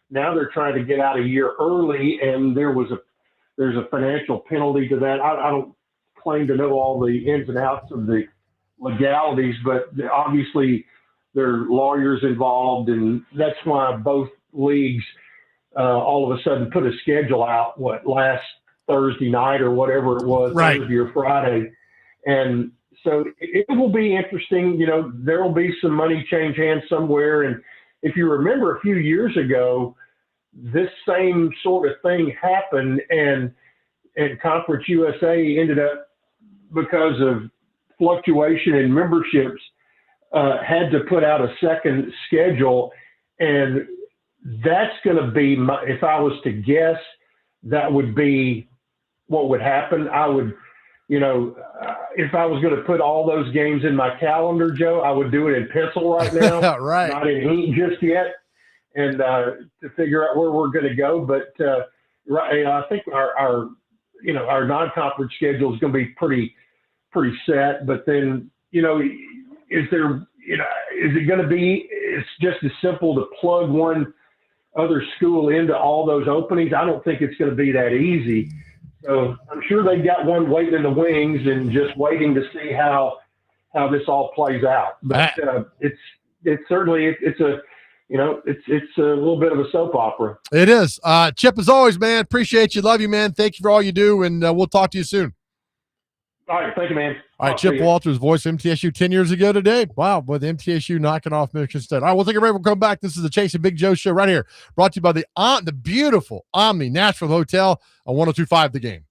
Now they're trying to get out a year early, and there's a financial penalty to that. I don't claim to know all the ins and outs of the legalities, but obviously there are lawyers involved, and that's why both leagues all of a sudden put a schedule out, last Thursday night or whatever it was, right, Thursday or Friday. And so it will be interesting. There will be some money change hands somewhere. And if you remember a few years ago, this same sort of thing happened, and Conference USA ended up, because of fluctuation in memberships, had to put out a second schedule. And that's going to be, if I was to guess, that would be what would happen. I would, if I was going to put all those games in my calendar, Joe, I would do it in pencil right now, right, not in ink just yet, and to figure out where we're going to go. But right. I think our our non-conference schedule is going to be pretty set. But then, is there, is it going to be? It's just as simple to plug one other school into all those openings. I don't think it's going to be that easy. So I'm sure they've got one waiting in the wings and just waiting to see how this all plays out. But it's certainly it's a it's a little bit of a soap opera. It is. Chip, as always, man, appreciate you. Love you, man. Thank you for all you do, and we'll talk to you soon. All right. Thank you, man. All right, Chip Walters, voice of MTSU 10 years ago today. Wow, with MTSU knocking off Michigan State. All right, we'll take a break. We'll come back. This is the Chase and Big Joe show right here, brought to you by the beautiful Omni Nashville Hotel on 102.5 The Game.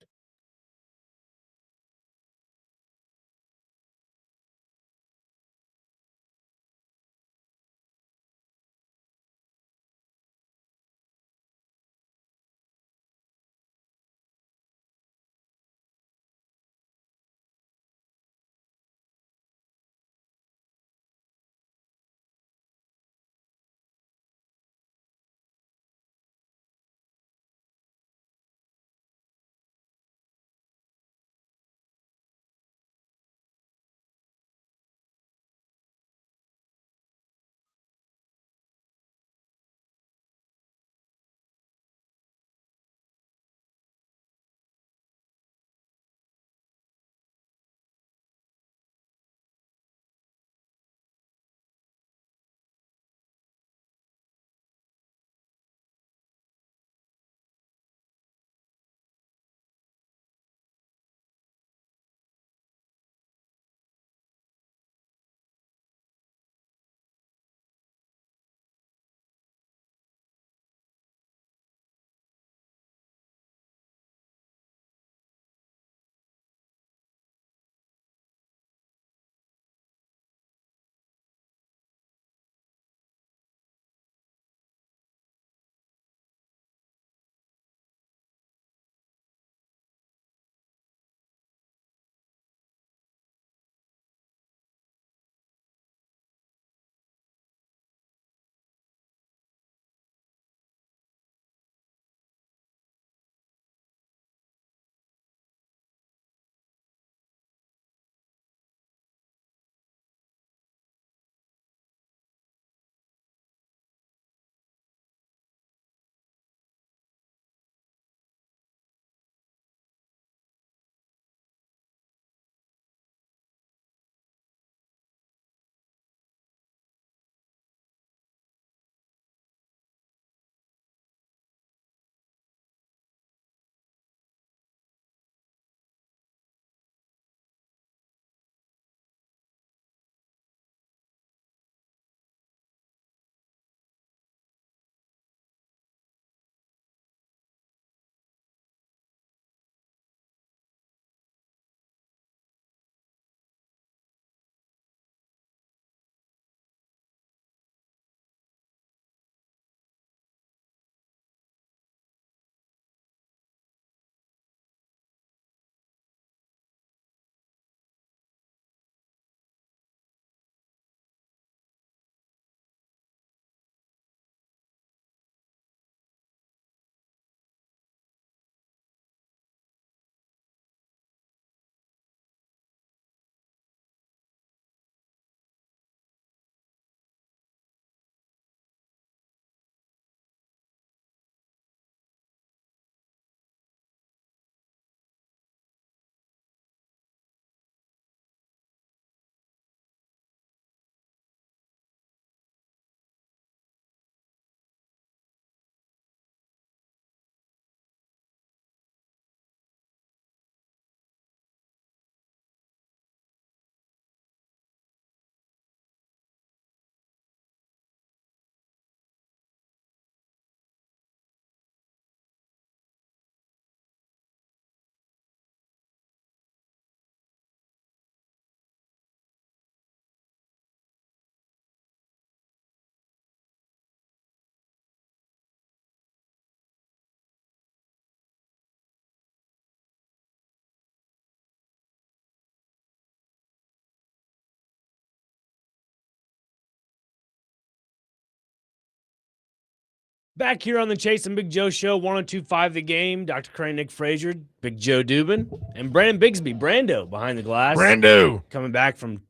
Back here on the Chase and Big Joe Show, 102.5 The Game. Dr. Crane, Nick Frazier, Big Joe Dubin, and Brandon Bigsby, Brando, behind the glass. Brando. Coming back from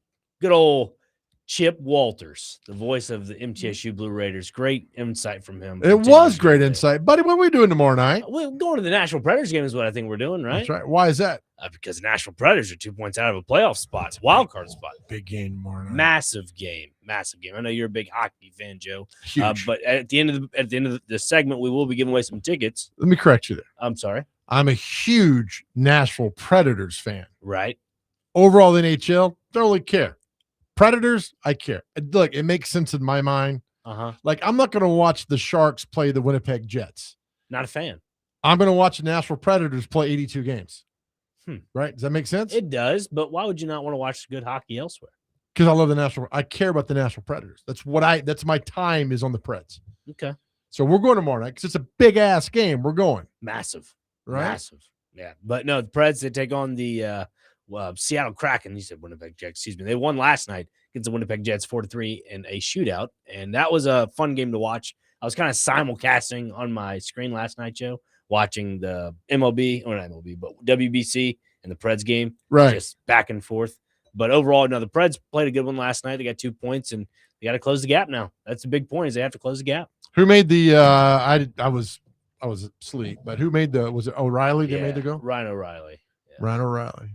good old Chip Walters, the voice of the MTSU Blue Raiders. Great insight from him. It was great insight. Buddy, what are we doing tomorrow night? We're going to the Nashville Predators game is what I think we're doing, right? That's right. Why is that? Because the Nashville Predators are 2 points out of a playoff spot. It's a wild card spot. Big game tomorrow night. Massive game. Massive game. I know you're a big hockey fan, Joe. Huge. But at the end of the segment, we will be giving away some tickets. Let me correct you there. I'm sorry. I'm a huge Nashville Predators fan. Right. Overall, the NHL, don't really care. Predators, I care. Look, it makes sense in my mind. Uh-huh. Like, I'm not going to watch the Sharks play the Winnipeg Jets. Not a fan. I'm going to watch the Nashville Predators play 82 games. Hmm. Right? Does that make sense? It does, but why would you not want to watch good hockey elsewhere? Because I love the Nashville. I care about the Nashville Predators. That's my time is on the Preds. Okay. So we're going tomorrow night because it's a big ass game. We're going. Massive. Right? Massive. Yeah. But no, the Preds, they take on the Seattle Kraken. You said Winnipeg Jets. Excuse me. They won last night against the Winnipeg Jets 4-3 in a shootout. And that was a fun game to watch. I was kind of simulcasting on my screen last night, Joe, watching the MLB, or not MLB, but WBC and the Preds game. Right. Just back and forth. But overall, no, the Preds played a good one last night. They got 2 points, and they got to close the gap now. That's the big point, is they have to close the gap. Who made the I was asleep, but who made was it O'Reilly that made the goal? Ryan O'Reilly. Yeah. Ryan O'Reilly.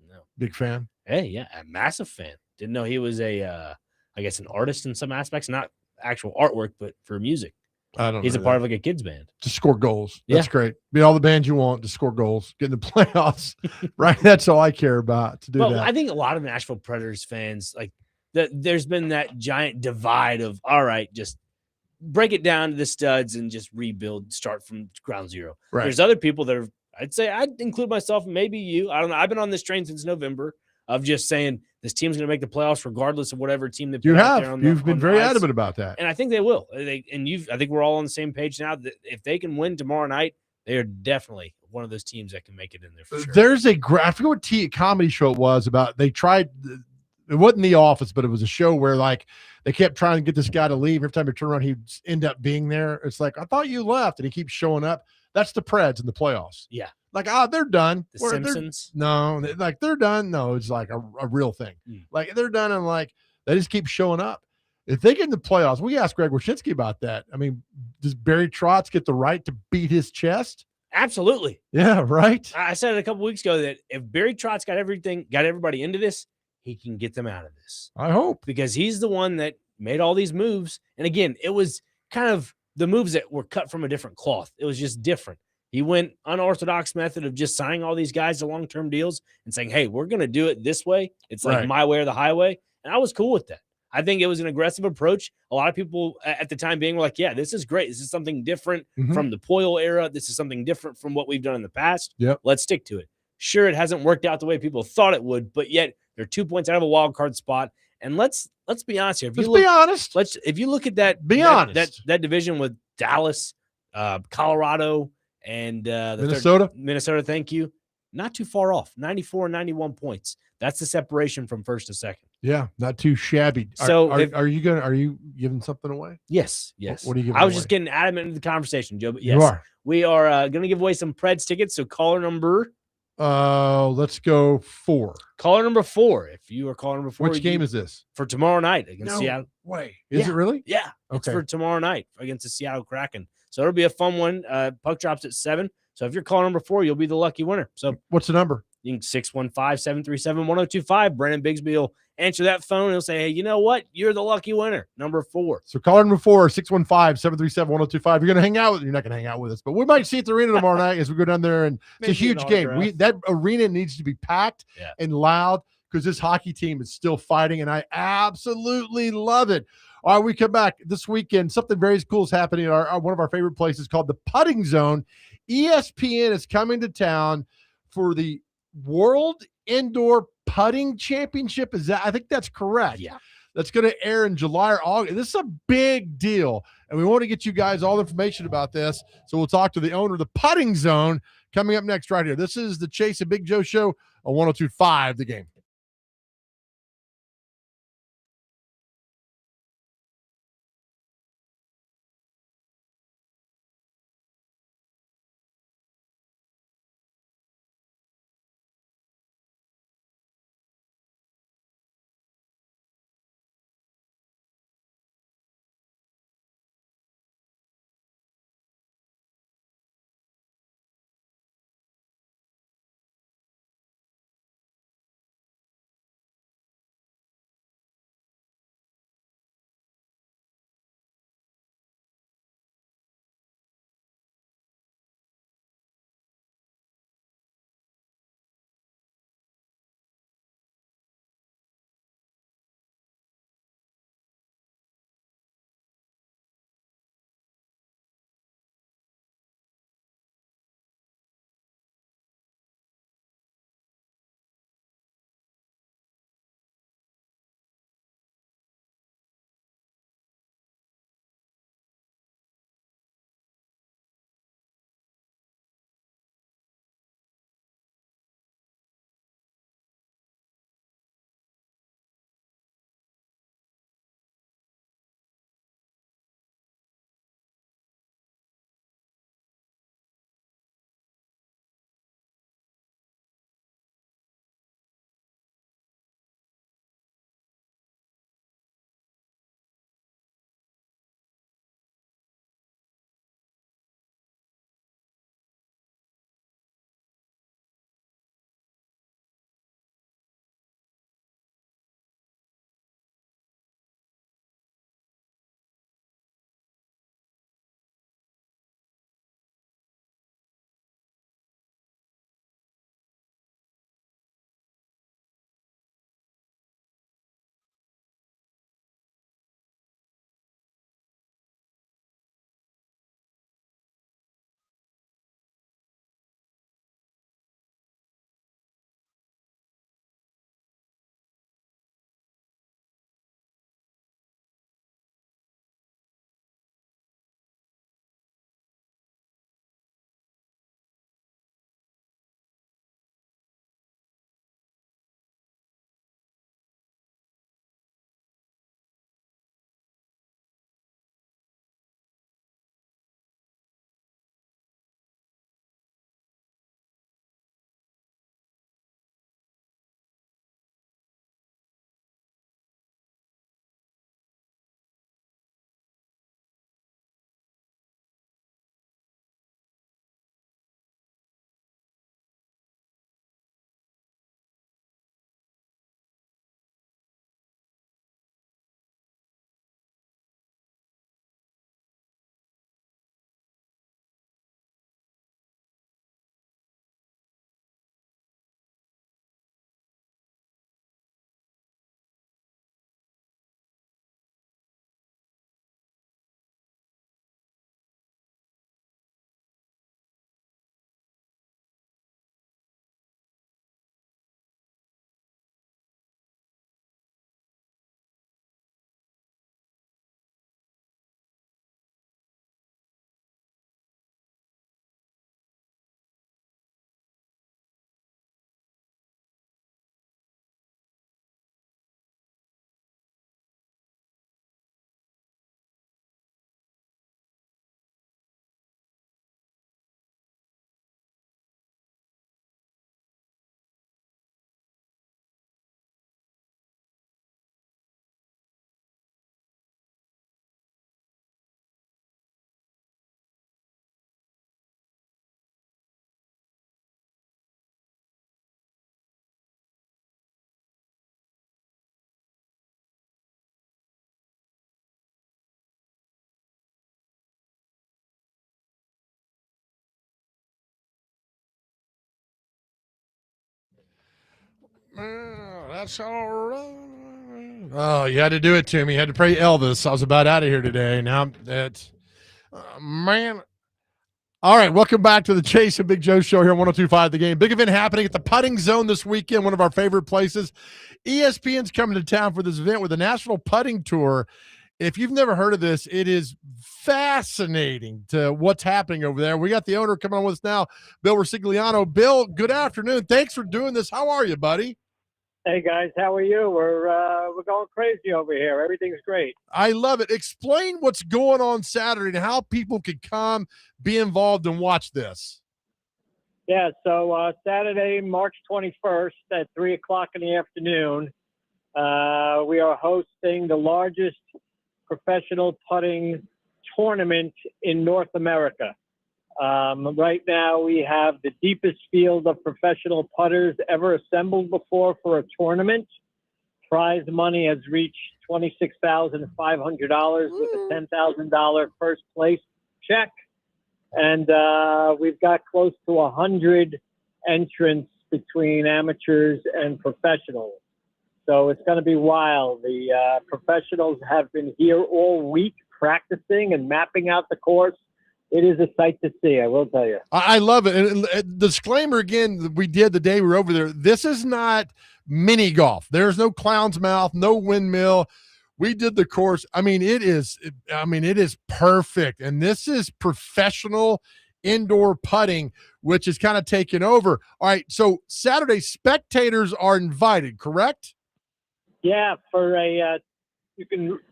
No. Big fan. Hey, yeah, a massive fan. Didn't know he was I guess an artist in some aspects, not actual artwork, but for music. I don't He's know a part that. of like a kids band. To score goals. That's Yeah. great. Be all the bands you want to score goals, get in the playoffs. Right. That's all I care about to do Well, that. I think a lot of Nashville Predators fans, like there's been that giant divide of, all right, just break it down to the studs and just rebuild, start from ground zero. Right. There's other people that are, I'd say I'd include myself, maybe you. I don't know. I've been on this train since November of just saying this team's going to make the playoffs regardless of whatever team they put You out have. there on You've been on very ice. adamant about that. And I think they will. I think we're all on the same page now that if they can win tomorrow night, they are definitely one of those teams that can make it in there for sure. There's I forget what comedy show it was about. They tried, it wasn't The Office, but it was a show where like they kept trying to get this guy to leave. Every time he turned around, he'd end up being there. It's like, I thought you left, and he keeps showing up. That's the Preds in the playoffs. Yeah. Like, they're done. The They're- Simpsons? No, like they're done. No, it's like a real thing. Like they're done, and like they just keep showing up. If they get in the playoffs, we asked Greg Wyshynski about that. I mean, does Barry Trotz get the right to beat his chest? Absolutely. Yeah, right. I said it a couple weeks ago that if Barry Trotz got everybody into this, he can get them out of this. I hope. Because he's the one that made all these moves. And again, it was kind of the moves that were cut from a different cloth. It was just different. He went unorthodox method of just signing all these guys to long-term deals and saying, hey, we're going to do it this way. It's like Right. my way or the highway. And I was cool with that. I think it was an aggressive approach. A lot of people at the time being were like, yeah, this is great. This is something different Mhm. from the Poyle era. This is something different from what we've done in the past. Yep. Let's stick to it. Sure, it hasn't worked out the way people thought it would, but yet they're 2 points out of a wild card spot. And let's be honest here. Let's be honest. If you look at that, Be honest. that division with Dallas, Colorado, and Minnesota? Minnesota, thank you. Not too far off. 94 and 91 points. That's the separation from first to second. Yeah, not too shabby. So are you giving something away? Yes. What are you giving I was away? just getting adamant in the conversation, Joe. But You yes, are. we are going to give away some Preds tickets. So caller number Let's go 4. Caller number 4. If you are caller number 4, Which game is this? For tomorrow night against No Seattle. way. Is Yeah. it really? Yeah. It's Okay. for tomorrow night against the Seattle Kraken. So it'll be a fun one. Puck drops at 7. So if you're caller number 4, you'll be the lucky winner. So What's the number? you can 615-737-1025. Brandon Bigsby will answer that phone and he'll say, hey, you know what? You're the lucky winner. Number 4. So caller number 4, 615-737-1025. You're going to hang out with, you're not going to hang out with us, but we might see at the arena tomorrow night as we go down there, and it's a Maybe huge an game. autograph. That arena needs to be packed Yeah. and loud because this hockey team is still fighting, and I absolutely love it. All right, we come back this weekend. Something very cool is happening at one of our favorite places called the Putting Zone. ESPN is coming to town for the World Indoor Putting Championship. I think that's correct. Yeah. That's going to air in July or August. This is a big deal, and we want to get you guys all the information about this. So we'll talk to the owner of the Putting Zone coming up next right here. This is the Chase and Big Joe Show on 102.5 The Game. That's all right. Oh, you had to do it to me. You had to pray Elvis. I was about out of here today. Now that's man. All right, welcome back to the Chase and Big Joe show here on 102.5 The Game. Big event happening at the Putting Zone this weekend, one of our favorite places. ESPN's coming to town for this event with the National Putting Tour. If you've never heard of this, it is fascinating to what's happening over there. We got the owner coming on with us now, Bill Rosigliano. Bill, good afternoon. Thanks for doing this. How are you, buddy? Hey guys, how are you? We're going crazy over here. Everything's great. I love it. Explain what's going on Saturday and how people can come, be involved, and watch this. Yeah, so Saturday, March 21st at 3 o'clock in the afternoon, we are hosting the largest professional putting tournament in North America. Right now, we have the deepest field of professional putters ever assembled before for a tournament. Prize money has reached $26,500 with a $10,000 first place check. And we've got close to 100 entrants between amateurs and professionals. So it's going to be wild. The professionals have been here all week practicing and mapping out the course. It is a sight to see, I will tell you. I love it. And disclaimer again, we did the day we were over there. This is not mini golf. There's no clown's mouth, no windmill. We did the course. I mean, it is perfect. And this is professional indoor putting, which is kind of taken over. All right. So Saturday, spectators are invited, correct? Yeah, for a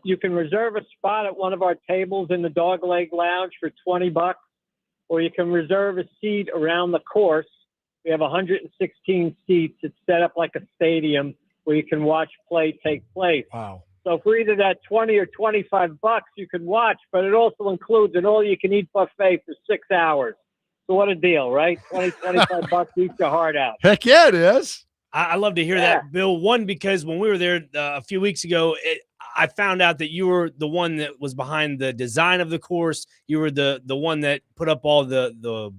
you can reserve a spot at one of our tables in the Dogleg Lounge for $20, or you can reserve a seat around the course. We have 116 seats. It's set up like a stadium where you can watch play take place. Wow. So for either that 20 or $25, you can watch, but it also includes an all-you-can-eat buffet for 6 hours. So what a deal, right? 20, $25 eats your heart out. Heck yeah, it is. I love to hear that, Bill. One, because when we were there a few weeks ago, I found out that you were the one that was behind the design of the course. You were the one that put up all the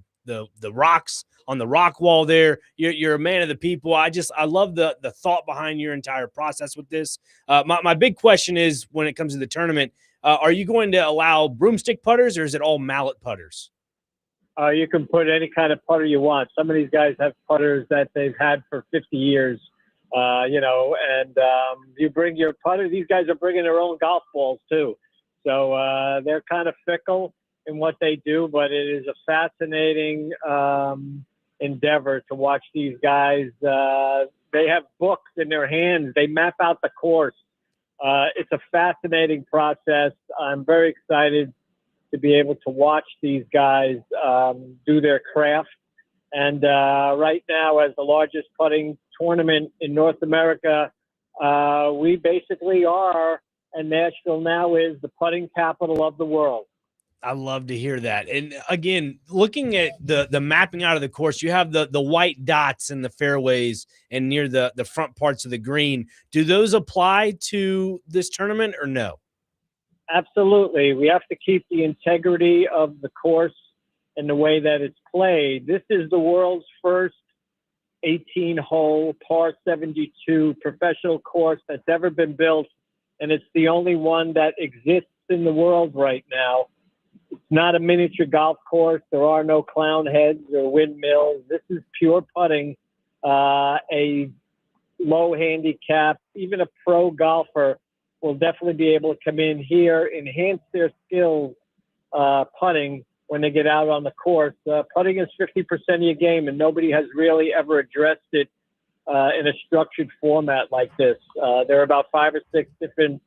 rocks on the rock wall there. You're a man of the people. I love the thought behind your entire process with this. My big question is, when it comes to the tournament, are you going to allow broomstick putters, or is it all mallet putters? You can put any kind of putter you want. Some of these guys have putters that they've had for 50 years, and you bring your putter. These guys are bringing their own golf balls too. So they're kind of fickle in what they do, but it is a fascinating endeavor to watch these guys. They have books in their hands. They map out the course. It's a fascinating process. I'm very excited to be able to watch these guys do their craft. And right now, as the largest putting tournament in North America, we basically are, and Nashville now is the putting capital of the world. I love to hear that. And again, looking at the mapping out of the course, you have the white dots in the fairways and near the front parts of the green. Do those apply to this tournament or no? Absolutely. We have to keep the integrity of the course and the way that it's played. This is the world's first 18-hole par 72 professional course that's ever been built, and it's the only one that exists in the world right now. It's not a miniature golf course. There are no clown heads or windmills. This is pure putting. A low handicap, even a pro golfer will definitely be able to come in here, enhance their skills putting when they get out on the course. Putting is 50% of your game, and nobody has really ever addressed it in a structured format like this. There are about 5 or 6 different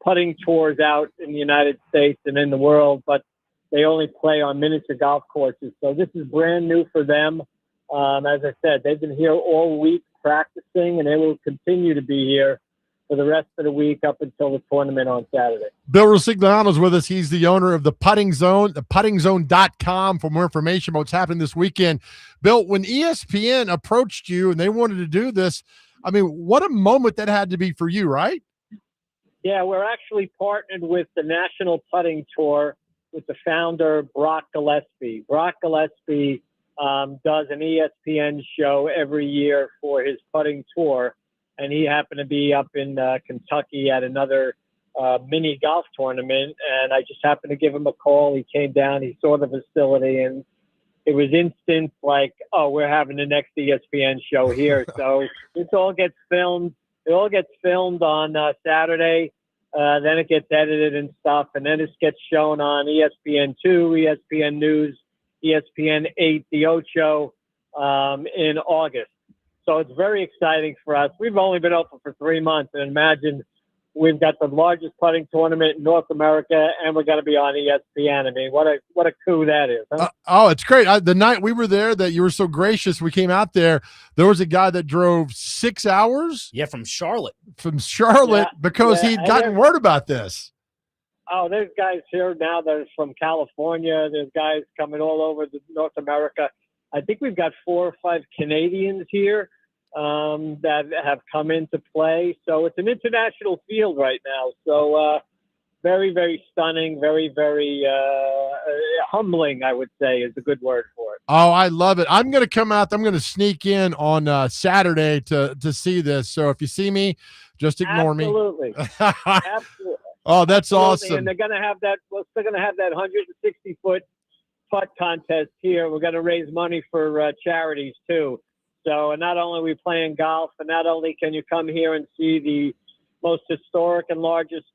putting tours out in the United States and in the world, but they only play on miniature golf courses. So this is brand new for them. As I said, they've been here all week practicing, and they will continue to be here for the rest of the week up until the tournament on Saturday. Bill Rosigliano is with us. He's the owner of the Putting Zone, the puttingzone.com for more information about what's happening this weekend. Bill, when ESPN approached you and they wanted to do this, I mean, what a moment that had to be for you, right? Yeah, we're actually partnered with the National Putting Tour with the founder, Brock Gillespie. Brock Gillespie does an ESPN show every year for his putting tour. and he happened to be up in Kentucky at another mini golf tournament, and I just happened to give him a call. He came down, he saw the facility, and it was instant, like, oh, we're having the next ESPN show here. So this all gets filmed. It all gets filmed on Saturday. Then it gets edited and stuff, and then it gets shown on ESPN2, ESPN News, ESPN 8, The Ocho, in August. So it's very exciting for us. We've only been open for 3 months, and imagine we've got the largest putting tournament in North America, and we're going to be on ESPN. I mean, what a coup that is, huh? Oh, it's great. The night we were there that you were so gracious, we came out there, there was a guy that drove 6 hours. Yeah, from Charlotte. Because he'd gotten word about this. Oh, there's guys here now that are from California. There's guys coming all over North America. I think we've got 4 or 5 Canadians here that have come into play. So it's an international field right now. So very, very stunning, very, very humbling, I would say, is a good word for it. Oh, I love it. I'm going to come out. I'm going to sneak in on Saturday to see this. So if you see me, just ignore me. Absolutely. Oh, that's Absolutely. awesome. And they're going to have that. We're still going to have that 160-foot putt contest here. We're going to raise money for charities too. So not only are we playing golf, and not only can you come here and see the most historic and largest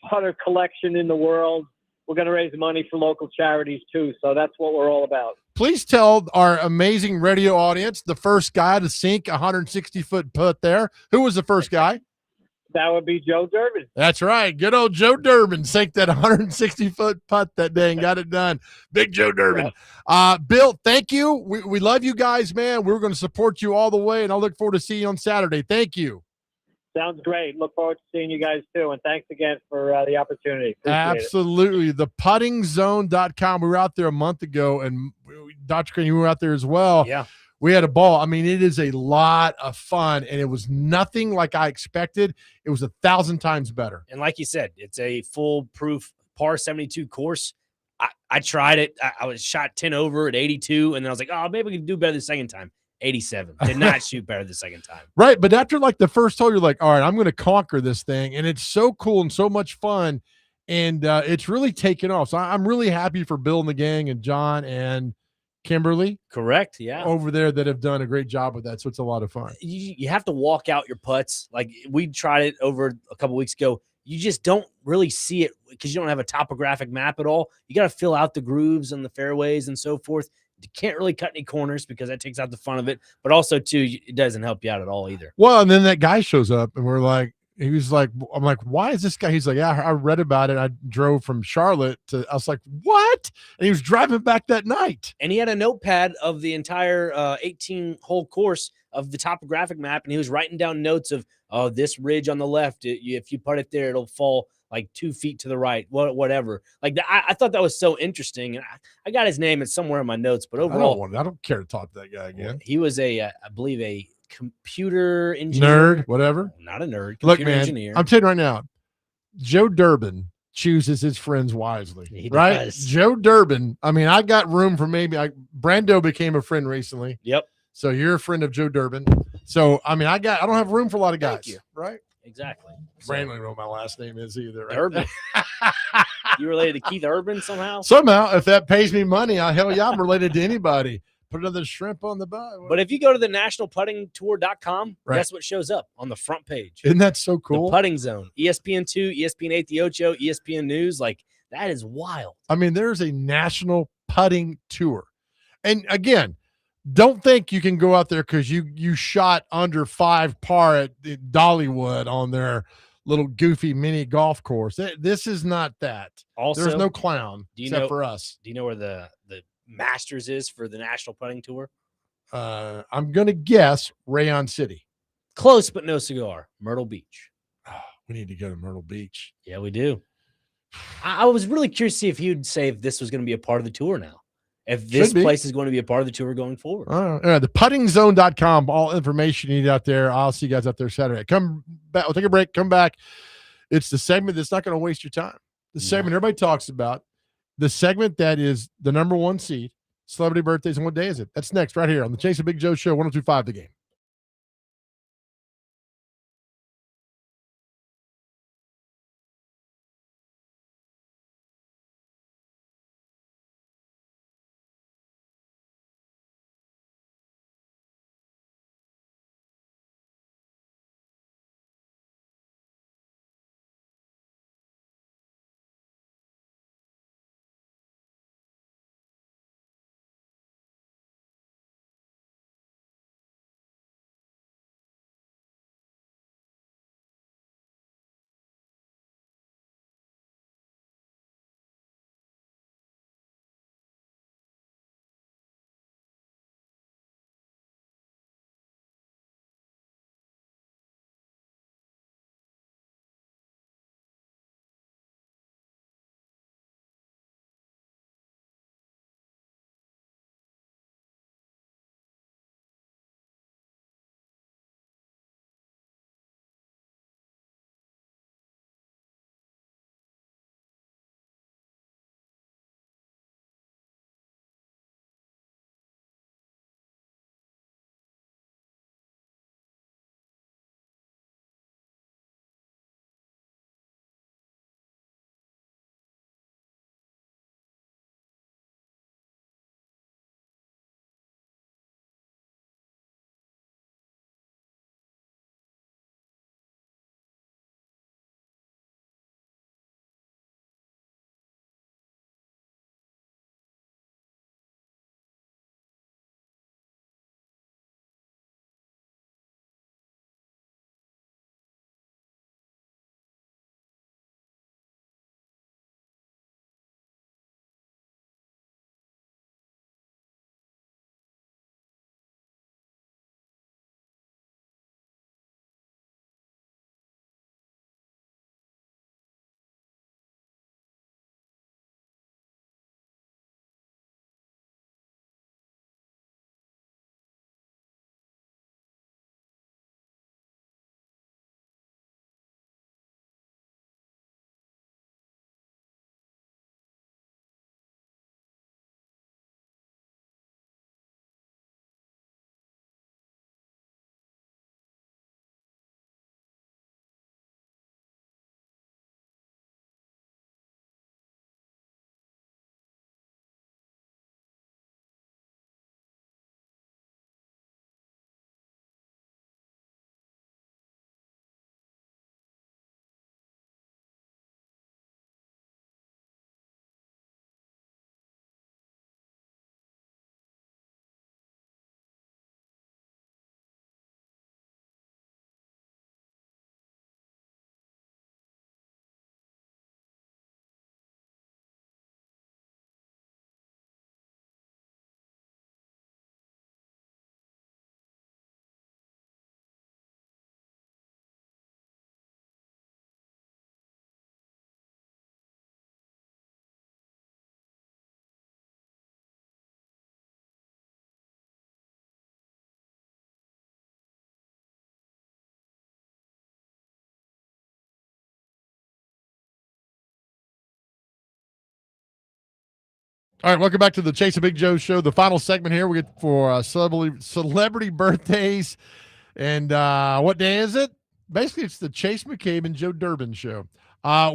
putter collection in the world, we're going to raise money for local charities too. So that's what we're all about. Please tell our amazing radio audience the first guy to sink a 160-foot putt there. Who was the first guy? That would be Joe Durbin. That's right. Good old Joe Durbin sank that 160-foot putt that day and got it done. Big Joe Durbin. Bill, thank you. We love you guys, man. We're going to support you all the way, and I look forward to seeing you on Saturday. Thank you. Sounds great. Look forward to seeing you guys too, and thanks again for the opportunity. Appreciate Absolutely. it. Theputtingzone.com. We were out there a month ago, and Dr. Crane, you were out there as well. Yeah. We had a ball. I mean, it is a lot of fun, and it was nothing like I expected. It was 1,000 times better. And like you said, it's a foolproof par 72 course. I tried it. I was shot 10 over at 82, and then I was like, oh, maybe we can do better the second time. 87. Did not shoot better the second time. Right, but after like the first hole, you're like, all right, I'm going to conquer this thing, and it's so cool and so much fun, and it's really taken off. So I'm really happy for Bill and the gang and John and Kimberly. Correct, yeah. Over there that have done a great job with that, so it's a lot of fun. You have to walk out your putts. Like we tried it over a couple weeks ago. You just don't really see it because you don't have a topographic map at all. You got to fill out the grooves and the fairways and so forth. You can't really cut any corners because that takes out the fun of it. But also, too, it doesn't help you out at all either. Well, and then that guy shows up, and we're like, he was like, I'm like, why is this guy? He's like, yeah, I read about it. I drove from Charlotte to, I was like, what? And he was driving back that night. And he had a notepad of the entire 18-hole course of the topographic map, and he was writing down notes of, oh, this ridge on the left, if you put it there, it'll fall like 2 feet to the right, whatever. Like I thought that was so interesting. And I got his name. It's somewhere in my notes, but overall, I don't care to talk to that guy again. He was I believe a computer engineer. Nerd, whatever. Not a nerd. Look, man, engineer. I'm telling you right now, Joe Durbin chooses his friends wisely. He right? does. Joe Durbin. I mean, I got room for Brando became a friend recently. Yep. So you're a friend of Joe Durbin. So, I mean, I don't have room for a lot of guys. Thank you. Right? Exactly. Brandon don't know what my last name is either. Right? Urban. You related to Keith Urban somehow? Somehow, if that pays me money, hell yeah, I'm related to anybody. Put another shrimp on the butt. But if you go to the nationalputtingtour.com, right, guess what shows up on the front page? Isn't that so cool? The Putting Zone, ESPN2, ESPN 8, The Ocho, ESPN News. Like, that is wild. I mean, there's a national putting tour. And again, don't think you can go out there because you shot under 5 par at Dollywood on their little goofy mini golf course. This is not that. Also, there's no clown except for us. Do you know where the Masters is for the National Putting Tour? I'm going to guess Rayon City. Close, but no cigar. Myrtle Beach. Oh, we need to go to Myrtle Beach. Yeah, we do. I was really curious to see if you'd say if this was going to be a part of the tour now. If this place is going to be a part of the tour going forward. The puttingzone.com, all information you need out there. I'll see you guys out there Saturday. Come back. We'll take a break. Come back. It's the segment that's not going to waste your time. The segment everybody talks about. The segment that is the number 1 seed. Celebrity birthdays. And what day is it? That's next right here on the Chase of Big Joe Show, 102.5 The Game. All right, welcome back to the Chase and Big Joe show. The final segment here we get for celebrity birthdays. And what day is it? Basically, it's the Chase McCabe and Joe Durbin show.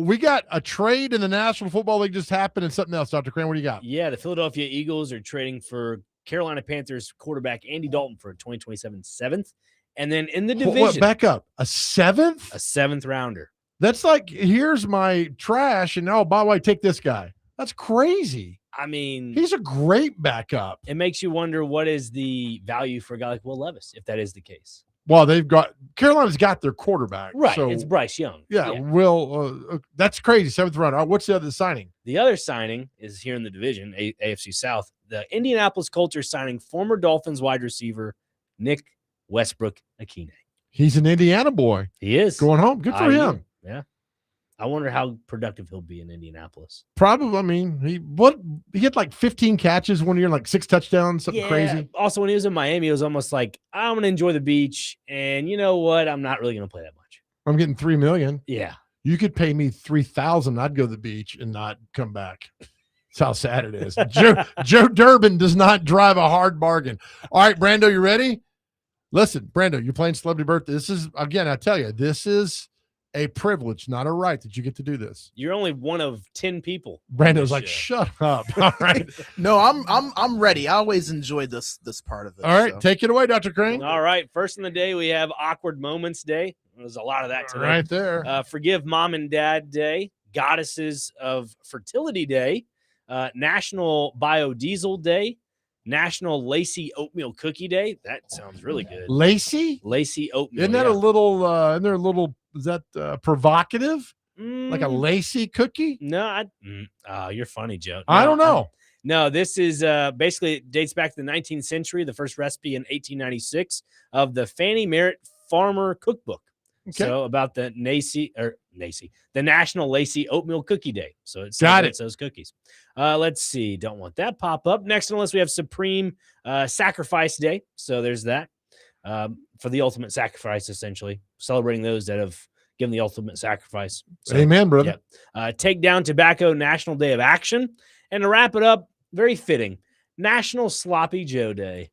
We got a trade in the National Football League just happened and something else. Dr. Crane, what do you got? Yeah, the Philadelphia Eagles are trading for Carolina Panthers quarterback Andy Dalton for a 2027 seventh. And then in the division. What, back up. A seventh? A seventh rounder. That's like, here's my trash, and by the way, take this guy. That's crazy. I mean, he's a great backup. It makes you wonder what is the value for a guy like Will Levis, if that is the case. Well, Carolina's got their quarterback. Right. So, it's Bryce Young. Yeah. Will, that's crazy. Seventh rounder. What's the other signing? The other signing is here in the division, AFC South. The Indianapolis Colts are signing former Dolphins wide receiver Nick Westbrook-Akine. He's an Indiana boy. He is. Going home. Good for him. Yeah. I wonder how productive he'll be in Indianapolis. Probably. I mean, he had like 15 catches 1 year, like 6 touchdowns, something crazy. Also, when he was in Miami, it was almost like, I'm going to enjoy the beach. And you know what? I'm not really going to play that much. I'm getting $3 million. Yeah. You could pay me $3,000. I'd go to the beach and not come back. That's how sad it is. Joe Durbin does not drive a hard bargain. All right, Brando, you ready? Listen, Brando, you're playing Celebrity Birthday. This is, again, I tell you, this is a privilege, not a right that you get to do this. You're only one of 10 people. Brando's like, shut up. All right. No, I'm ready. I always enjoy this part of it. All right, take it away, Dr. Crane. All right. First in the day, we have Awkward Moments Day. There's a lot of that today. Right there. Forgive Mom and Dad Day, Goddesses of Fertility Day, National Biodiesel Day, National Lacy Oatmeal Cookie Day. That sounds really good. Lacy oatmeal. Isn't that a little? Isn't there a little? Is that provocative? Like a lacy cookie? No, you're funny, Joe. I don't know. No, this is basically it dates back to the 19th century. The first recipe in 1896 of the Fannie Merritt Farmer Cookbook. Okay. So about the the National Lacy Oatmeal Cookie Day. So it celebrates those cookies. Let's see. Don't want that pop up. Next on the list, we have Supreme Sacrifice Day. So there's that for the ultimate sacrifice, essentially celebrating those that have given the ultimate sacrifice. So, amen, brother. Yeah. Take Down Tobacco National Day of Action. And to wrap it up, very fitting, National Sloppy Joe Day.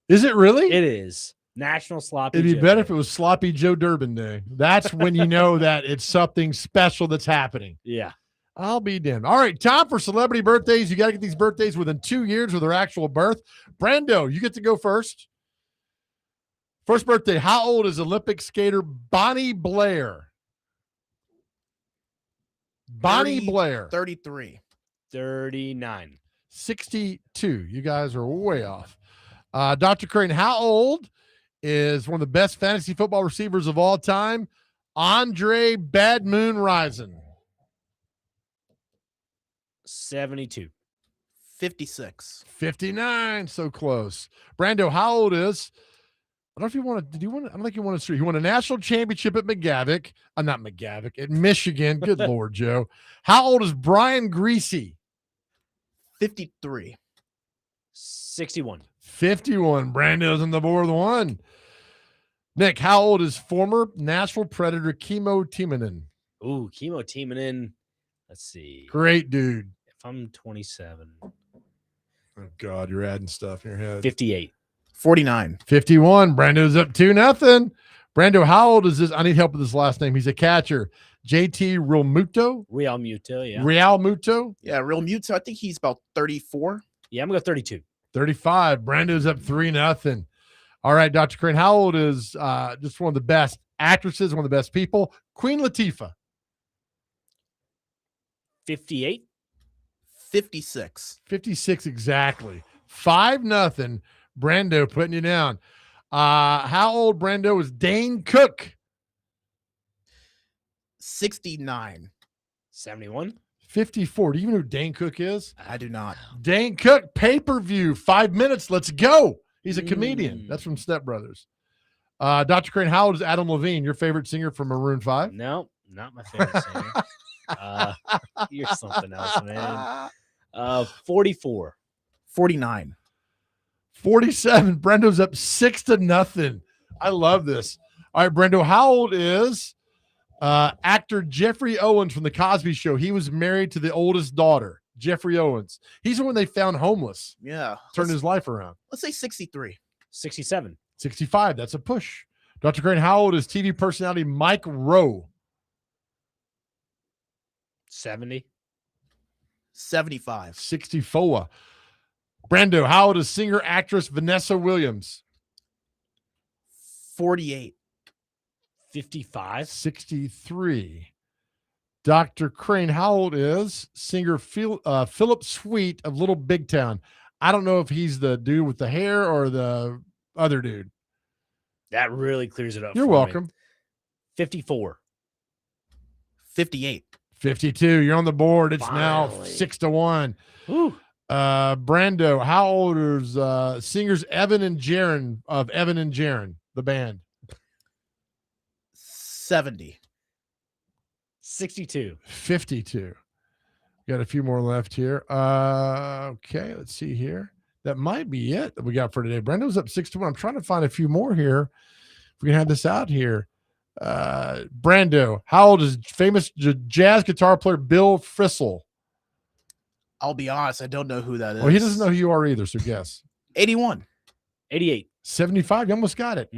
Is it really? It is. National Sloppy It'd be Joe better Day. if it was Sloppy Joe Durbin Day. That's when you know that it's something special that's happening. Yeah. I'll be damned. All right, time for celebrity birthdays. You got to get these birthdays within 2 years of their actual birth. Brando, you get to go first. First birthday. How old is Olympic skater Bonnie Blair? Bonnie Blair. 33. 39. 62. You guys are way off. Dr. Crane, how old is one of the best fantasy football receivers of all time, Andre Bad Moon Rison? 72. 56. 59. So close. Brando, how old is? I don't know if you want to. I don't think you want to. He won a national championship at McGavick. Not McGavick, at Michigan. Good Lord, Joe. How old is Brian Greasy? 53. 61. 51. Brando's on the board with one. Nick, how old is former Nashville Predator Kimmo Timonen? Ooh, Kimmo Timonen. Let's see. Great dude. If I'm 27. Oh, God, you're adding stuff in your head. 58. 49. 51. Brando's up 2-0. Brando, how old is this? I need help with this last name. He's a catcher. JT Realmuto? Realmuto, yeah. Realmuto? Yeah, Realmuto. I think he's about 34. Yeah, I'm going to go 32. 35. Brando's up 3-0. All right, Dr. Crane, how old is just one of the best actresses, one of the best people, Queen Latifah? 58. 56. 56 exactly. 5-0. Brando putting you down. How old, Brando, is Dane Cook? 69. 71. 54. Do you even know who Dane Cook is? I do not. Dane Cook, pay-per-view, 5 minutes. Let's go. He's a comedian. That's from Step Brothers. Dr. Crane, how old is Adam Levine, your favorite singer from Maroon 5? No, not my favorite singer. You're something else, man. 44. 49. 47. Brendo's up 6-0. I love this. All right, Brendo, how old is actor Jeffrey Owens from The Cosby Show? He was married to the oldest daughter. Jeffrey Owens. He's the one they found homeless. Yeah. Turned his life around. Let's say 63. 67. 65. That's a push. Dr. Crane, how old is TV personality Mike Rowe? 70. 75. 64. Brando, how old is singer actress Vanessa Williams? 48. 55. 63. Dr. Crane, how old is singer Philip Sweet of Little Big Town? I don't know if he's the dude with the hair or the other dude. That really clears it up. You're for welcome. Me. 54. 58. 52. You're on the board. It's now Finally. 6-1. Whew. Brando, how old is singers Evan and Jaron of Evan and Jaron, the band? 70. 62. 52. Got a few more left here. Okay, let's see here. That might be it that we got for today. Brendo's up 6-1. I'm trying to find a few more here. If we can have this out here. Brando, how old is famous jazz guitar player Bill Frisell? I'll be honest, I don't know who that is. Well, he doesn't know who you are either, so guess. 81. 88. 75. You almost got it.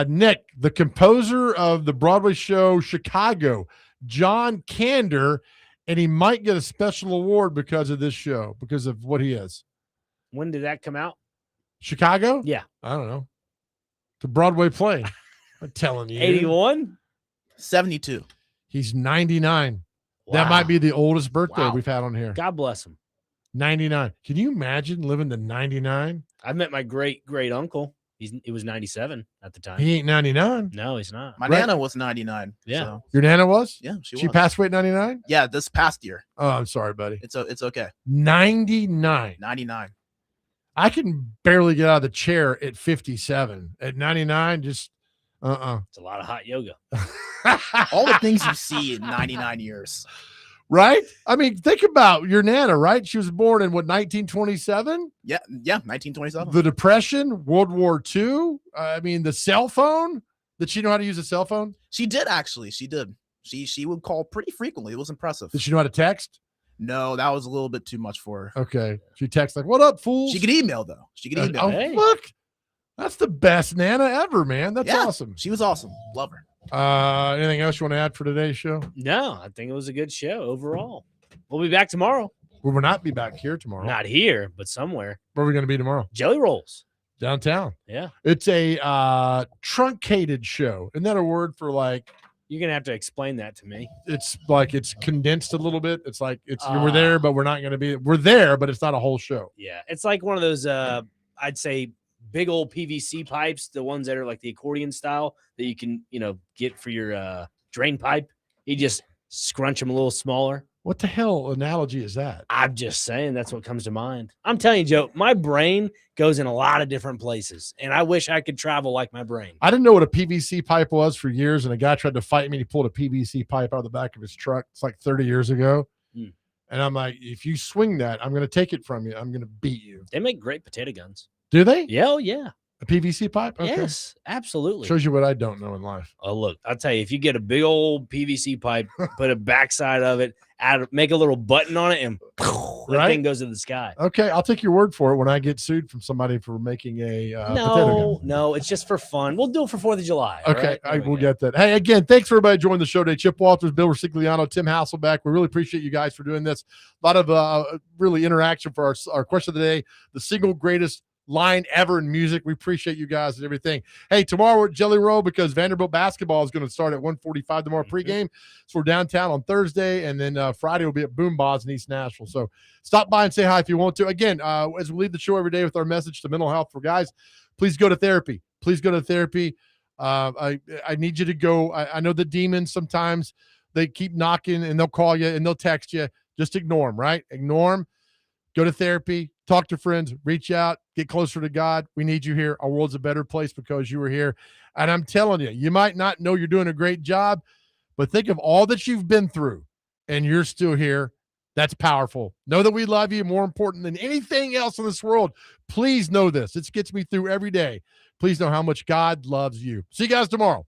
Nick, the composer of the Broadway show Chicago, John Kander, and he might get a special award because of this show, because of what he is. When did that come out? Chicago? Yeah. I don't know. The Broadway play. I'm telling you. 81? 72. He's 99. Wow. That might be the oldest birthday Wow. we've had on here. God bless him. 99. Can you imagine living to 99? I met my great uncle. He was 97 at the time. He ain't 99. No, he's not. My Right. Nana was 99. Yeah. So, Your Nana was? yeah, she She was. passed away at 99? Yeah, this past year. Oh, I'm sorry, buddy. It's okay. 99. 99. I can barely get out of the chair at 57. At 99, just It's a lot of hot yoga. All the things you see in 99 years. Right? I mean, think about your Nana, right? She was born in what, 1927? Yeah, 1927. The Depression, World War II. I mean, the cell phone. Did she know how to use a cell phone? She did actually. She did. She would call pretty frequently. It was impressive. Did she know how to text? No, that was a little bit too much for her. Okay. She texts like, "What up, fools?" She could email though. She could email. Oh, Hey. look. That's the best Nana ever, man. That's Yeah. awesome. She was awesome. Love her. Anything else you want to add for today's show? No, I think it was a good show overall. We'll be back tomorrow. We will not be back here tomorrow. Not here, but somewhere. Where are we going to be tomorrow? Jelly rolls. Downtown. Yeah. It's a truncated show. Isn't that a word for like, You're going to have to explain that to me. it's like it's condensed a little bit? It's like we're there, but we're not going to be. We're there, but it's not a whole show. Yeah. It's like one of those, I'd say, big old PVC pipes, the ones that are like the accordion style that you can, get for your drain pipe. You just scrunch them a little smaller. What the hell analogy is that? I'm just saying that's what comes to mind. I'm telling you, Joe, my brain goes in a lot of different places, and I wish I could travel like my brain. I didn't know what a PVC pipe was for years, and a guy tried to fight me. And he pulled a PVC pipe out of the back of his truck. It's like 30 years ago. Mm. And I'm like, if you swing that, I'm going to take it from you. I'm going to beat you. They make great potato guns. Do they? Yeah, oh, yeah. A PVC pipe? Okay. Yes, absolutely. Shows you what I don't know in life. Oh, look, I'll tell you, if you get a big old PVC pipe, put a backside of it, make a little button on it, and that Right? thing goes to the sky. Okay, I'll take your word for it when I get sued from somebody for making a potato gun. No, it's just for fun. We'll do it for 4th of July. all Okay, right? I There we will go. get that. Hey, again, thanks for everybody joining the show today. Chip Walters, Bill Ricigliano, Tim Hasselbeck. We really appreciate you guys for doing this. A lot of really interaction for our question of the day, the single greatest line ever in music. We appreciate you guys and everything. Hey, tomorrow we're at Jelly Roll because Vanderbilt basketball is going to start at 1:45 tomorrow pregame. So we're downtown on Thursday, and then Friday will be at Boom Boss in East Nashville. So stop by and say hi if you want to. Again, as we leave the show every day with our message to mental health for guys, please go to therapy. Please go to therapy. I need you to go. I know the demons sometimes they keep knocking and they'll call you and they'll text you. Just ignore them, right? Ignore them. Go to therapy, talk to friends, reach out, get closer to God. We need you here. Our world's a better place because you were here. And I'm telling you, you might not know you're doing a great job, but think of all that you've been through and you're still here. That's powerful. Know that we love you more important than anything else in this world. Please know this. It gets me through every day. Please know how much God loves you. See you guys tomorrow.